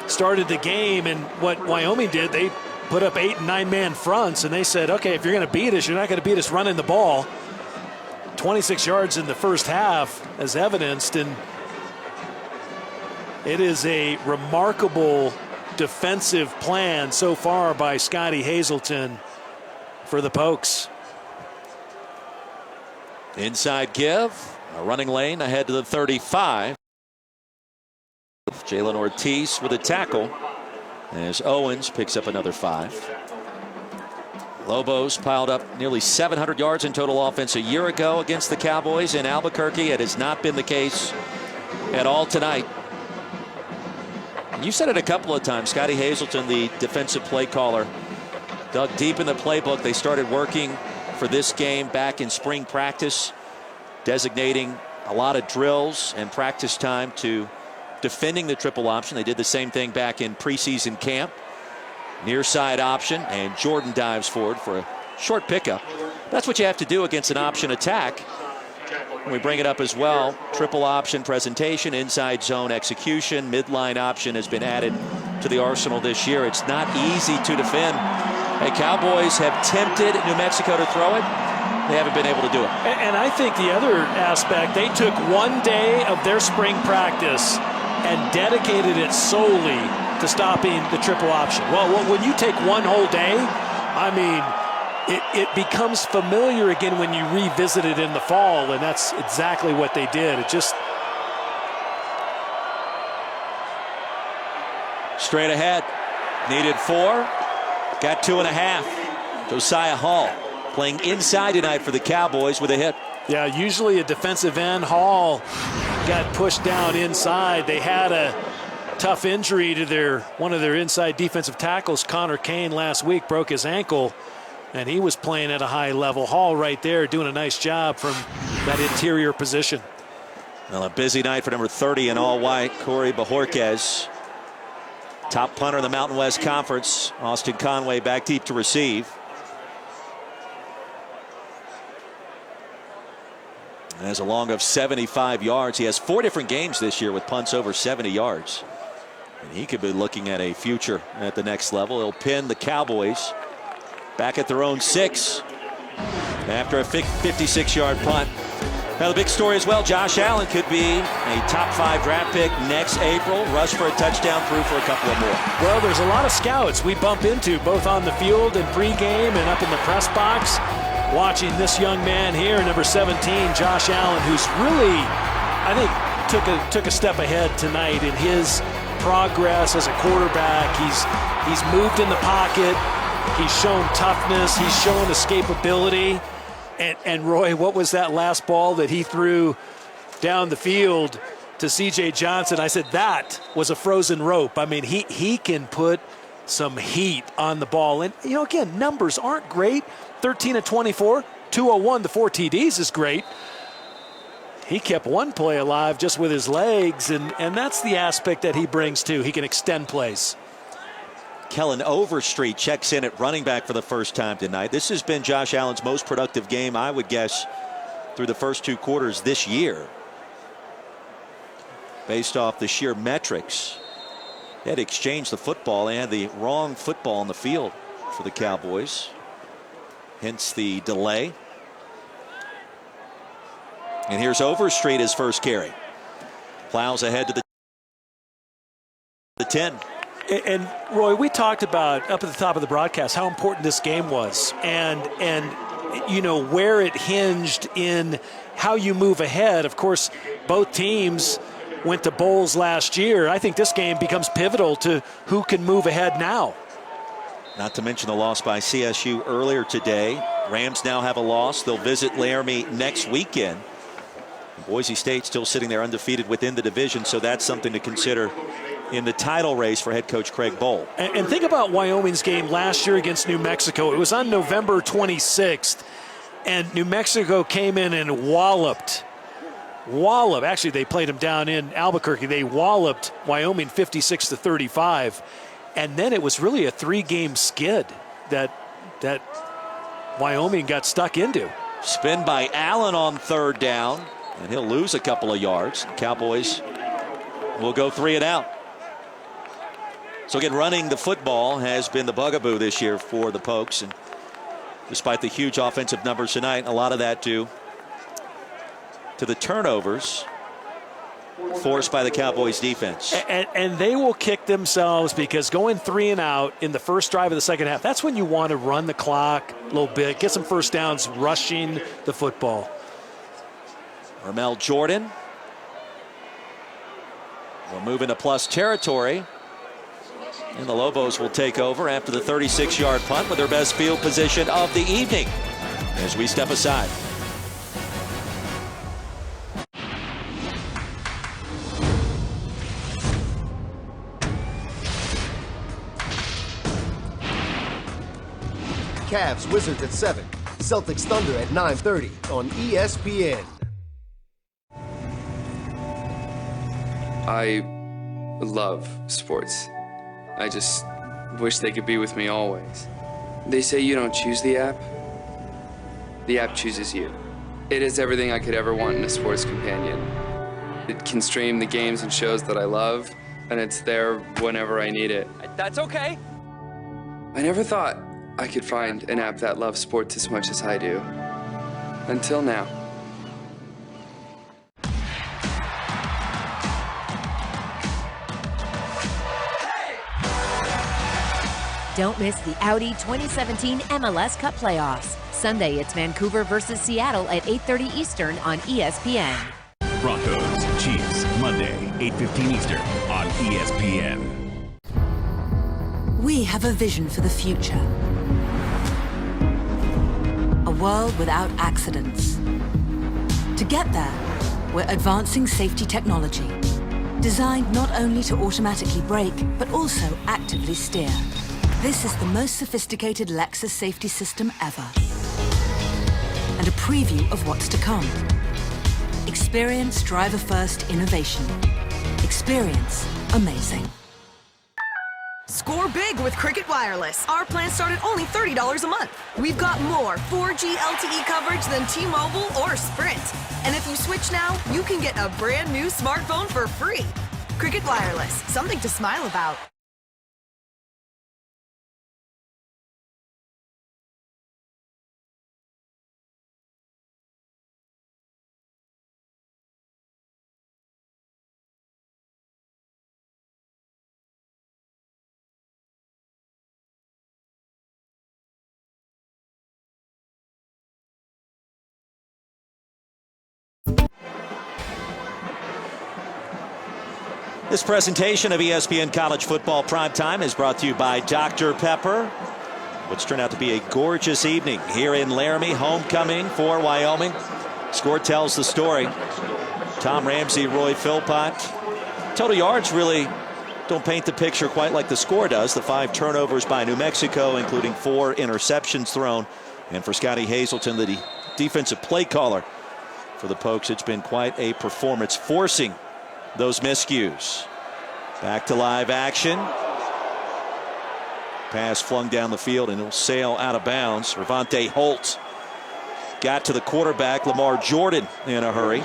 started the game. And what Wyoming did, they put up 8- and 9-man fronts, and they said, okay, if you're going to beat us, you're not going to beat us running the ball. 26 yards in the first half, as evidenced. And it is a remarkable defensive plan so far by Scotty Hazelton for the Pokes. Inside give, a running lane ahead to the 35. Jalen Ortiz with a tackle as Owens picks up another 5. Lobos piled up nearly 700 yards in total offense a year ago against the Cowboys in Albuquerque. It has not been the case at all tonight. You said it a couple of times. Scotty Hazelton, the defensive play caller, dug deep in the playbook. They started working for this game back in spring practice, designating a lot of drills and practice time to defending the triple option. They did the same thing back in preseason camp. Near side option, and Jordan dives forward for a short pickup. That's what you have to do against an option attack. We bring it up as well. Triple option presentation, inside zone execution, midline option has been added to the arsenal this year. It's not easy to defend. Hey, Cowboys have tempted New Mexico to throw it. They haven't been able to do it. And I think the other aspect, they took one day of their spring practice and dedicated it solely to stopping the triple option. Well, when you take one whole day, I mean, it becomes familiar again when you revisit it in the fall, and that's exactly what they did. It just... Straight ahead. Needed 4. Got 2.5. Josiah Hall playing inside tonight for the Cowboys with a hit. Yeah, usually a defensive end. Hall got pushed down inside. They had a tough injury to one of their inside defensive tackles, Connor Kane, last week, broke his ankle, and he was playing at a high level. Hall right there doing a nice job from that interior position. Well, a busy night for number 30 in all white, Corey Bajorquez. Top punter in the Mountain West Conference. Austin Conway back deep to receive. And has a long of 75 yards. He has 4 different games this year with punts over 70 yards. And he could be looking at a future at the next level. He'll pin the Cowboys back at their own 6 after a 56-yard punt. Now the big story as well, Josh Allen could be a top 5 draft pick next April. Rush for a touchdown, proof for a couple of more. Well, there's a lot of scouts we bump into both on the field and pregame and up in the press box. Watching this young man here, number 17, Josh Allen, who's really, I think, took a step ahead tonight in his progress as a quarterback. He's moved in the pocket. He's shown toughness. He's shown escapability. And Roy, what was that last ball that he threw down the field to C.J. Johnson? I said that was a frozen rope. I mean, he can put some heat on the ball. And, you know, again, numbers aren't great. 13 of 24, 201, the 4 TDs is great. He kept one play alive just with his legs, and that's the aspect that he brings too. He can extend plays. Kellen Overstreet checks in at running back for the first time tonight. This has been Josh Allen's most productive game, I would guess, through the first 2 quarters this year. Based off the sheer metrics. They had exchanged the football. They had the wrong football on the field for the Cowboys. Hence the delay. And here's Overstreet, his first carry. Plows ahead to the 10. And Roy, we talked about up at the top of the broadcast how important this game was, and you know where it hinged in how you move ahead. Of course, both teams went to bowls last year. I think this game becomes pivotal to who can move ahead now. Not to mention the loss by CSU earlier today. Rams now have a loss. They'll visit Laramie next weekend. Boise State still sitting there undefeated within the division, so that's something to consider in the title race for head coach Craig Bohl. And think about Wyoming's game last year against New Mexico. It was on November 26th, and New Mexico came in and walloped. Actually, they played them down in Albuquerque. They walloped Wyoming 56-35. And then it was really a 3-game skid that Wyoming got stuck into. Spin by Allen on 3rd down, and he'll lose a couple of yards. Cowboys will go 3 and out. So again, running the football has been the bugaboo this year for the Pokes, and despite the huge offensive numbers tonight, a lot of that due to the turnovers forced by the Cowboys defense. And they will kick themselves because going 3 and out in the first drive of the second half, that's when you want to run the clock a little bit, get some first downs rushing the football. Ramel Jordan will move into plus territory. And the Lobos will take over after the 36-yard punt with their best field position of the evening as we step aside. Cavs, Wizards at 7. Celtics Thunder at 9:30 on ESPN. I love sports. I just wish they could be with me always. They say you don't choose the app. The app chooses you. It is everything I could ever want in a sports companion. It can stream the games and shows that I love, and it's there whenever I need it. That's okay. I never thought I could find an app that loves sports as much as I do. Until now. Don't miss the Audi 2017 MLS Cup playoffs. Sunday, it's Vancouver versus Seattle at 8:30 Eastern on ESPN. Broncos, Chiefs, Monday, 8:15 Eastern on ESPN. We have a vision for the future. A world without accidents. To get there, we're advancing safety technology, designed not only to automatically brake, but also actively steer. This is the most sophisticated Lexus safety system ever. And a preview of what's to come. Experience driver-first innovation. Experience amazing. Score big with Cricket Wireless. Our plans start at only $30 a month. We've got more 4G LTE coverage than T-Mobile or Sprint. And if you switch now, you can get a brand new smartphone for free. Cricket Wireless, something to smile about. This presentation of ESPN College Football Primetime is brought to you by Dr. Pepper. What's turned out to be a gorgeous evening here in Laramie, homecoming for Wyoming. Score tells the story. Tom Ramsey, Roy Philpott. Total yards really don't paint the picture quite like the score does. The 5 turnovers by New Mexico, including 4 interceptions thrown. And for Scotty Hazelton, the defensive play caller for the Pokes, it's been quite a performance, forcing those miscues. Back to live action. Pass flung down the field and it'll sail out of bounds. Ravante Holt got to the quarterback, Lamar Jordan, in a hurry.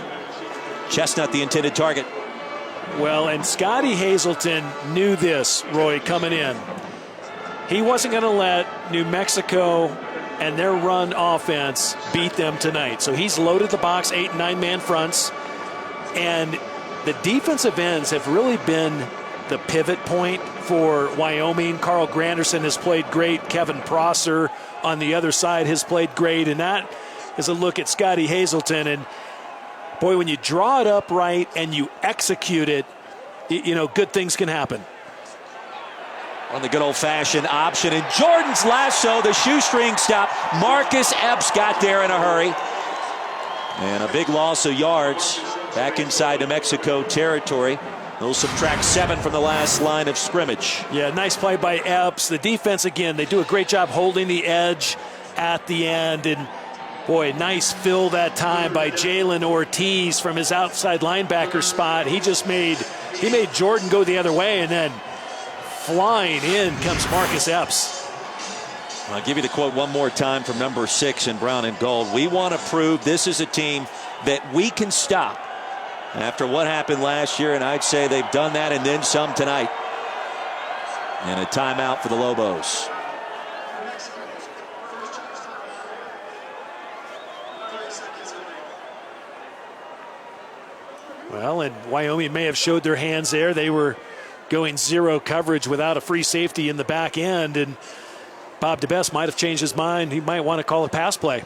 Chestnut the intended target. Well, and Scotty Hazelton knew this, Roy, coming in. He wasn't going to let New Mexico and their run offense beat them tonight. So he's loaded the box, 8 and 9-man fronts. And the defensive ends have really been the pivot point for Wyoming. Carl Granderson has played great. Kevin Prosser on the other side has played great. And that is a look at Scotty Hazelton. And, boy, when you draw it up right and you execute it, you know, good things can happen. On the good old-fashioned option. And Jordan's lasso, the shoestring stop. Marcus Epps got there in a hurry. And a big loss of yards back inside New Mexico territory. They'll subtract 7 from the last line of scrimmage. Yeah, nice play by Epps. The defense, again, they do a great job holding the edge at the end. And, boy, nice fill that time by Jalen Ortiz from his outside linebacker spot. He made Jordan go the other way, and then flying in comes Marcus Epps. I'll give you the quote one more time from number 6 in brown and gold. We want to prove this is a team that we can stop after what happened last year, and I'd say they've done that and then some tonight. And a timeout for the Lobos. Well, and Wyoming may have showed their hands there. They were going zero coverage without a free safety in the back end, and Bob DeBest might have changed his mind. He might want to call a pass play.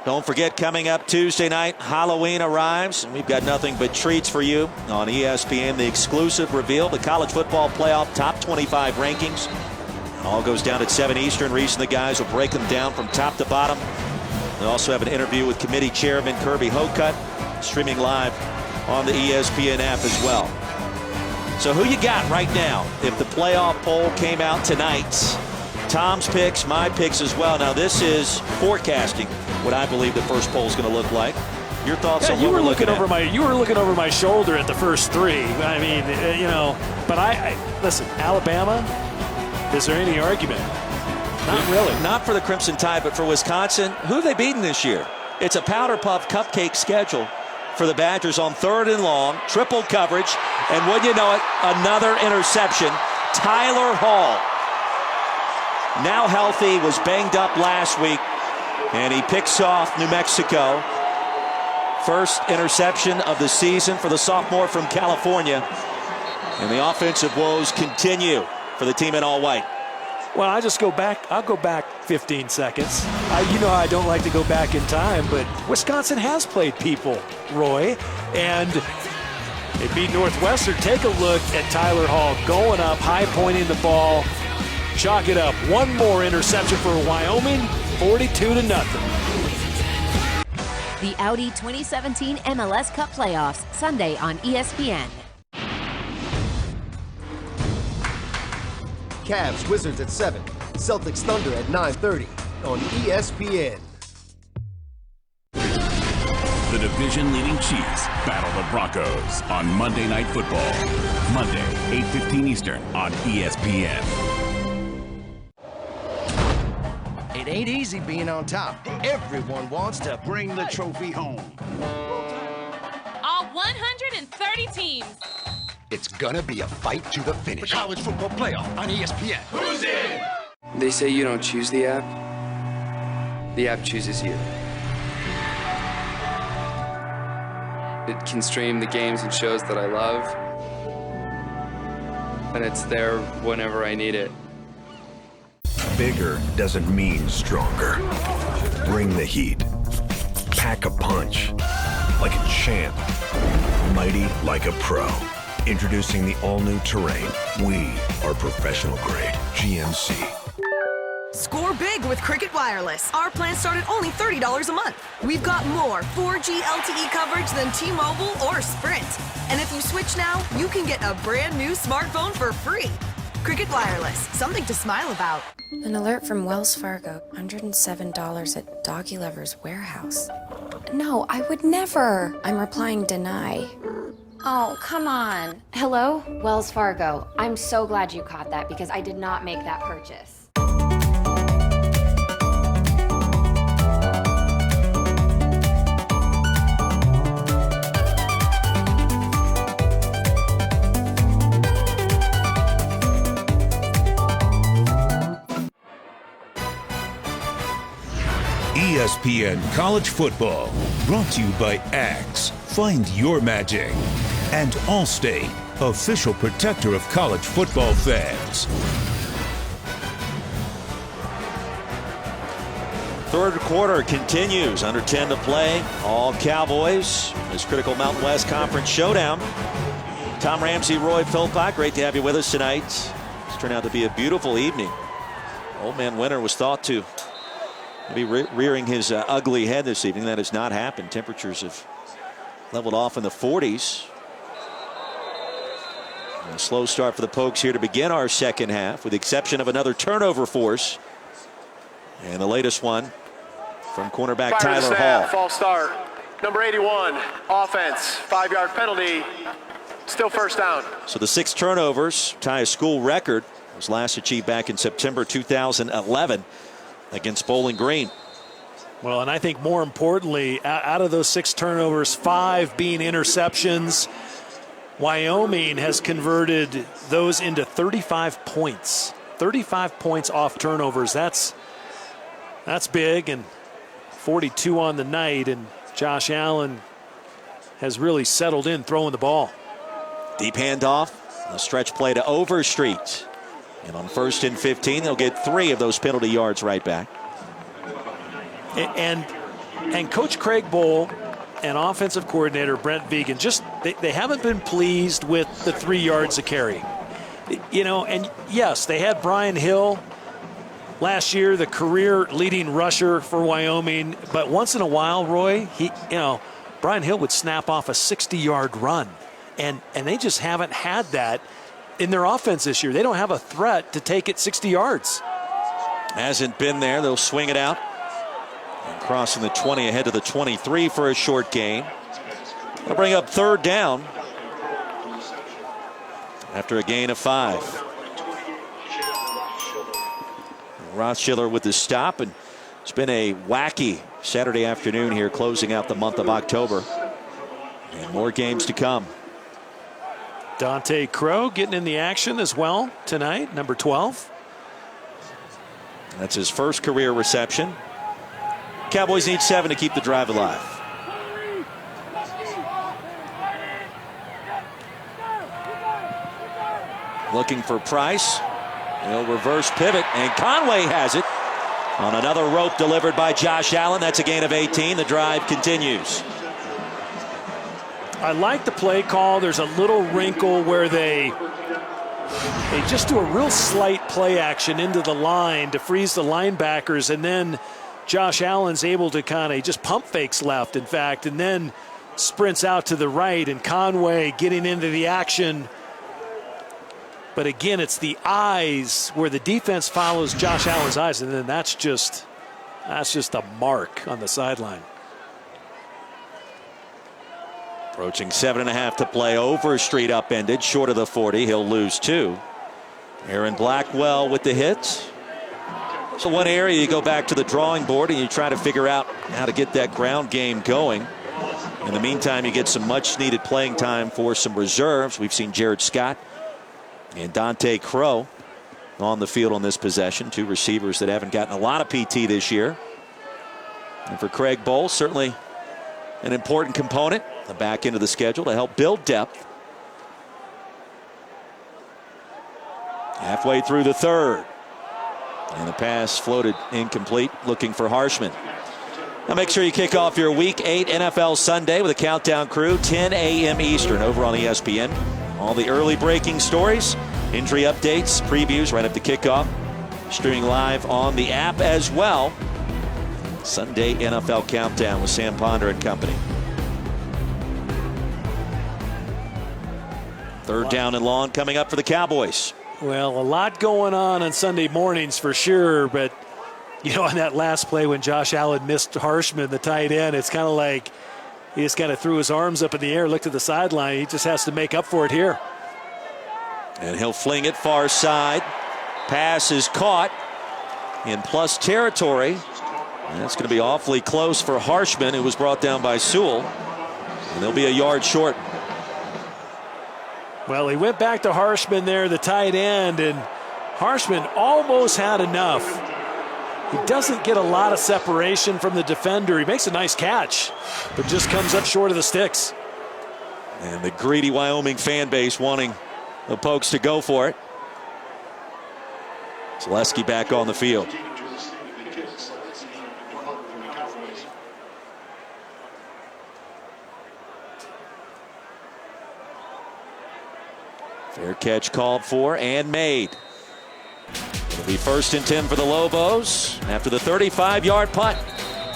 Don't forget, coming up Tuesday night, Halloween arrives, and we've got nothing but treats for you on ESPN. The exclusive reveal, the college football playoff top 25 rankings. It all goes down at 7 Eastern. Reese and the guys will break them down from top to bottom. We also have an interview with committee chairman Kirby Hocutt, streaming live on the ESPN app as well. So who you got right now? If the playoff poll came out tonight, Tom's picks, my picks as well. Now this is forecasting what I believe the first poll is going to look like. Your thoughts on what we're looking at? You were looking over my shoulder at the first three. I mean, but I listen, Alabama, is there any argument? Not really. Not for the Crimson Tide, but for Wisconsin. Who have they beaten this year? It's a powder puff cupcake schedule for the Badgers on 3rd and long, triple coverage, and wouldn't you know it, another interception. Tyler Hall, now healthy, was banged up last week, and he picks off New Mexico. First interception of the season for the sophomore from California. And the offensive woes continue for the team in all white. Well, I'll go back 15 seconds. You know I don't like to go back in time, but Wisconsin has played people, Roy, and they beat Northwestern. Take a look at Tyler Hall going up, high pointing the ball. Chalk it up. One more interception for Wyoming, 42-0. The Audi 2017 MLS Cup Playoffs, Sunday on ESPN. Cavs Wizards at 7. Celtics Thunder at 9:30 on ESPN. The division-leading Chiefs battle the Broncos on Monday Night Football. Monday, 8:15 Eastern on ESPN. It ain't easy being on top. Everyone wants to bring the trophy home. All 130 teams. It's gonna be a fight to the finish. The college football playoff on ESPN. Who's in? They say you don't choose the app. The app chooses you. It can stream the games and shows that I love. And it's there whenever I need it. Bigger doesn't mean stronger. Bring the heat. Pack a punch. Like a champ. Mighty like a pro. Introducing the all-new Terrain. We are professional grade. GMC. Score big with Cricket Wireless. Our plans start at only $30 a month. We've got more 4G LTE coverage than T-Mobile or Sprint. And if you switch now, you can get a brand new smartphone for free. Cricket Wireless, something to smile about. An alert from Wells Fargo. $107 at Doggy Lover's warehouse. No, I would never. I'm replying deny. Oh, come on. Hello? Wells Fargo. I'm so glad you caught that because I did not make that purchase. ESPN College Football, brought to you by Axe. Find your magic. And Allstate, official protector of college football fans. Third quarter continues, under 10 to play. All Cowboys, this critical Mountain West Conference showdown. Tom Ramsey, Roy Philpott, great to have you with us tonight. It's turned out to be a beautiful evening. Old man Winter was thought to be rearing his ugly head this evening. That has not happened. Temperatures have leveled off in the 40s. A slow start for the Pokes here to begin our second half, with the exception of another turnover force. And the latest one from cornerback Tyler Hall. False start. Number 81, offense, 5-yard penalty. Still first down. So the 6 turnovers tie a school record. It was last achieved back in September 2011 against Bowling Green. Well, and I think more importantly, out of those 6 turnovers, 5 being interceptions, Wyoming has converted those into 35 points. 35 points off turnovers. That's big, and 42 on the night, and Josh Allen has really settled in throwing the ball. Deep handoff, a stretch play to Overstreet. And on 1st and 15, they'll get 3 of those penalty yards right back. And Coach Craig Bowl and offensive coordinator Brent Vigen, just they haven't been pleased with the 3 yards a carry. You know, and yes, they had Brian Hill last year, the career leading rusher for Wyoming, but once in a while, Roy, Brian Hill would snap off a 60-yard run, and they just haven't had that in their offense this year. They don't have a threat to take it 60 yards. Hasn't been there. They'll swing it out. And crossing the 20 ahead to the 23 for a short gain. They'll bring up third down after a gain of 5. Rothschiller with the stop, and it's been a wacky Saturday afternoon here closing out the month of October. And more games to come. Dante Crow getting in the action as well tonight, number 12. That's his first career reception. Cowboys need 7 to keep the drive alive. Looking for Price. He'll reverse pivot, and Conway has it on another rope delivered by Josh Allen. That's a gain of 18. The drive continues. I like the play call. There's a little wrinkle where they just do a real slight play action into the line to freeze the linebackers, and then Josh Allen's able to he just pump fakes left, in fact, and then sprints out to the right, and Conway getting into the action. But again, it's the eyes where the defense follows Josh Allen's eyes, and then that's just a mark on the sideline. Approaching 7.5 to play. Overstreet upended, short of the 40. He'll lose 2. Aaron Blackwell with the hit. So one area you go back to the drawing board and you try to figure out how to get that ground game going. In the meantime, you get some much needed playing time for some reserves. We've seen Jared Scott and Dante Crow on the field on this possession. 2 receivers that haven't gotten a lot of PT this year. And for Craig Bowl, certainly an important component, the back end of the schedule, to help build depth. Halfway through the 3rd. And the pass floated incomplete, looking for Harshman. Now make sure you kick off your Week 8 NFL Sunday with a countdown crew, 10 a.m. Eastern over on ESPN. All the early breaking stories, injury updates, previews right up to kickoff. Streaming live on the app as well. Sunday NFL Countdown with Sam Ponder and company. 3rd down and long coming up for the Cowboys. Well, a lot going on Sunday mornings for sure, but on that last play when Josh Allen missed Harshman, the tight end, it's kind of like he just kind of threw his arms up in the air, looked at the sideline. He just has to make up for it here. And he'll fling it far side. Pass is caught in plus territory. And that's going to be awfully close for Harshman, who was brought down by Sewell. And they'll be a yard short. Well, he went back to Harshman there, the tight end, and Harshman almost had enough. He doesn't get a lot of separation from the defender. He makes a nice catch, but just comes up short of the sticks. And the greedy Wyoming fan base wanting the Pokes to go for it. Zaleski back on the field. Fair catch called for and made. It'll be 1st and 10 for the Lobos after the 35-yard punt.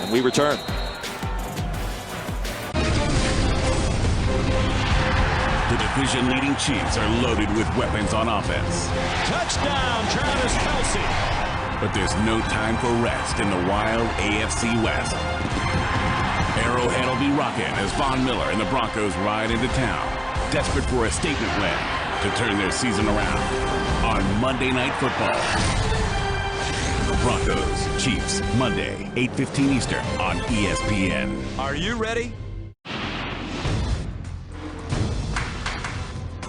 And we return. The division-leading Chiefs are loaded with weapons on offense. Touchdown, Travis Kelce. But there's no time for rest in the wild AFC West. Arrowhead will be rocking as Von Miller and the Broncos ride into town, desperate for a statement win to turn their season around on Monday Night Football. Broncos, Chiefs, Monday, 8:15 Eastern on ESPN. Are you ready?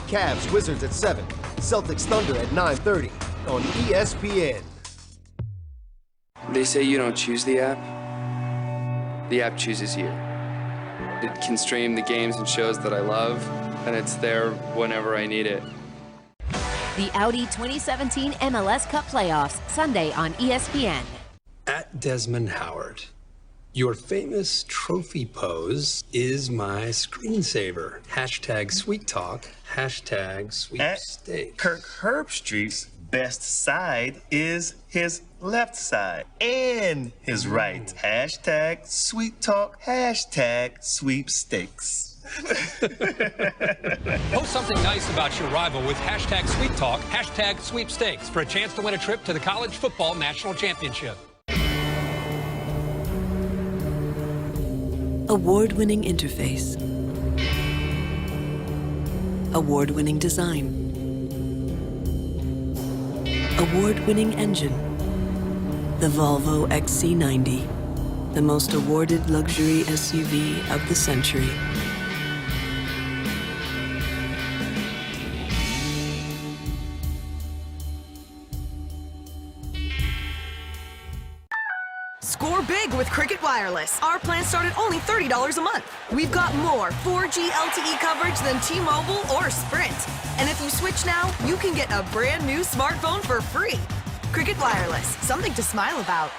Cavs, Wizards at 7. Celtics, Thunder at 9:30 on ESPN. They say you don't choose the app. The app chooses you. It can stream the games and shows that I love, and it's there whenever I need it. The Audi 2017 MLS Cup Playoffs, Sunday on ESPN. At Desmond Howard, your famous trophy pose is my screensaver. Hashtag sweet talk, hashtag sweepstakes. Kirk Herbstreit's best side is his left side and his right. Hashtag sweet talk, hashtag sweepstakes. Post something nice about your rival with hashtag Sweet Talk, hashtag Sweepstakes for a chance to win a trip to the College Football National Championship. Award-winning interface. Award-winning design. Award-winning engine. The Volvo XC90. The most awarded luxury SUV of the century. Score big with Cricket Wireless. Our plans start at only $30 a month. We've got more 4G LTE coverage than T-Mobile or Sprint. And if you switch now, you can get a brand new smartphone for free. Cricket Wireless, something to smile about.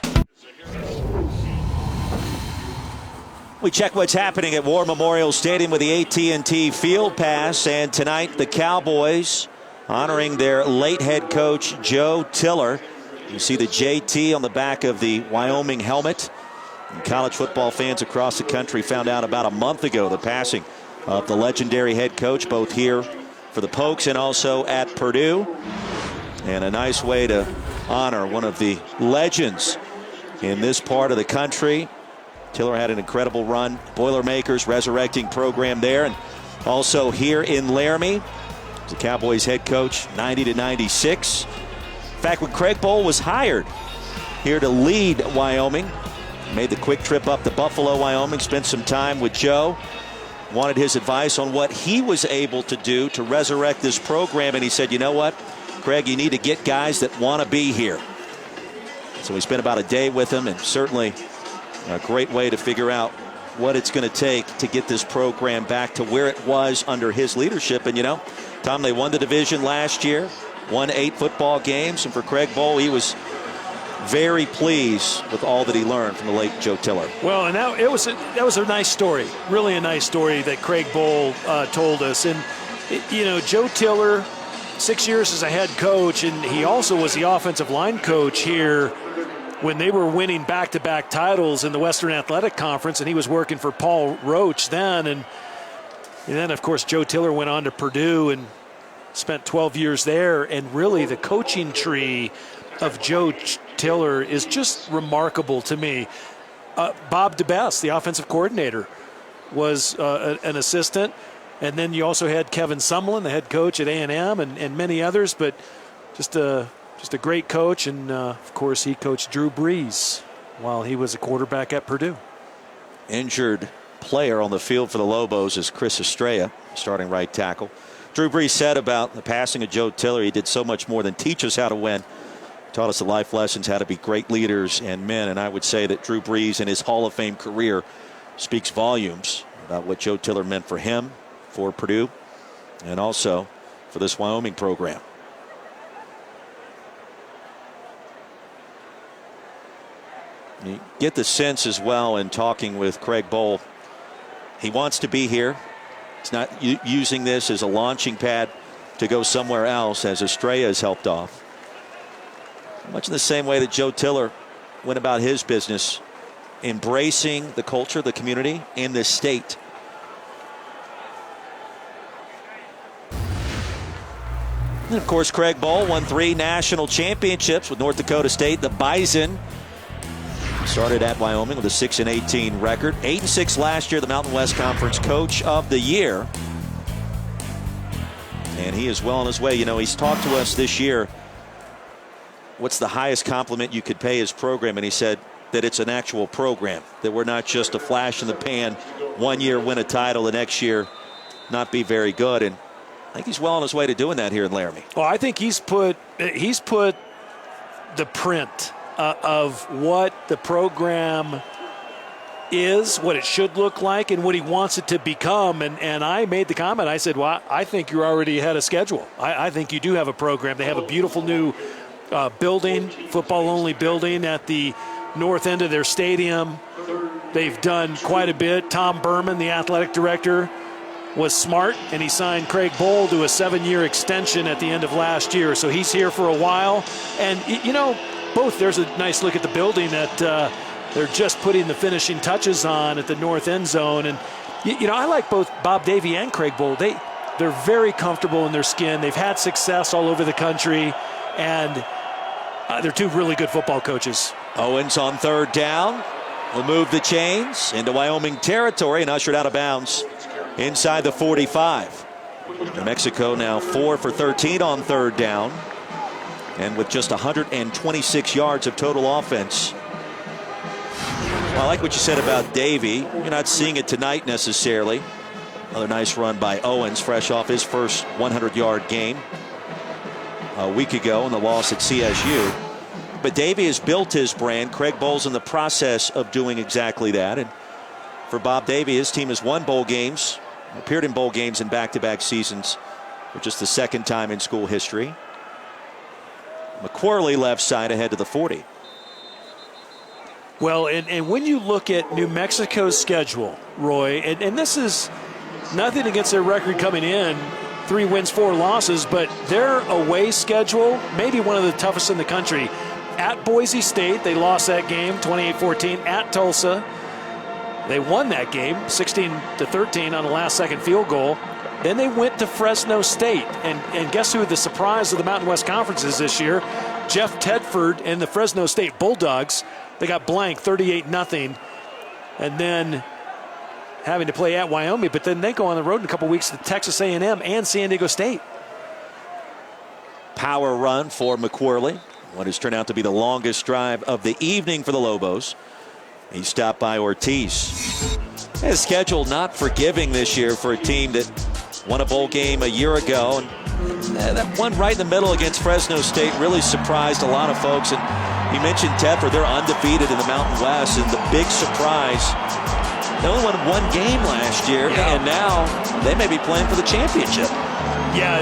We check what's happening at War Memorial Stadium with the AT&T Field Pass, and tonight the Cowboys honoring their late head coach Joe Tiller. You see the JT on the back of the Wyoming helmet. And college football fans across the country found out about a month ago the passing of the legendary head coach, both here for the Pokes and also at Purdue. And a nice way to honor one of the legends in this part of the country. Tiller had an incredible run. Boilermakers resurrecting program there, and also here in Laramie, the Cowboys head coach, 90 to 96. In fact, when Craig Bohl was hired here to lead Wyoming, made the quick trip up to Buffalo, Wyoming, spent some time with Joe, wanted his advice on what he was able to do to resurrect this program, and he said, you know what, Craig, you need to get guys that want to be here. So we spent about a day with him, and certainly a great way to figure out what it's going to take to get this program back to where it was under his leadership. And, you know, Tom, they won the division last year, won 8 football games. And for Craig Bohl, he was very pleased with all that he learned from the late Joe Tiller. Well, and that was a nice story, really a nice story that Craig Bohl told us. And, you know, Joe Tiller, 6 years as a head coach, and he also was the offensive line coach here when they were winning back-to-back titles in the Western Athletic Conference, and he was working for Paul Roach then. And then, of course, Joe Tiller went on to Purdue and spent 12 years there. And really, the coaching tree of Joe Tiller is just remarkable to me. Bob DeBest, the offensive coordinator, was an assistant. And then you also had Kevin Sumlin, the head coach at A&M, and many others. But just a great coach, and of course he coached Drew Brees while he was a quarterback at Purdue. Injured player on the field for the Lobos is Chris Estrella, starting right tackle. Drew Brees said about the passing of Joe Tiller, he did so much more than teach us how to win. Taught us the life lessons, how to be great leaders and men. And I would say that Drew Brees in his Hall of Fame career speaks volumes about what Joe Tiller meant for him, for Purdue, and also for this Wyoming program. You get the sense as well in talking with Craig Bohl, he wants to be here. He's not using this as a launching pad to go somewhere else, as Estrella has helped off. Much in the same way that Joe Tiller went about his business, embracing the culture, the community, and the state. And of course, Craig Bohl won 3 national championships with North Dakota State, the Bison. Started at Wyoming with a 6-18 record. 8-6 last year, the Mountain West Conference Coach of the Year. And he is well on his way. You know, he's talked to us this year. What's the highest compliment you could pay his program? And he said that it's an actual program, that we're not just a flash in the pan, 1 year win a title, the next year not be very good. And I think he's well on his way to doing that here in Laramie. Well, I think he's put the print of what the program is, what it should look like, and what he wants it to become. And I made the comment, I said, well, I think you're already ahead of schedule. I think you do have a program. They have a beautiful new building, football-only building at the north end of their stadium. They've done quite a bit. Tom Berman, the athletic director, was smart, and he signed Craig Bohl to a 7-year extension at the end of last year. So he's here for a while. And, you know, there's a nice look at the building that they're just putting the finishing touches on at the north end zone. And You know, I like both Bob Davie and Craig Bohl. They're very comfortable in their skin. They've had success all over the country, and they're two really good football coaches. Owens on third down will move the chains into Wyoming territory and ushered out of bounds inside the 45. New Mexico now 4 for 13 on third down, and with just 126 yards of total offense. Well, I like what you said about Davie. You're not seeing it tonight necessarily. Another nice run by Owens, fresh off his first 100-yard game a week ago in the loss at CSU. But Davie has built his brand. Craig Bohl's in the process of doing exactly that. And for Bob Davie, his team has won bowl games, appeared in bowl games in back-to-back seasons for just the second time in school history. McQuarrie left side ahead to the 40. Well, and when you look at New Mexico's schedule, Roy, and this is nothing against their record coming in, 3 wins, 4 losses, but their away schedule, maybe one of the toughest in the country. At Boise State, they lost that game 28-14. At Tulsa, they won that game 16-13 on a last-second field goal. Then they went to Fresno State, and guess who the surprise of the Mountain West Conference is this year? Jeff Tedford and the Fresno State Bulldogs. They got blanked 38-0, and then having to play at Wyoming, but then they go on the road in a couple weeks to Texas A&M and San Diego State. Power run for McQuarrie. What has turned out to be the longest drive of the evening for the Lobos. He stopped by Ortiz. His schedule not forgiving this year for a team that won a bowl game a year ago. And that one right in the middle against Fresno State really surprised a lot of folks. And you mentioned Tedford, they're undefeated in the Mountain West. And the big surprise, they only won 1 game last year, and now they may be playing for the championship. Yeah,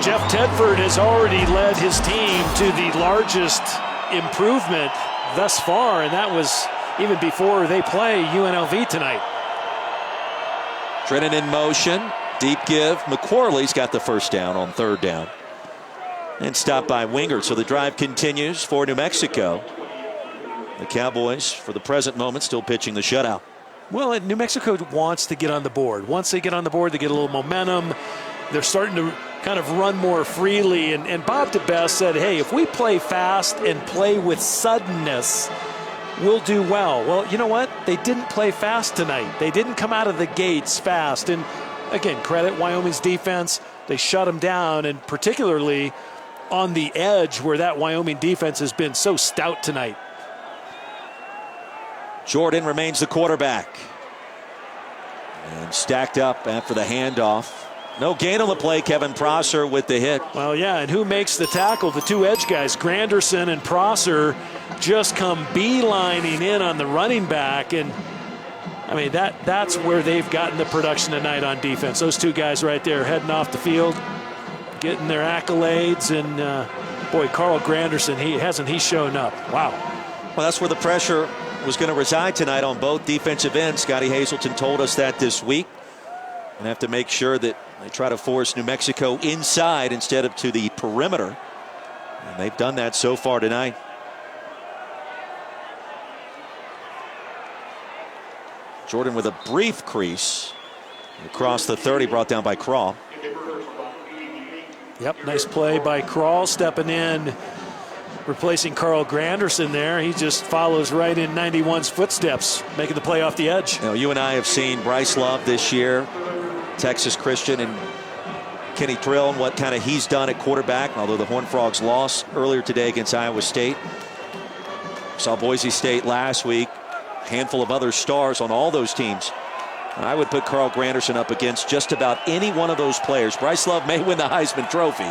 Jeff Tedford has already led his team to the largest improvement thus far, and that was even before they play UNLV tonight. Drennan in motion, deep give. McQuarrie's got the first down on third down. And stopped by Wingert, so the drive continues for New Mexico. The Cowboys, for the present moment, still pitching the shutout. Well, New Mexico wants to get on the board. Once they get on the board, they get a little momentum. They're starting to kind of run more freely. And Bob DeBest said, hey, if we play fast and play with suddenness, we'll do well. Well, you know what? They didn't play fast tonight. They didn't come out of the gates fast. And, again, credit Wyoming's defense. They shut them down, and particularly on the edge where that Wyoming defense has been so stout tonight. Jordan remains the quarterback. And stacked up after the handoff. No gain on the play. Kevin Prosser with the hit. Well, yeah, and who makes the tackle? The 2 edge guys, Granderson and Prosser, just come beelining in on the running back. And, I mean, that's where they've gotten the production tonight on defense. Those 2 guys right there heading off the field, getting their accolades. And, boy, Carl Granderson, he shown up. Wow. Well, that's where the pressure was going to reside tonight on both defensive ends. Scotty Hazelton told us that this week. And have to make sure that they try to force New Mexico inside instead of to the perimeter. And they've done that so far tonight. Jordan with a brief crease across the 30, brought down by Crawl. Yep, nice play by Crawl, stepping in, replacing Carl Granderson there. He just follows right in 91's footsteps, making the play off the edge. You know, you and I have seen Bryce Love this year, Texas Christian, and Kenny Trill, and what kind of he's done at quarterback, although the Horned Frogs lost earlier today against Iowa State. Saw Boise State last week, handful of other stars on all those teams. I would put Carl Granderson up against just about any one of those players. Bryce Love may win the Heisman Trophy,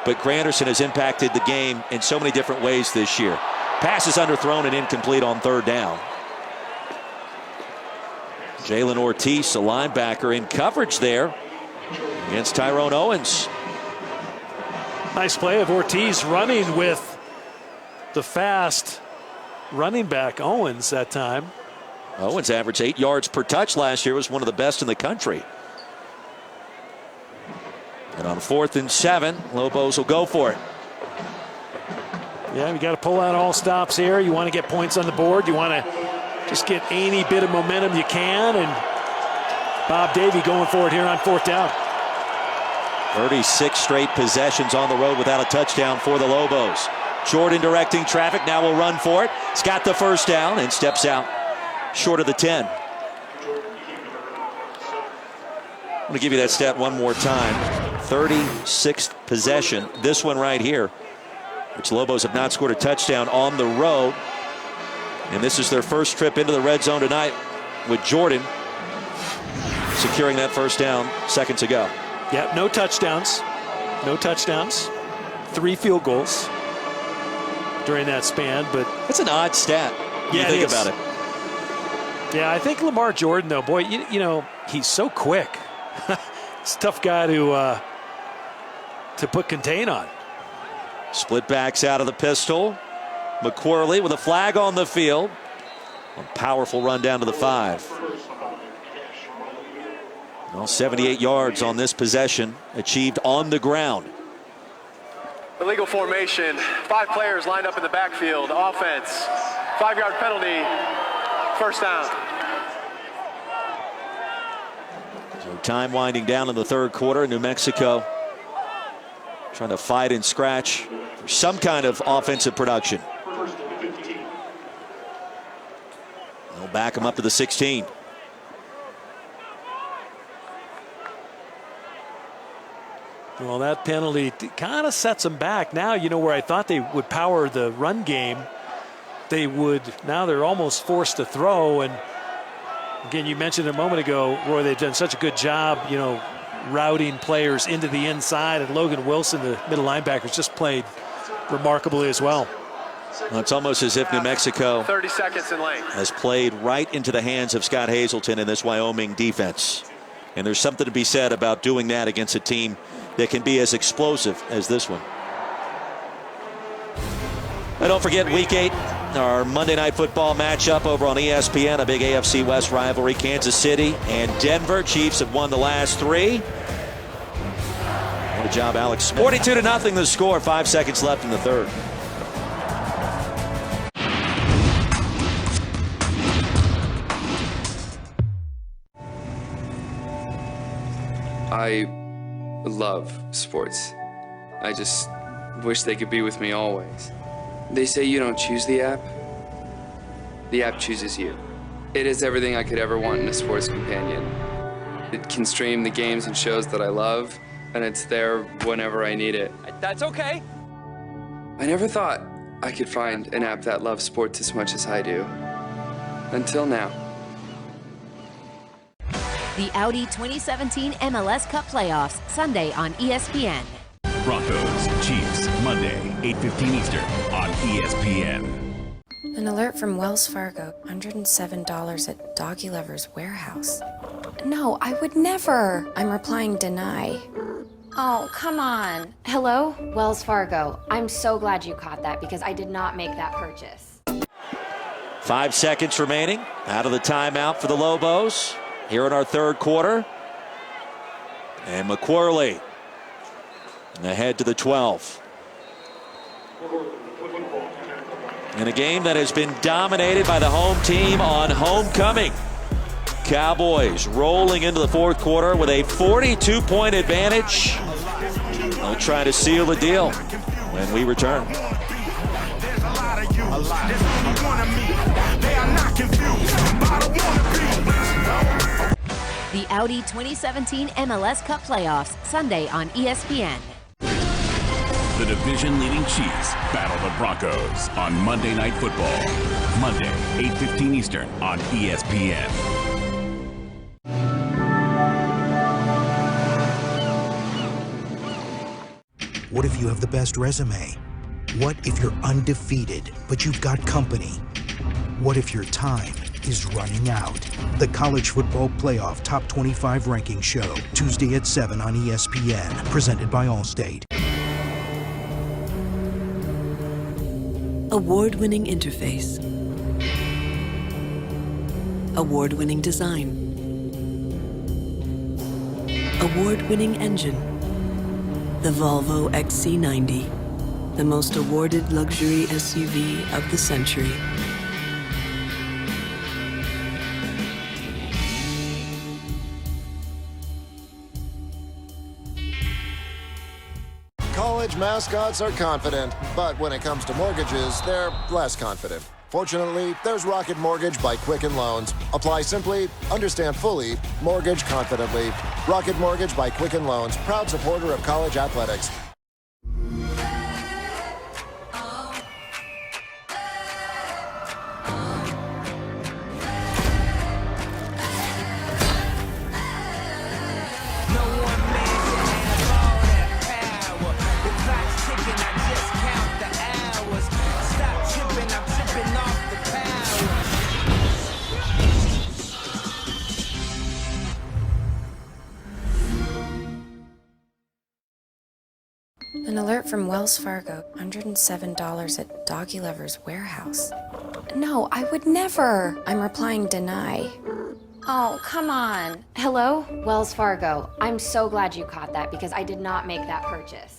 but Granderson has impacted the game in so many different ways this year. Pass is underthrown and incomplete on third down. Jalen Ortiz, a linebacker, in coverage there against Tyrone Owens. Nice play of Ortiz running with the fast running back Owens that time. Owens averaged 8 yards per touch last year, was one of the best in the country. And on 4th and 7, Lobos will go for it. Yeah, you got to pull out all stops here. You want to get points on the board. You want to just get any bit of momentum you can. And Bob Davie going for it here on 4th down. 36 straight possessions on the road without a touchdown for the Lobos. Jordan directing traffic, now will run for it. He's got the first down and steps out short of the 10. I'm going to give you that stat one more time. 36th possession, this one right here, which Lobos have not scored a touchdown on the road. And this is their first trip into the red zone tonight with Jordan securing that first down seconds ago. Yep, no touchdowns. No touchdowns. 3 field goals during that span, but it's an odd stat when you think about it. Yeah, I think Lamar Jordan, though, boy, you know, he's so quick. It's a tough guy to put contain on. Split backs out of the pistol. McQuarrie with a flag on the field. A powerful run down to the 5. Well, 78 yards on this possession, achieved on the ground. Illegal formation. 5 players lined up in the backfield. Offense. 5-yard penalty. First down. So time winding down in the 3rd quarter. New Mexico trying to fight and scratch for some kind of offensive production. They'll back him up to the 16. Well, that penalty kind of sets them back. Now, you know, where I thought they would power the run game, now they're almost forced to throw. And again, you mentioned a moment ago, Roy, they've done such a good job, you know, routing players into the inside, and Logan Wilson, the middle linebacker, just played remarkably as well. Well, it's almost as if New Mexico 30 seconds in length has played right into the hands of Scott Hazelton in this Wyoming defense. And there's something to be said about doing that against a team that can be as explosive as this one. And don't forget, Week 8, our Monday Night Football matchup over on ESPN, a big AFC West rivalry. Kansas City and Denver. Chiefs have won the last 3. What a job, Alex Smith. 42-0 the score, 5 seconds left in the 3rd. I love sports. I just wish they could be with me always. They say you don't choose the app chooses you. It is everything I could ever want in a sports companion. It can stream the games and shows that I love, and it's there whenever I need it. That's okay. I never thought I could find an app that loves sports as much as I do. Until now. The Audi 2017 MLS Cup Playoffs, Sunday on ESPN. Broncos, Chiefs, Monday, 8:15 Eastern on ESPN. An alert from Wells Fargo. $107 at Doggy Lover's warehouse. No, I would never. I'm replying deny. Oh, come on. Hello? Wells Fargo. I'm so glad you caught that because I did not make that purchase. 5 seconds remaining out of the timeout for the Lobos here in our 3rd quarter. And McQuarrie ahead to the 12. In a game that has been dominated by the home team on homecoming. Cowboys rolling into the 4th quarter with a 42-point advantage. They'll try to seal the deal when we return. The Audi 2017 MLS Cup Playoffs, Sunday on ESPN. The division-leading Chiefs battle the Broncos on Monday Night Football. Monday, 8:15 Eastern on ESPN. What if you have the best resume? What if you're undefeated, but you've got company? What if your time is running out? The College Football Playoff Top 25 Ranking Show, Tuesday at 7 on ESPN, presented by Allstate. Award-winning interface. Award-winning design. Award-winning engine. The Volvo XC90, the most awarded luxury SUV of the century. College mascots are confident, but when it comes to mortgages, they're less confident. Fortunately, there's Rocket Mortgage by Quicken Loans. Apply simply, understand fully, mortgage confidently. Rocket Mortgage by Quicken Loans, proud supporter of college athletics. An alert from Wells Fargo. $107 at Doggy Lover's warehouse. No, I would never. I'm replying deny. Oh, come on. Hello? Wells Fargo. I'm so glad you caught that because I did not make that purchase.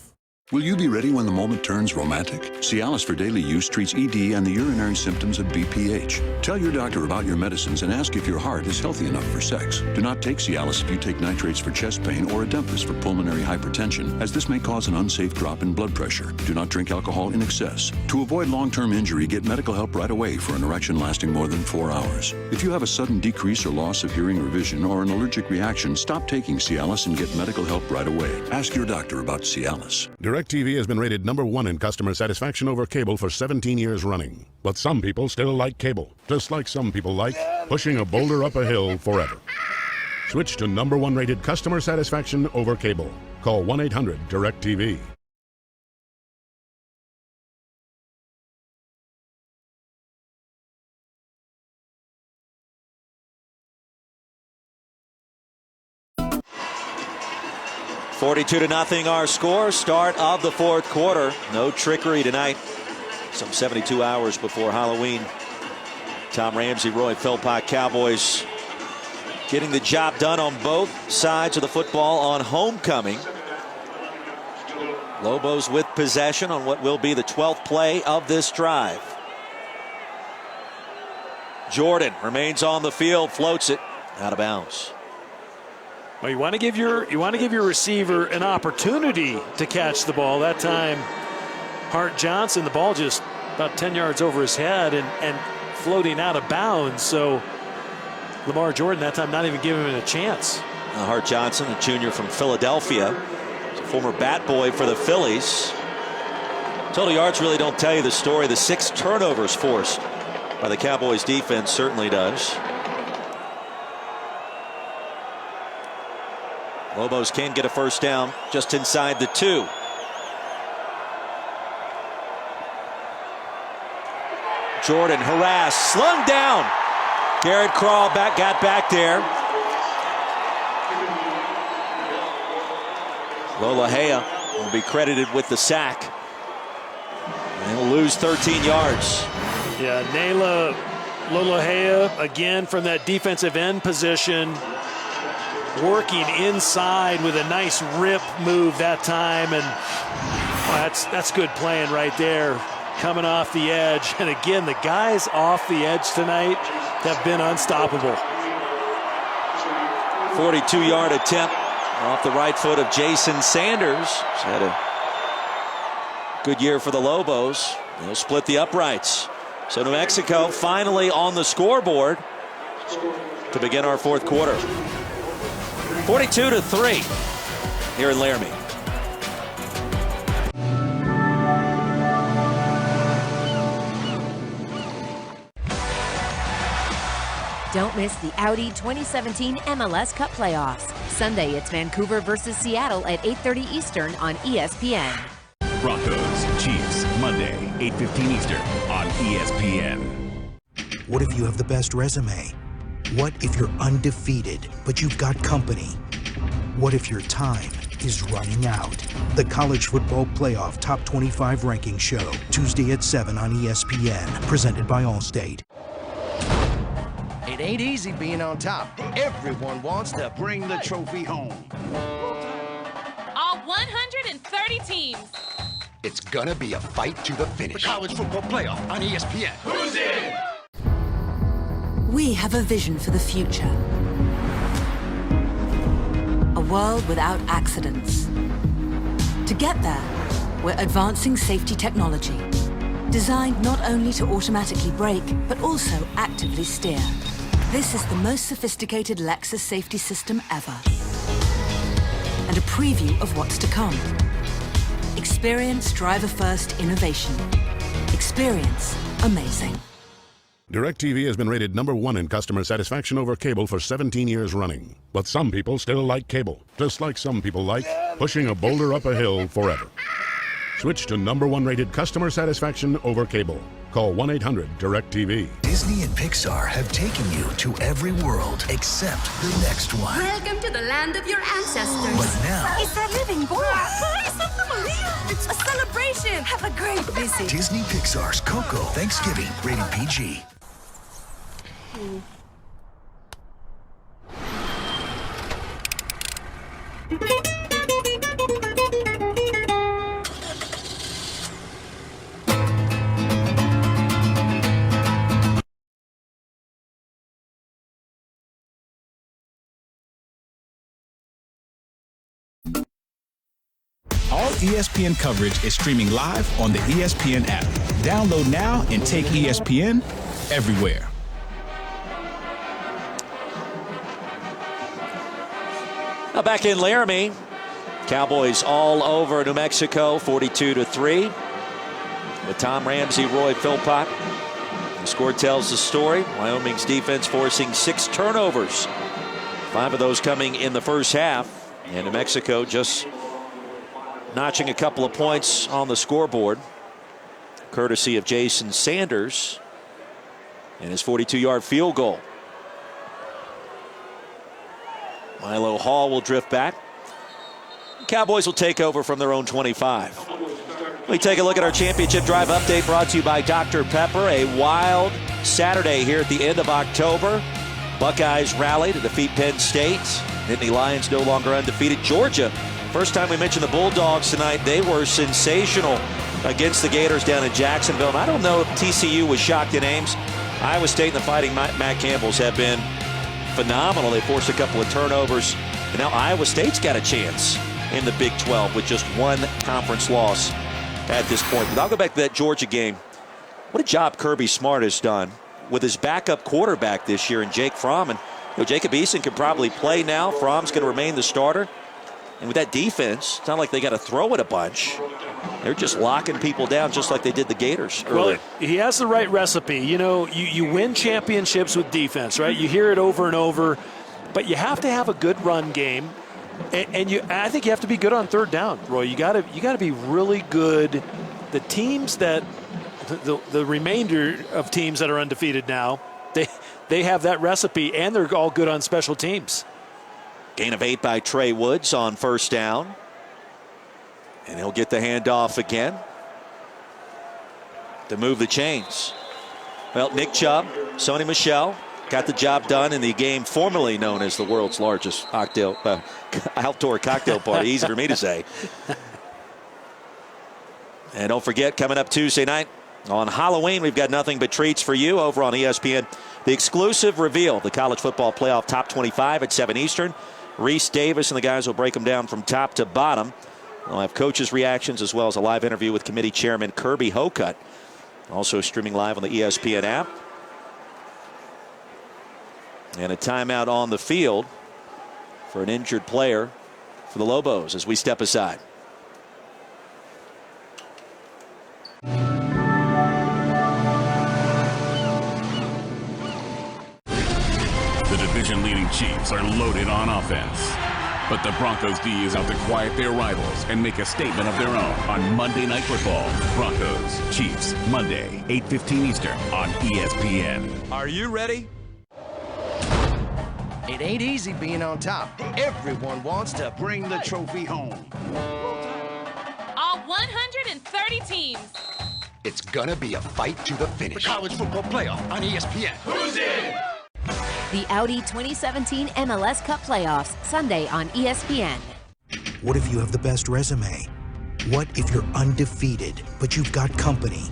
Will you be ready when the moment turns romantic? Cialis for daily use treats ED and the urinary symptoms of BPH. Tell your doctor about your medicines and ask if your heart is healthy enough for sex. Do not take Cialis if you take nitrates for chest pain or Adempas for pulmonary hypertension, as this may cause an unsafe drop in blood pressure. Do not drink alcohol in excess. To avoid long-term injury, get medical help right away for an erection lasting more than 4 hours. If you have a sudden decrease or loss of hearing or vision or an allergic reaction, stop taking Cialis and get medical help right away. Ask your doctor about Cialis. DirecTV has been rated #1 in customer satisfaction over cable for 17 years running. But some people still like cable, just like some people like pushing a boulder up a hill forever. Switch to #1 rated customer satisfaction over cable. Call 1-800-DirecTV. 42-0 our score. Start of the fourth quarter. No trickery tonight. Some 72 hours before Halloween. Tom Ramsey, Roy Philpott, Cowboys getting the job done on both sides of the football on homecoming. Lobos with possession on what will be the 12th play of this drive. Jordan remains on the field, floats it out of bounds. Well, you want to give your receiver an opportunity to catch the ball. That time, Hart Johnson, the ball just about 10 yards over his head and floating out of bounds. So Lamar Jordan that time not even giving him a chance. Hart Johnson, a junior from Philadelphia, a former bat boy for the Phillies. Total yards really don't tell you the story. The 6 turnovers forced by the Cowboys defense certainly does. Lobos can get a first down just inside the 2. Jordan harassed, slung down. Garrett Crawl got back there. Lolahea will be credited with the sack. And he'll lose 13 yards. Yeah, Nayla Lolahea again from that defensive end position, working inside with a nice rip move that time, and that's good playing right there, coming off the edge. And again, the guys off the edge tonight have been unstoppable. 42-yard attempt off the right foot of Jason Sanders. He's had a good year for the Lobos. They'll split the uprights. So New Mexico finally on the scoreboard to begin our fourth quarter. 42-3 here in Laramie. Don't miss the Audi 2017 MLS Cup playoffs. Sunday, it's Vancouver versus Seattle at 8:30 Eastern on ESPN. Broncos, Chiefs, Monday, 8:15 Eastern on ESPN. What if you have the best resume? What if you're undefeated, but you've got company? What if your time is running out? The College Football Playoff Top 25 Ranking Show, Tuesday at 7 on ESPN, presented by Allstate. It ain't easy being on top. Everyone wants to bring the trophy home. All 130 teams. It's gonna be a fight to the finish. The College Football Playoff on ESPN. Who's in? We have a vision for the future. A world without accidents. To get there, we're advancing safety technology, designed not only to automatically brake, but also actively steer. This is the most sophisticated Lexus safety system ever. And a preview of what's to come. Experience driver-first innovation. Experience amazing. DirecTV has been rated #1 in customer satisfaction over cable for 17 years running. But some people still like cable, just like some people like pushing a boulder up a hill forever. Switch to #1 rated customer satisfaction over cable. Call 1-800-DirecTV. Disney and Pixar have taken you to every world except the next one. Welcome to the land of your ancestors. But now, Is that living boy? It's a celebration. Have a great visit. Disney Pixar's Coco Thanksgiving, rated PG. All ESPN coverage is streaming live on the ESPN app. Download now and take ESPN everywhere. Now back in Laramie, Cowboys all over New Mexico, 42-3. With Tom Ramsey, Roy Philpott. The score tells the story. Wyoming's defense forcing 6 turnovers. 5 of those coming in the first half. And New Mexico just notching a couple of points on the scoreboard, courtesy of Jason Sanders and his 42-yard field goal. Milo Hall will drift back. Cowboys will take over from their own 25. We take a look at our championship drive update brought to you by Dr. Pepper. A wild Saturday here at the end of October. Buckeyes rally to defeat Penn State. Nittany Lions no longer undefeated. Georgia, first time we mentioned the Bulldogs tonight, they were sensational against the Gators down in Jacksonville. And I don't know if TCU was shocked in Ames. Iowa State and the Fighting Matt Campbells have been phenomenal. They forced a couple of turnovers. And now Iowa State's got a chance in the Big 12 with just one conference loss at this point. But I'll go back to that Georgia game. What a job Kirby Smart has done with his backup quarterback this year in Jake Fromm. And Jacob Eason can probably play now. Fromm's going to remain the starter. And with that defense, it's not like they got to throw it a bunch. They're just locking people down just like they did the Gators earlier. Well, he has the right recipe. You know, you win championships with defense, right? You hear it over and over, but you have to have a good run game. And I think you have to be good on third down, Roy. You got to be really good. The teams that the remainder of teams that are undefeated now, they have that recipe, and they're all good on special teams. Gain of 8 by Trey Woods on first down. And he'll get the handoff again to move the chains. Well, Nick Chubb, Sony Michel got the job done in the game formerly known as the world's largest outdoor cocktail party. Easy for me to say. And don't forget, coming up Tuesday night on Halloween, we've got nothing but treats for you over on ESPN. The exclusive reveal, the college football playoff top 25 at 7 Eastern. Reese Davis and the guys will break them down from top to bottom. We'll have coaches' reactions as well as a live interview with committee chairman Kirby Hocutt. Also streaming live on the ESPN app. And a timeout on the field for an injured player for the Lobos as we step aside. The division-leading Chiefs are loaded on offense. But the Broncos D is out to quiet their rivals and make a statement of their own on Monday Night Football. Broncos, Chiefs, Monday, 8:15 Eastern on ESPN. Are you ready? It ain't easy being on top. Everyone wants to bring the trophy home. All 130 teams. It's gonna be a fight to the finish. The college football playoff on ESPN. Who's in? The Audi 2017 MLS Cup Playoffs, Sunday on ESPN. What if you have the best resume? What if you're undefeated, but you've got company?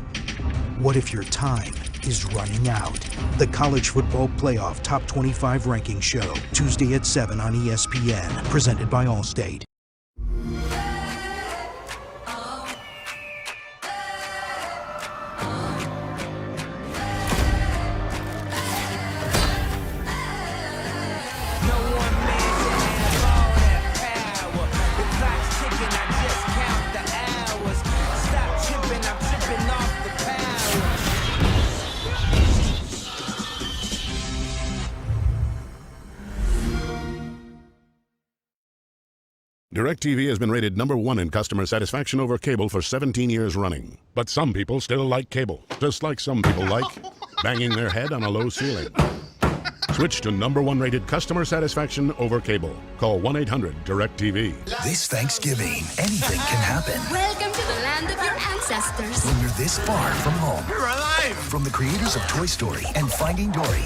What if your time is running out? The College Football Playoff Top 25 Ranking Show, Tuesday at 7 on ESPN, presented by Allstate. DirecTV has been rated #1 in customer satisfaction over cable for 17 years running. But some people still like cable, just like some people like banging their head on a low ceiling. Switch to #1 rated customer satisfaction over cable. Call 1-800-DirecTV. This Thanksgiving, anything can happen. Welcome to the land of your ancestors. When you're this far from home. You're alive! From the creators of Toy Story and Finding Dory.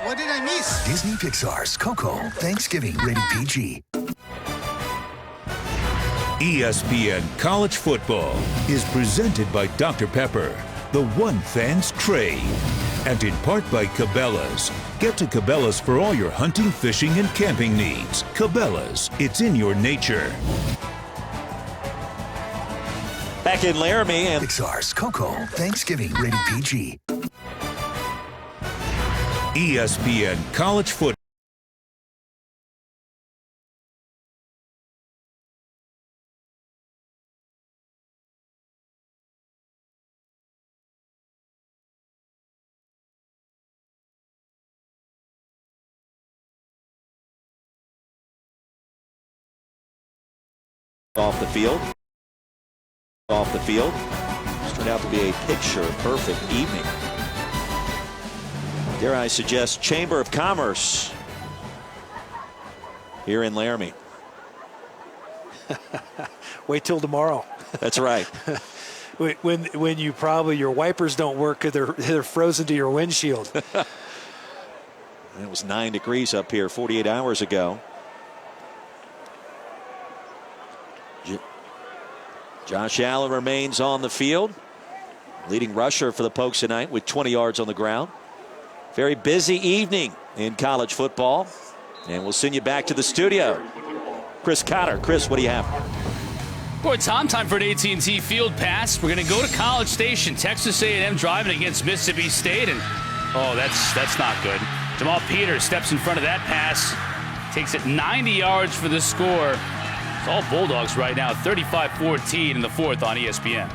What did I miss? Disney Pixar's Coco, Thanksgiving rated PG. ESPN College Football is presented by Dr. Pepper, the one fans crave, and in part by Cabela's. Get to Cabela's for all your hunting, fishing, and camping needs. Cabela's, it's in your nature. Back in Laramie and Pixar's Coco, Thanksgiving rated PG. ESPN College Football. Off the field. Off the field. It's turned out to be a picture-perfect evening. Dare I suggest Chamber of Commerce here in Laramie. Wait till tomorrow. That's right. when you probably your wipers don't work because they're frozen to your windshield. It was 9 degrees up here 48 hours ago. Josh Allen remains on the field. Leading rusher for the Pokes tonight with 20 yards on the ground. Very busy evening in college football. And we'll send you back to the studio. Chris Cotter. Chris, what do you have? Boy, Tom, time for an AT&T Field Pass. We're going to go to College Station. Texas A&M driving against Mississippi State. And, oh, that's not good. Jamal Peters steps in front of that pass. Takes it 90 yards for the score. It's all Bulldogs right now, 35-14 in the fourth on ESPN.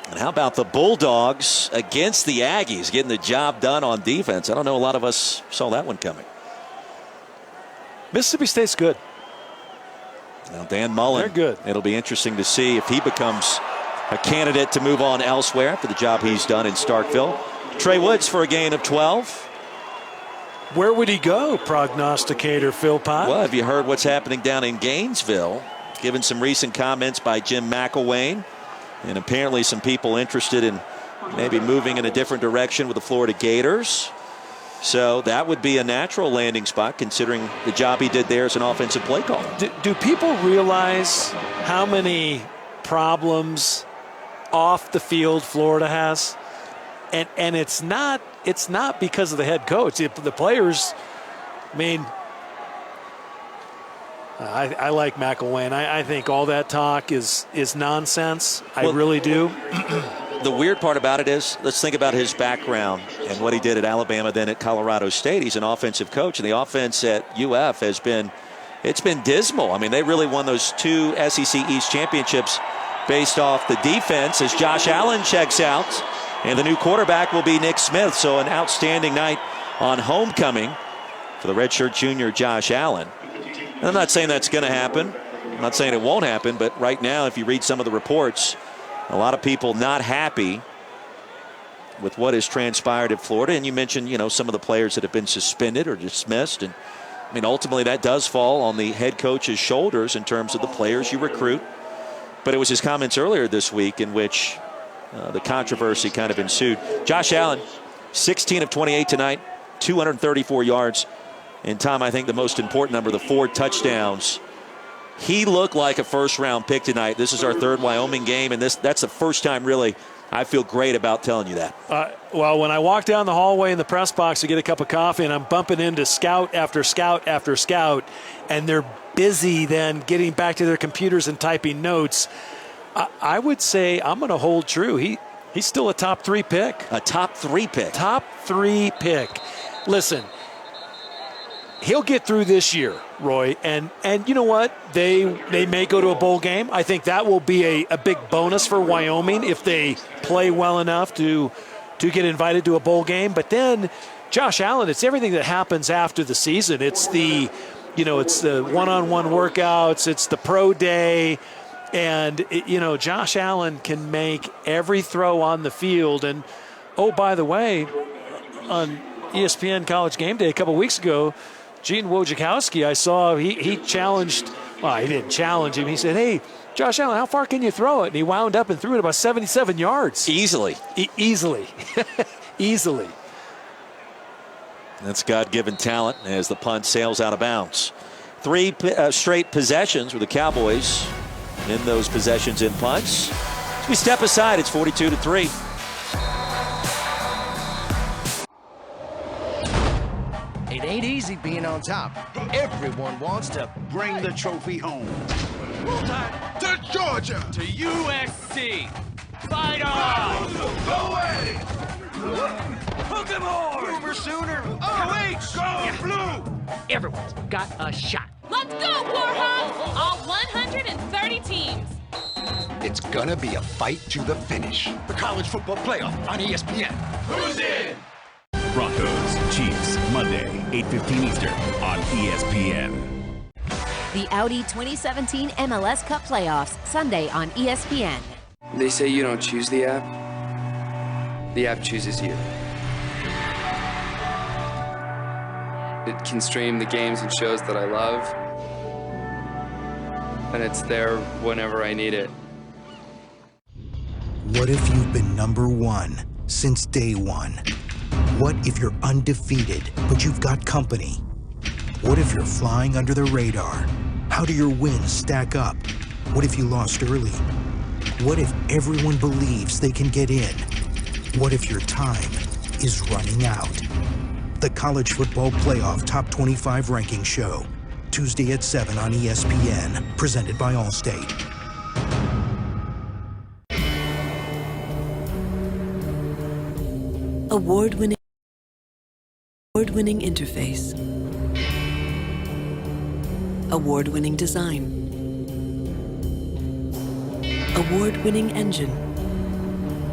And how about the Bulldogs against the Aggies, getting the job done on defense? I don't know, a lot of us saw that one coming. Mississippi State's good. Now, Dan Mullen, they're good. It'll be interesting to see if he becomes a candidate to move on elsewhere for the job he's done in Starkville. Trey Woods for a gain of 12. Where would he go, prognosticator Phil Pott? Well, have you heard what's happening down in Gainesville? Given some recent comments by Jim McElwain, and apparently some people interested in maybe moving in a different direction with the Florida Gators. So that would be a natural landing spot considering the job he did there as an offensive play caller. Do people realize how many problems off the field Florida has? And it's not because of the head coach. The players, I mean, I like McElwain. I think all that talk is nonsense. I really do. The weird part about it is, let's think about his background and what he did at Alabama, then at Colorado State. He's an offensive coach, and the offense at UF has been dismal. I mean, they really won those 2 SEC East championships based off the defense as Josh Allen checks out. And the new quarterback will be Nick Smith. So an outstanding night on homecoming for the redshirt junior Josh Allen. And I'm not saying that's going to happen. I'm not saying it won't happen. But right now, if you read some of the reports, a lot of people not happy with what has transpired at Florida. And you mentioned, some of the players that have been suspended or dismissed. And, I mean, ultimately that does fall on the head coach's shoulders in terms of the players you recruit. But it was his comments earlier this week in which the controversy kind of ensued. Josh Allen, 16 of 28 tonight, 234 yards. And, Tom, I think the most important number, the 4 touchdowns. He looked like a first-round pick tonight. This is our 3rd Wyoming game, and that's the first time, really, I feel great about telling you that. Well, when I walk down the hallway in the press box to get a cup of coffee, and I'm bumping into scout after scout after scout, and they're busy then getting back to their computers and typing notes, I would say I'm going to hold true. He's still a top 3 pick. A top 3 pick. Top 3 pick. Listen, he'll get through this year, Roy, and you know what? They may go to a bowl game. I think that will be a big bonus for Wyoming if they play well enough to get invited to a bowl game. But then Josh Allen, it's everything that happens after the season. It's the, it's the one-on-one workouts, it's the pro day, and, Josh Allen can make every throw on the field. And, oh, by the way, on ESPN College Game Day a couple weeks ago, Gene Wojciechowski, I saw he challenged, well, he didn't challenge him. He said, hey, Josh Allen, how far can you throw it? And he wound up and threw it about 77 yards. Easily. Easily. Easily. That's God-given talent as the punt sails out of bounds. 3 straight possessions with the Cowboys in those possessions in punts. As we step aside, it's 42-3. It ain't easy being on top. Everyone wants to bring the trophy home. To Georgia! To USC! Fight on! Go away! Hook 'em hard! Boomer Sooner! OH! Go blue! Everyone's got a shot. Let's go, Warhawks! All 130 teams. It's gonna be a fight to the finish. The College Football Playoff on ESPN. Who's in? Broncos, Chiefs, Monday, 8:15 Eastern on ESPN. The Audi 2017 MLS Cup Playoffs, Sunday on ESPN. They say you don't choose the app. The app chooses you. It can stream the games and shows that I love, and it's there whenever I need it. What if you've been #1 since day one? What if you're undefeated, but you've got company? What if you're flying under the radar? How do your wins stack up? What if you lost early? What if everyone believes they can get in? What if your time is running out? The College Football Playoff Top 25 Ranking Show, Tuesday at 7 on ESPN, presented by Allstate. Award-winning interface. Award-winning design. Award-winning engine.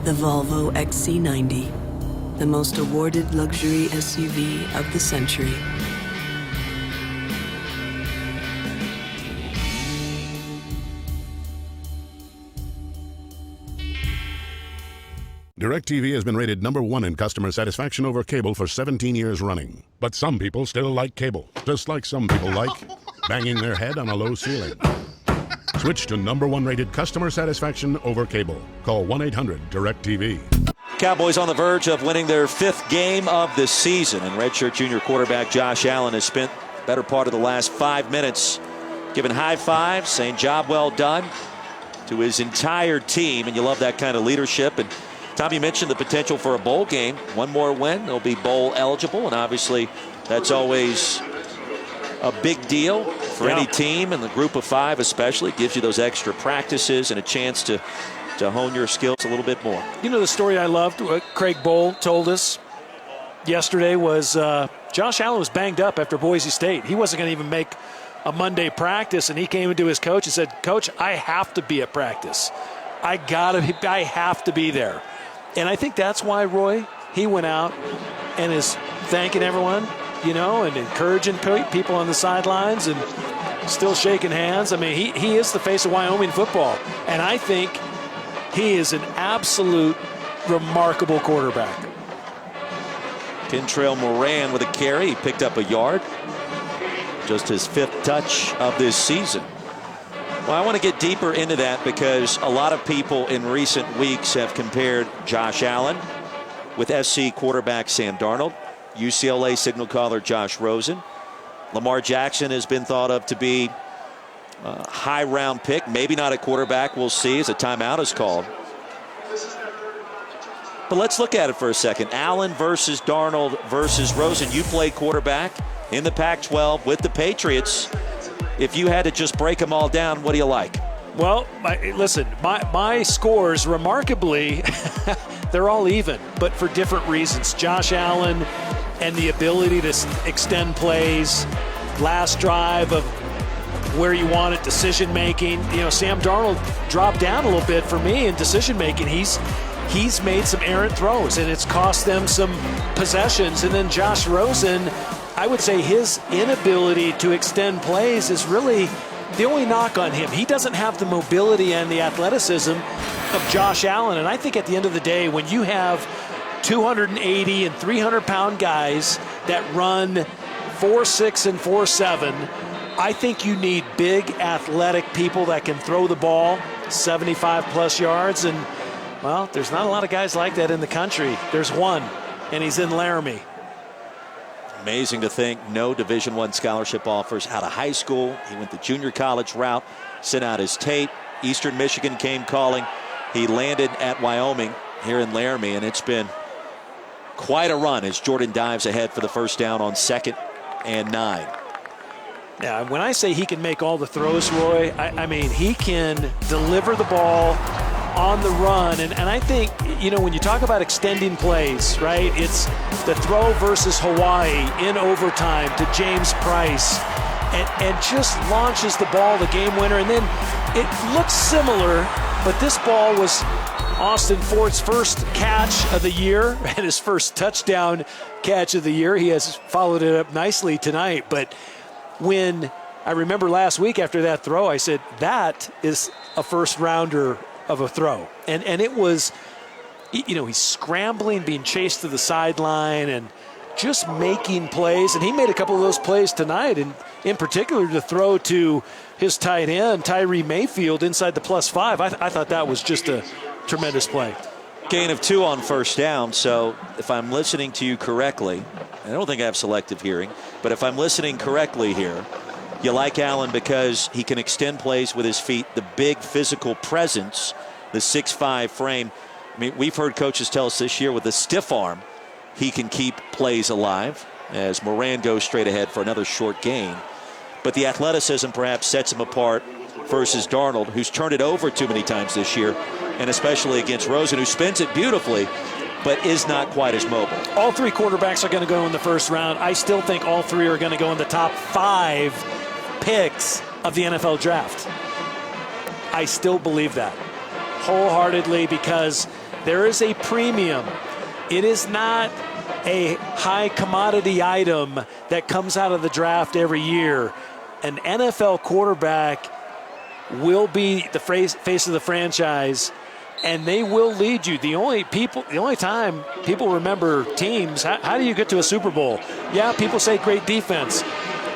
The Volvo XC90, the most awarded luxury SUV of the century. DirecTV has been rated #1 in customer satisfaction over cable for 17 years running. But some people still like cable, just like some people like banging their head on a low ceiling. Switch to #1 rated customer satisfaction over cable. Call 1-800-DirecTV. Cowboys on the verge of winning their 5th game of the season, and redshirt junior quarterback Josh Allen has spent the better part of the last 5 minutes giving high fives, saying job well done to his entire team, and you love that kind of leadership. And Tom, you mentioned the potential for a bowl game. One more win, they'll be bowl eligible, and obviously that's always a big deal for any team, and the group of 5 especially. It gives you those extra practices and a chance to hone your skills a little bit more. You know, the story I loved, what Craig Bohl told us yesterday was Josh Allen was banged up after Boise State. He wasn't going to even make a Monday practice, and he came into his coach and said, Coach, I have to be at practice. I have to be there. And I think that's why, Roy, he went out and is thanking everyone, and encouraging people on the sidelines and still shaking hands. I mean, he is the face of Wyoming football. And I think he is an absolute remarkable quarterback. Kentrell Moran with a carry. He picked up a yard. Just his 5th touch of this season. Well, I want to get deeper into that because a lot of people in recent weeks have compared Josh Allen with SC quarterback Sam Darnold, UCLA signal caller Josh Rosen. Lamar Jackson has been thought of to be a high round pick, maybe not a quarterback. We'll see as a timeout is called. But let's look at it for a second. Allen versus Darnold versus Rosen. You played quarterback in the Pac-12 with the Patriots. If you had to just break them all down, what do you like? Well, listen, my scores, remarkably, they're all even, but for different reasons. Josh Allen and the ability to extend plays, last drive of where you want it, decision-making. Sam Darnold dropped down a little bit for me in decision-making. He's he's made some errant throws, and it's cost them some possessions. And then Josh Rosen, I would say his inability to extend plays is really the only knock on him. He doesn't have the mobility and the athleticism of Josh Allen. And I think at the end of the day, when you have 280 and 300-pound guys that run 4.6 and 4.7, I think you need big, athletic people that can throw the ball 75-plus yards. And, well, there's not a lot of guys like that in the country. There's one, and he's in Laramie. Amazing to think no Division I scholarship offers out of high school. He went the junior college route, sent out his tape. Eastern Michigan came calling. He landed at Wyoming here in Laramie, and it's been quite a run as Jordan dives ahead for the first down on 2nd and 9. Yeah, when I say he can make all the throws, Roy, I mean he can deliver the ball on the run. And I think, you know, when you talk about extending plays, right, it's the throw versus Hawaii in overtime to James Price and just launches the ball, the game winner. And then it looks similar, but this ball was Austin Fort's first catch of the year and his first touchdown catch of the year. He has followed it up nicely tonight. But when I remember last week after that throw, I said, that is a first rounder of a throw. And it was, you know, he's scrambling, being chased to the sideline and just making plays. And he made a couple of those plays tonight, and in particular to throw to his tight end, Tyree Mayfield, inside the +5. I thought that was just a tremendous play. Gain of 2 on first down. So if I'm listening to you correctly, I don't think I have selective hearing, but if I'm listening correctly here, you like Allen because he can extend plays with his feet, the big physical presence, the 6'5" frame. I mean, we've heard coaches tell us this year with a stiff arm, he can keep plays alive as Moran goes straight ahead for another short gain. But the athleticism perhaps sets him apart versus Darnold, who's turned it over too many times this year, and especially against Rosen, who spins it beautifully, but is not quite as mobile. All 3 quarterbacks are going to go in the first round. I still think all 3 are going to go in the top 5 picks of the NFL draft. I still believe that wholeheartedly because there is a premium. It is not a high commodity item that comes out of the draft every year. An NFL quarterback will be the face of the franchise, and they will lead you. The only time people remember teams, how do you get to a Super Bowl? Yeah, people say great defense,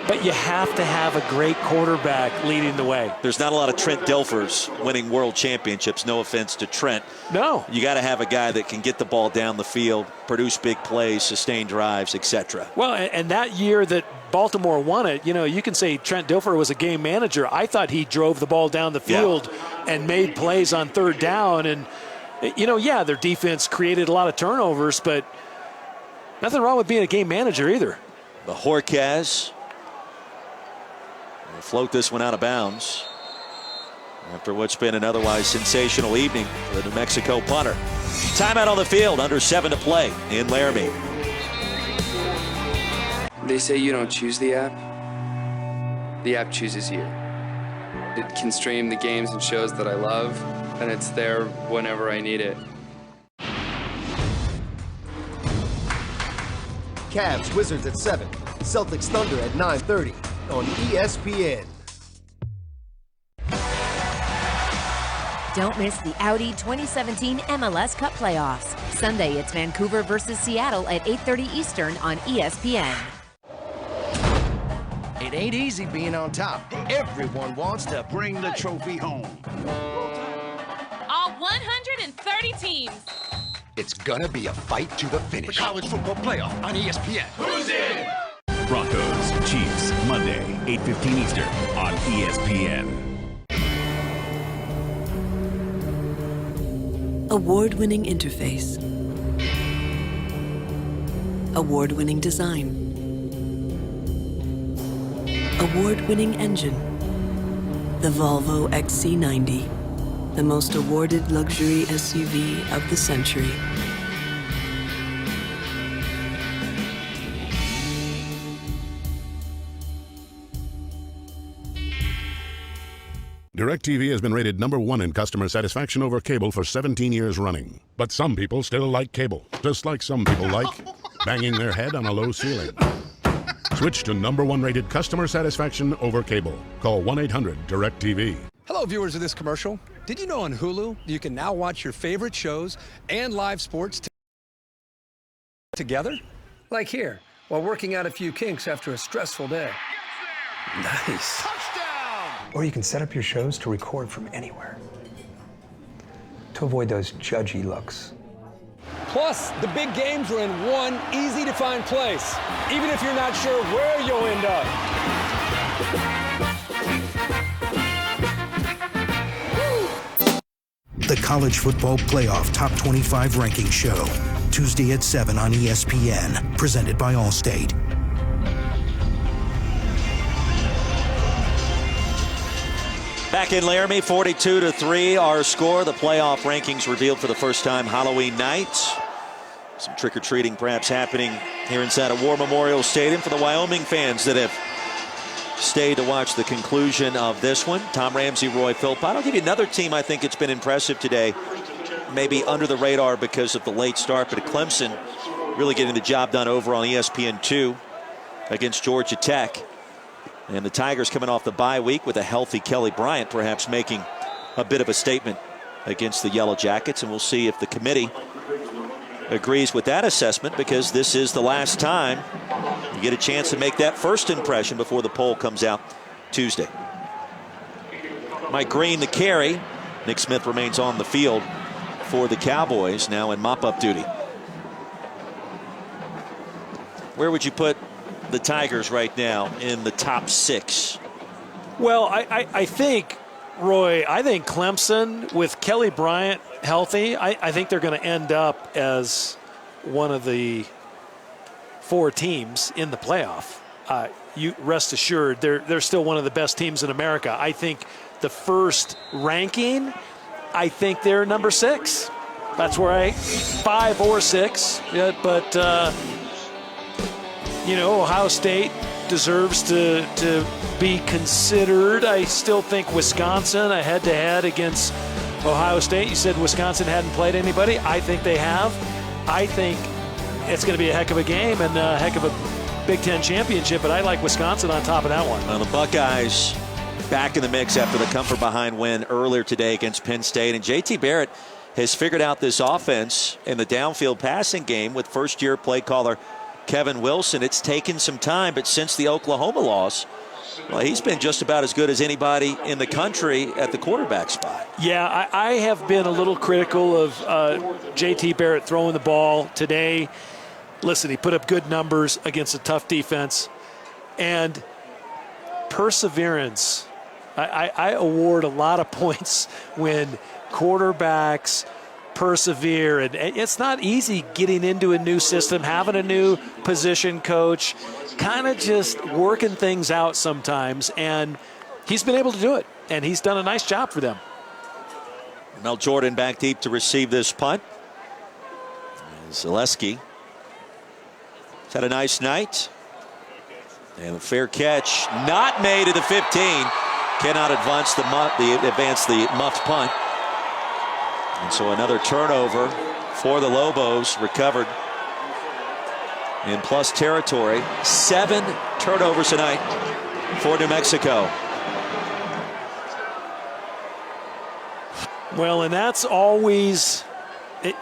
but you have to have a great quarterback leading the way. There's not a lot of Trent Dilfers winning world championships. No offense to Trent. No. You got to have a guy that can get the ball down the field, produce big plays, sustain drives, etc. Well, and that year that Baltimore won it, you know, you can say Trent Dilfer was a game manager. I thought he drove the ball down the field and made plays on 3rd down. And, you know, yeah, their defense created a lot of turnovers, but nothing wrong with being a game manager either. The Horcaz will float this one out of bounds after what's been an otherwise sensational evening for the New Mexico punter. Timeout on the field, under 7 to play in Laramie. They say you don't choose the app. The app chooses you. It can stream the games and shows that I love, and it's there whenever I need it. Cavs Wizards at 7. Celtics Thunder at 9:30 on ESPN. Don't miss the Audi 2017 MLS Cup playoffs. Sunday, it's Vancouver versus Seattle at 8:30 Eastern on ESPN. It ain't easy being on top. Everyone wants to bring the trophy home. All 130 teams. It's gonna be a fight to the finish. The college football playoff on ESPN. Who's in? Broncos, Chiefs, Monday, 8:15 Eastern on ESPN. Award-winning interface. Award-winning design. Award-winning engine. The Volvo XC90, the most awarded luxury SUV of the century. DirecTV has been rated #1 in customer satisfaction over cable for 17 years running. But some people still like cable, just like some people like banging their head on a low ceiling. Switch to #1 rated customer satisfaction over cable. Call 1-800-DirecTV. Hello, viewers of this commercial. Did you know on Hulu you can now watch your favorite shows and live sports together? Like here, while working out a few kinks after a stressful day. Nice. Or you can set up your shows to record from anywhere to avoid those judgy looks. Plus, the big games are in one easy-to-find place, even if you're not sure where you'll end up. The College Football Playoff Top 25 Ranking Show, Tuesday at 7 on ESPN, presented by Allstate. Back in Laramie, 42-3 our score. The playoff rankings revealed for the first time Halloween night. Some trick-or-treating perhaps happening here inside of War Memorial Stadium for the Wyoming fans that have stayed to watch the conclusion of this one. Tom Ramsey, Roy Philpott. I'll give you another team I think it's been impressive today. Maybe under the radar because of the late start, but Clemson really getting the job done over on ESPN2 against Georgia Tech. And the Tigers coming off the bye week with a healthy Kelly Bryant, perhaps making a bit of a statement against the Yellow Jackets. And we'll see if the committee agrees with that assessment, because this is the last time you get a chance to make that first impression before the poll comes out Tuesday. Mike Green, the carry. Nick Smith remains on the field for the Cowboys, now in mop-up duty. Where would you put the Tigers right now in the top 6? Well, I think, Roy, I think Clemson, with Kelly Bryant healthy, I think they're going to end up as one of the 4 teams in the playoff. You rest assured, they're still one of the best teams in America. I think the first ranking, I think they're number 6. That's where 5 or 6. Yeah, but you know, Ohio State deserves to be considered. I still think Wisconsin, a head-to-head against Ohio State. You said Wisconsin hadn't played anybody. I think they have. I think it's going to be a heck of a game and a heck of a Big Ten championship, but I like Wisconsin on top of that one. Well, the Buckeyes back in the mix after the come-from-behind win earlier today against Penn State. And J.T. Barrett has figured out this offense in the downfield passing game with first-year play caller Kevin Wilson. It's taken some time, but since the Oklahoma loss, well, he's been just about as good as anybody in the country at the quarterback spot. Yeah, I have been a little critical of J.T. Barrett throwing the ball today. Listen, he put up good numbers against a tough defense. And perseverance. I award a lot of points when quarterbacks persevere, and it's not easy getting into a new system, having a new position coach, kind of just working things out sometimes, and he's been able to do it, and he's done a nice job for them. Mel Jordan back deep to receive this punt. Zaleski has had a nice night, and a fair catch not made at the 15. Cannot advance the muffed punt. And so another turnover for the Lobos, recovered in plus territory. 7 turnovers tonight for New Mexico. Well, and that's always,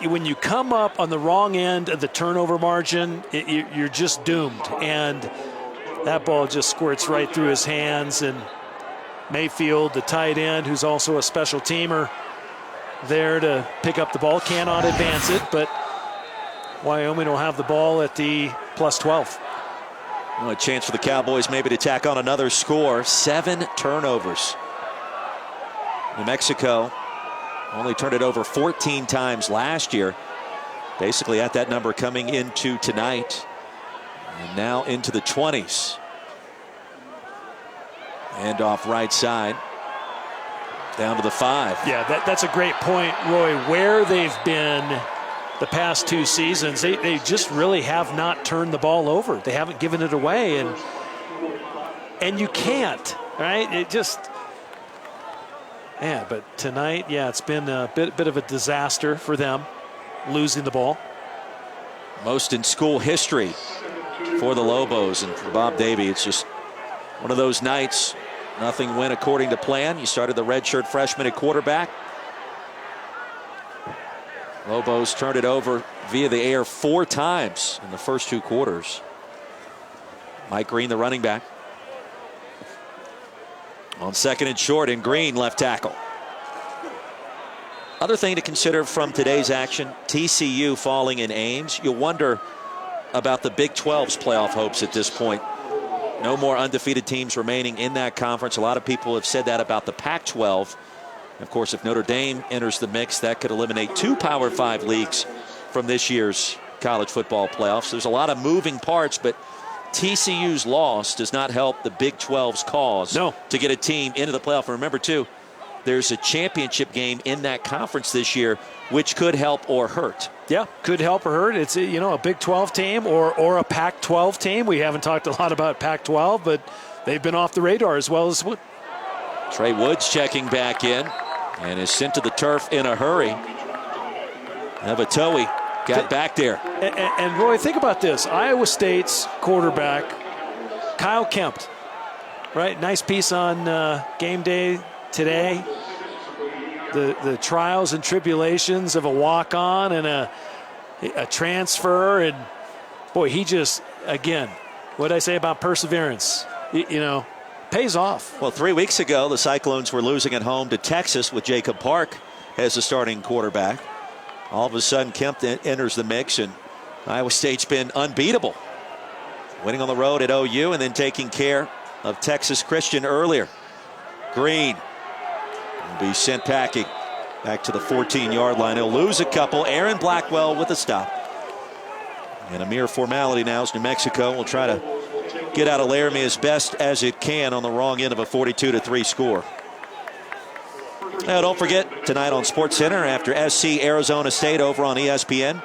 when you come up on the wrong end of the turnover margin, you're just doomed. And that ball just squirts right through his hands. And Mayfield, the tight end, who's also a special teamer, there to pick up the ball, cannot advance it, but Wyoming will have the ball at the plus 12. Well, a chance for the Cowboys maybe to tack on another score. 7 turnovers. New Mexico only turned it over 14 times last year. Basically at that number coming into tonight. And now into the 20s. And off right side. Down to the 5. Yeah, that's a great point, Roy. Where they've been the past 2 seasons, they just really have not turned the ball over. They haven't given it away, and you can't, right? Man, but tonight, yeah, it's been a bit of a disaster for them, losing the ball. Most in school history for the Lobos, and for Bob Davie, it's just one of those nights. Nothing went according to plan. You started the redshirt freshman at quarterback. Lobos turned it over via the air 4 times in the first 2 quarters. Mike Green, the running back. On 2nd and short, and Green, left tackle. Other thing to consider from today's action, TCU falling in Ames. You'll wonder about the Big 12's playoff hopes at this point. No more undefeated teams remaining in that conference. A lot of people have said that about the Pac-12. Of course, if Notre Dame enters the mix, that could eliminate 2 Power 5 leagues from this year's college football playoffs. There's a lot of moving parts, but TCU's loss does not help the Big 12's cause to get a team into the playoff. And remember, too, there's a championship game in that conference this year, which could help or hurt. Yeah, could help or hurt. It's a Big 12 team or a Pac-12 team. We haven't talked a lot about Pac-12, but they've been off the radar as well as Wood. Trey Woods checking back in and is sent to the turf in a hurry. Evatoe got back there. And Roy, think about this. Iowa State's quarterback, Kyle Kemp, right? Nice piece on Game Day today. The trials and tribulations of a walk-on and a transfer. And, boy, he just, again, what did I say about perseverance? Pays off. Well, 3 weeks ago, the Cyclones were losing at home to Texas with Jacob Park as the starting quarterback. All of a sudden, Kemp enters the mix, and Iowa State's been unbeatable. Winning on the road at OU and then taking care of Texas Christian earlier. Green will be sent packing back to the 14-yard line. He'll lose a couple. Aaron Blackwell with a stop. And a mere formality now as New Mexico will try to get out of Laramie as best as it can on the wrong end of a 42-3 score. Now, don't forget, tonight on SportsCenter after SC Arizona State over on ESPN,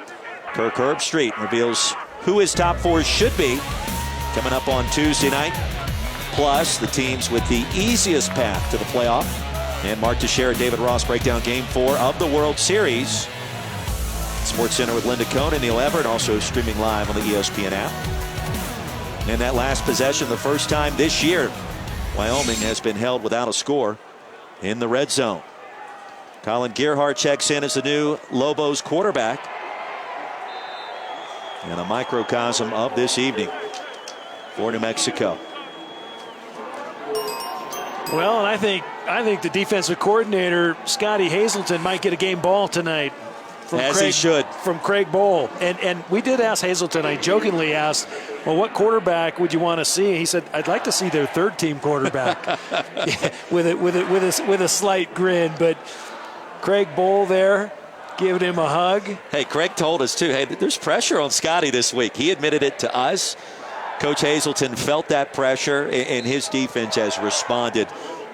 Kirk Herbstreit reveals who his top 4 should be coming up on Tuesday night. Plus, the teams with the easiest path to the playoff. And Mark Teixeira and David Ross break down Game 4 of the World Series. SportsCenter with Linda Cohn and Neil Everett, also streaming live on the ESPN app. And that last possession, the first time this year, Wyoming has been held without a score in the red zone. Colin Gerhardt checks in as the new Lobos quarterback. And a microcosm of this evening for New Mexico. Well, and I think the defensive coordinator, Scotty Hazelton, might get a game ball tonight. He should. From Craig Bohl. And we did ask Hazelton, I jokingly asked, well, what quarterback would you want to see? He said, I'd like to see their 3rd-team quarterback. with a slight grin. But Craig Bohl there, giving him a hug. Hey, Craig told us, too, hey, there's pressure on Scotty this week. He admitted it to us. Coach Hazelton felt that pressure, and his defense has responded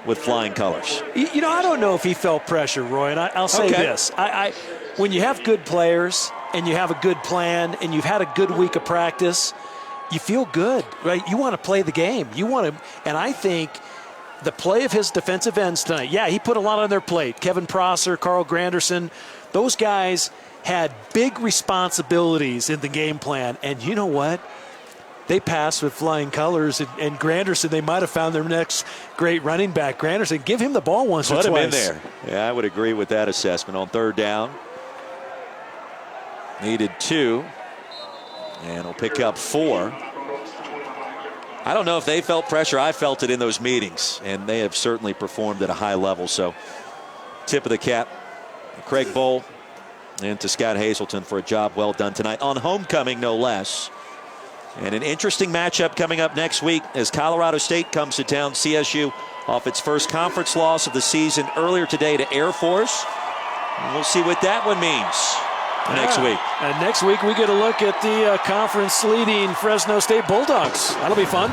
with flying colors. I don't know if he felt pressure, Roy, and I'll say this. When you have good players and you have a good plan and you've had a good week of practice, you feel good, right? You want to play the game. And I think the play of his defensive ends tonight, he put a lot on their plate. Kevin Prosser, Carl Granderson, those guys had big responsibilities in the game plan. And you know what? They passed with flying colors, and Granderson, they might have found their next great running back. Granderson, give him the ball once or twice. Put him in there. Yeah, I would agree with that assessment. On 3rd down, needed 2, and will pick up 4. I don't know if they felt pressure. I felt it in those meetings, and they have certainly performed at a high level. So, tip of the cap, Craig Bohl, and to Scott Hazelton for a job well done tonight on homecoming, no less. And an interesting matchup coming up next week as Colorado State comes to town. CSU off its first conference loss of the season earlier today to Air Force. And we'll see what that one means next week. And next week we get a look at the conference-leading Fresno State Bulldogs. That'll be fun.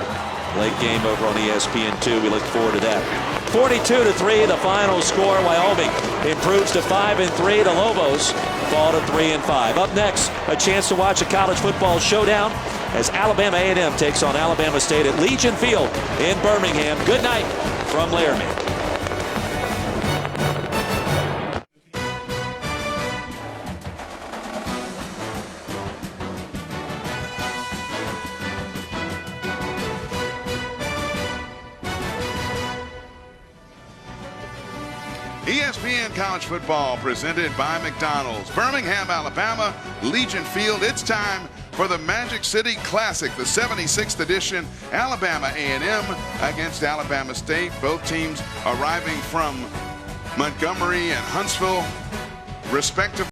Late game over on ESPN2. We look forward to that. 42-3, the final score. Wyoming improves to 5-3. The Lobos fall to 3-5. Up next, a chance to watch a college football showdown as Alabama A&M takes on Alabama State at Legion Field in Birmingham. Good night from Laramie. ESPN College Football presented by McDonald's. Birmingham, Alabama, Legion Field. It's time for the Magic City Classic, the 76th edition. Alabama A&M against Alabama State. Both teams arriving from Montgomery and Huntsville, respectively.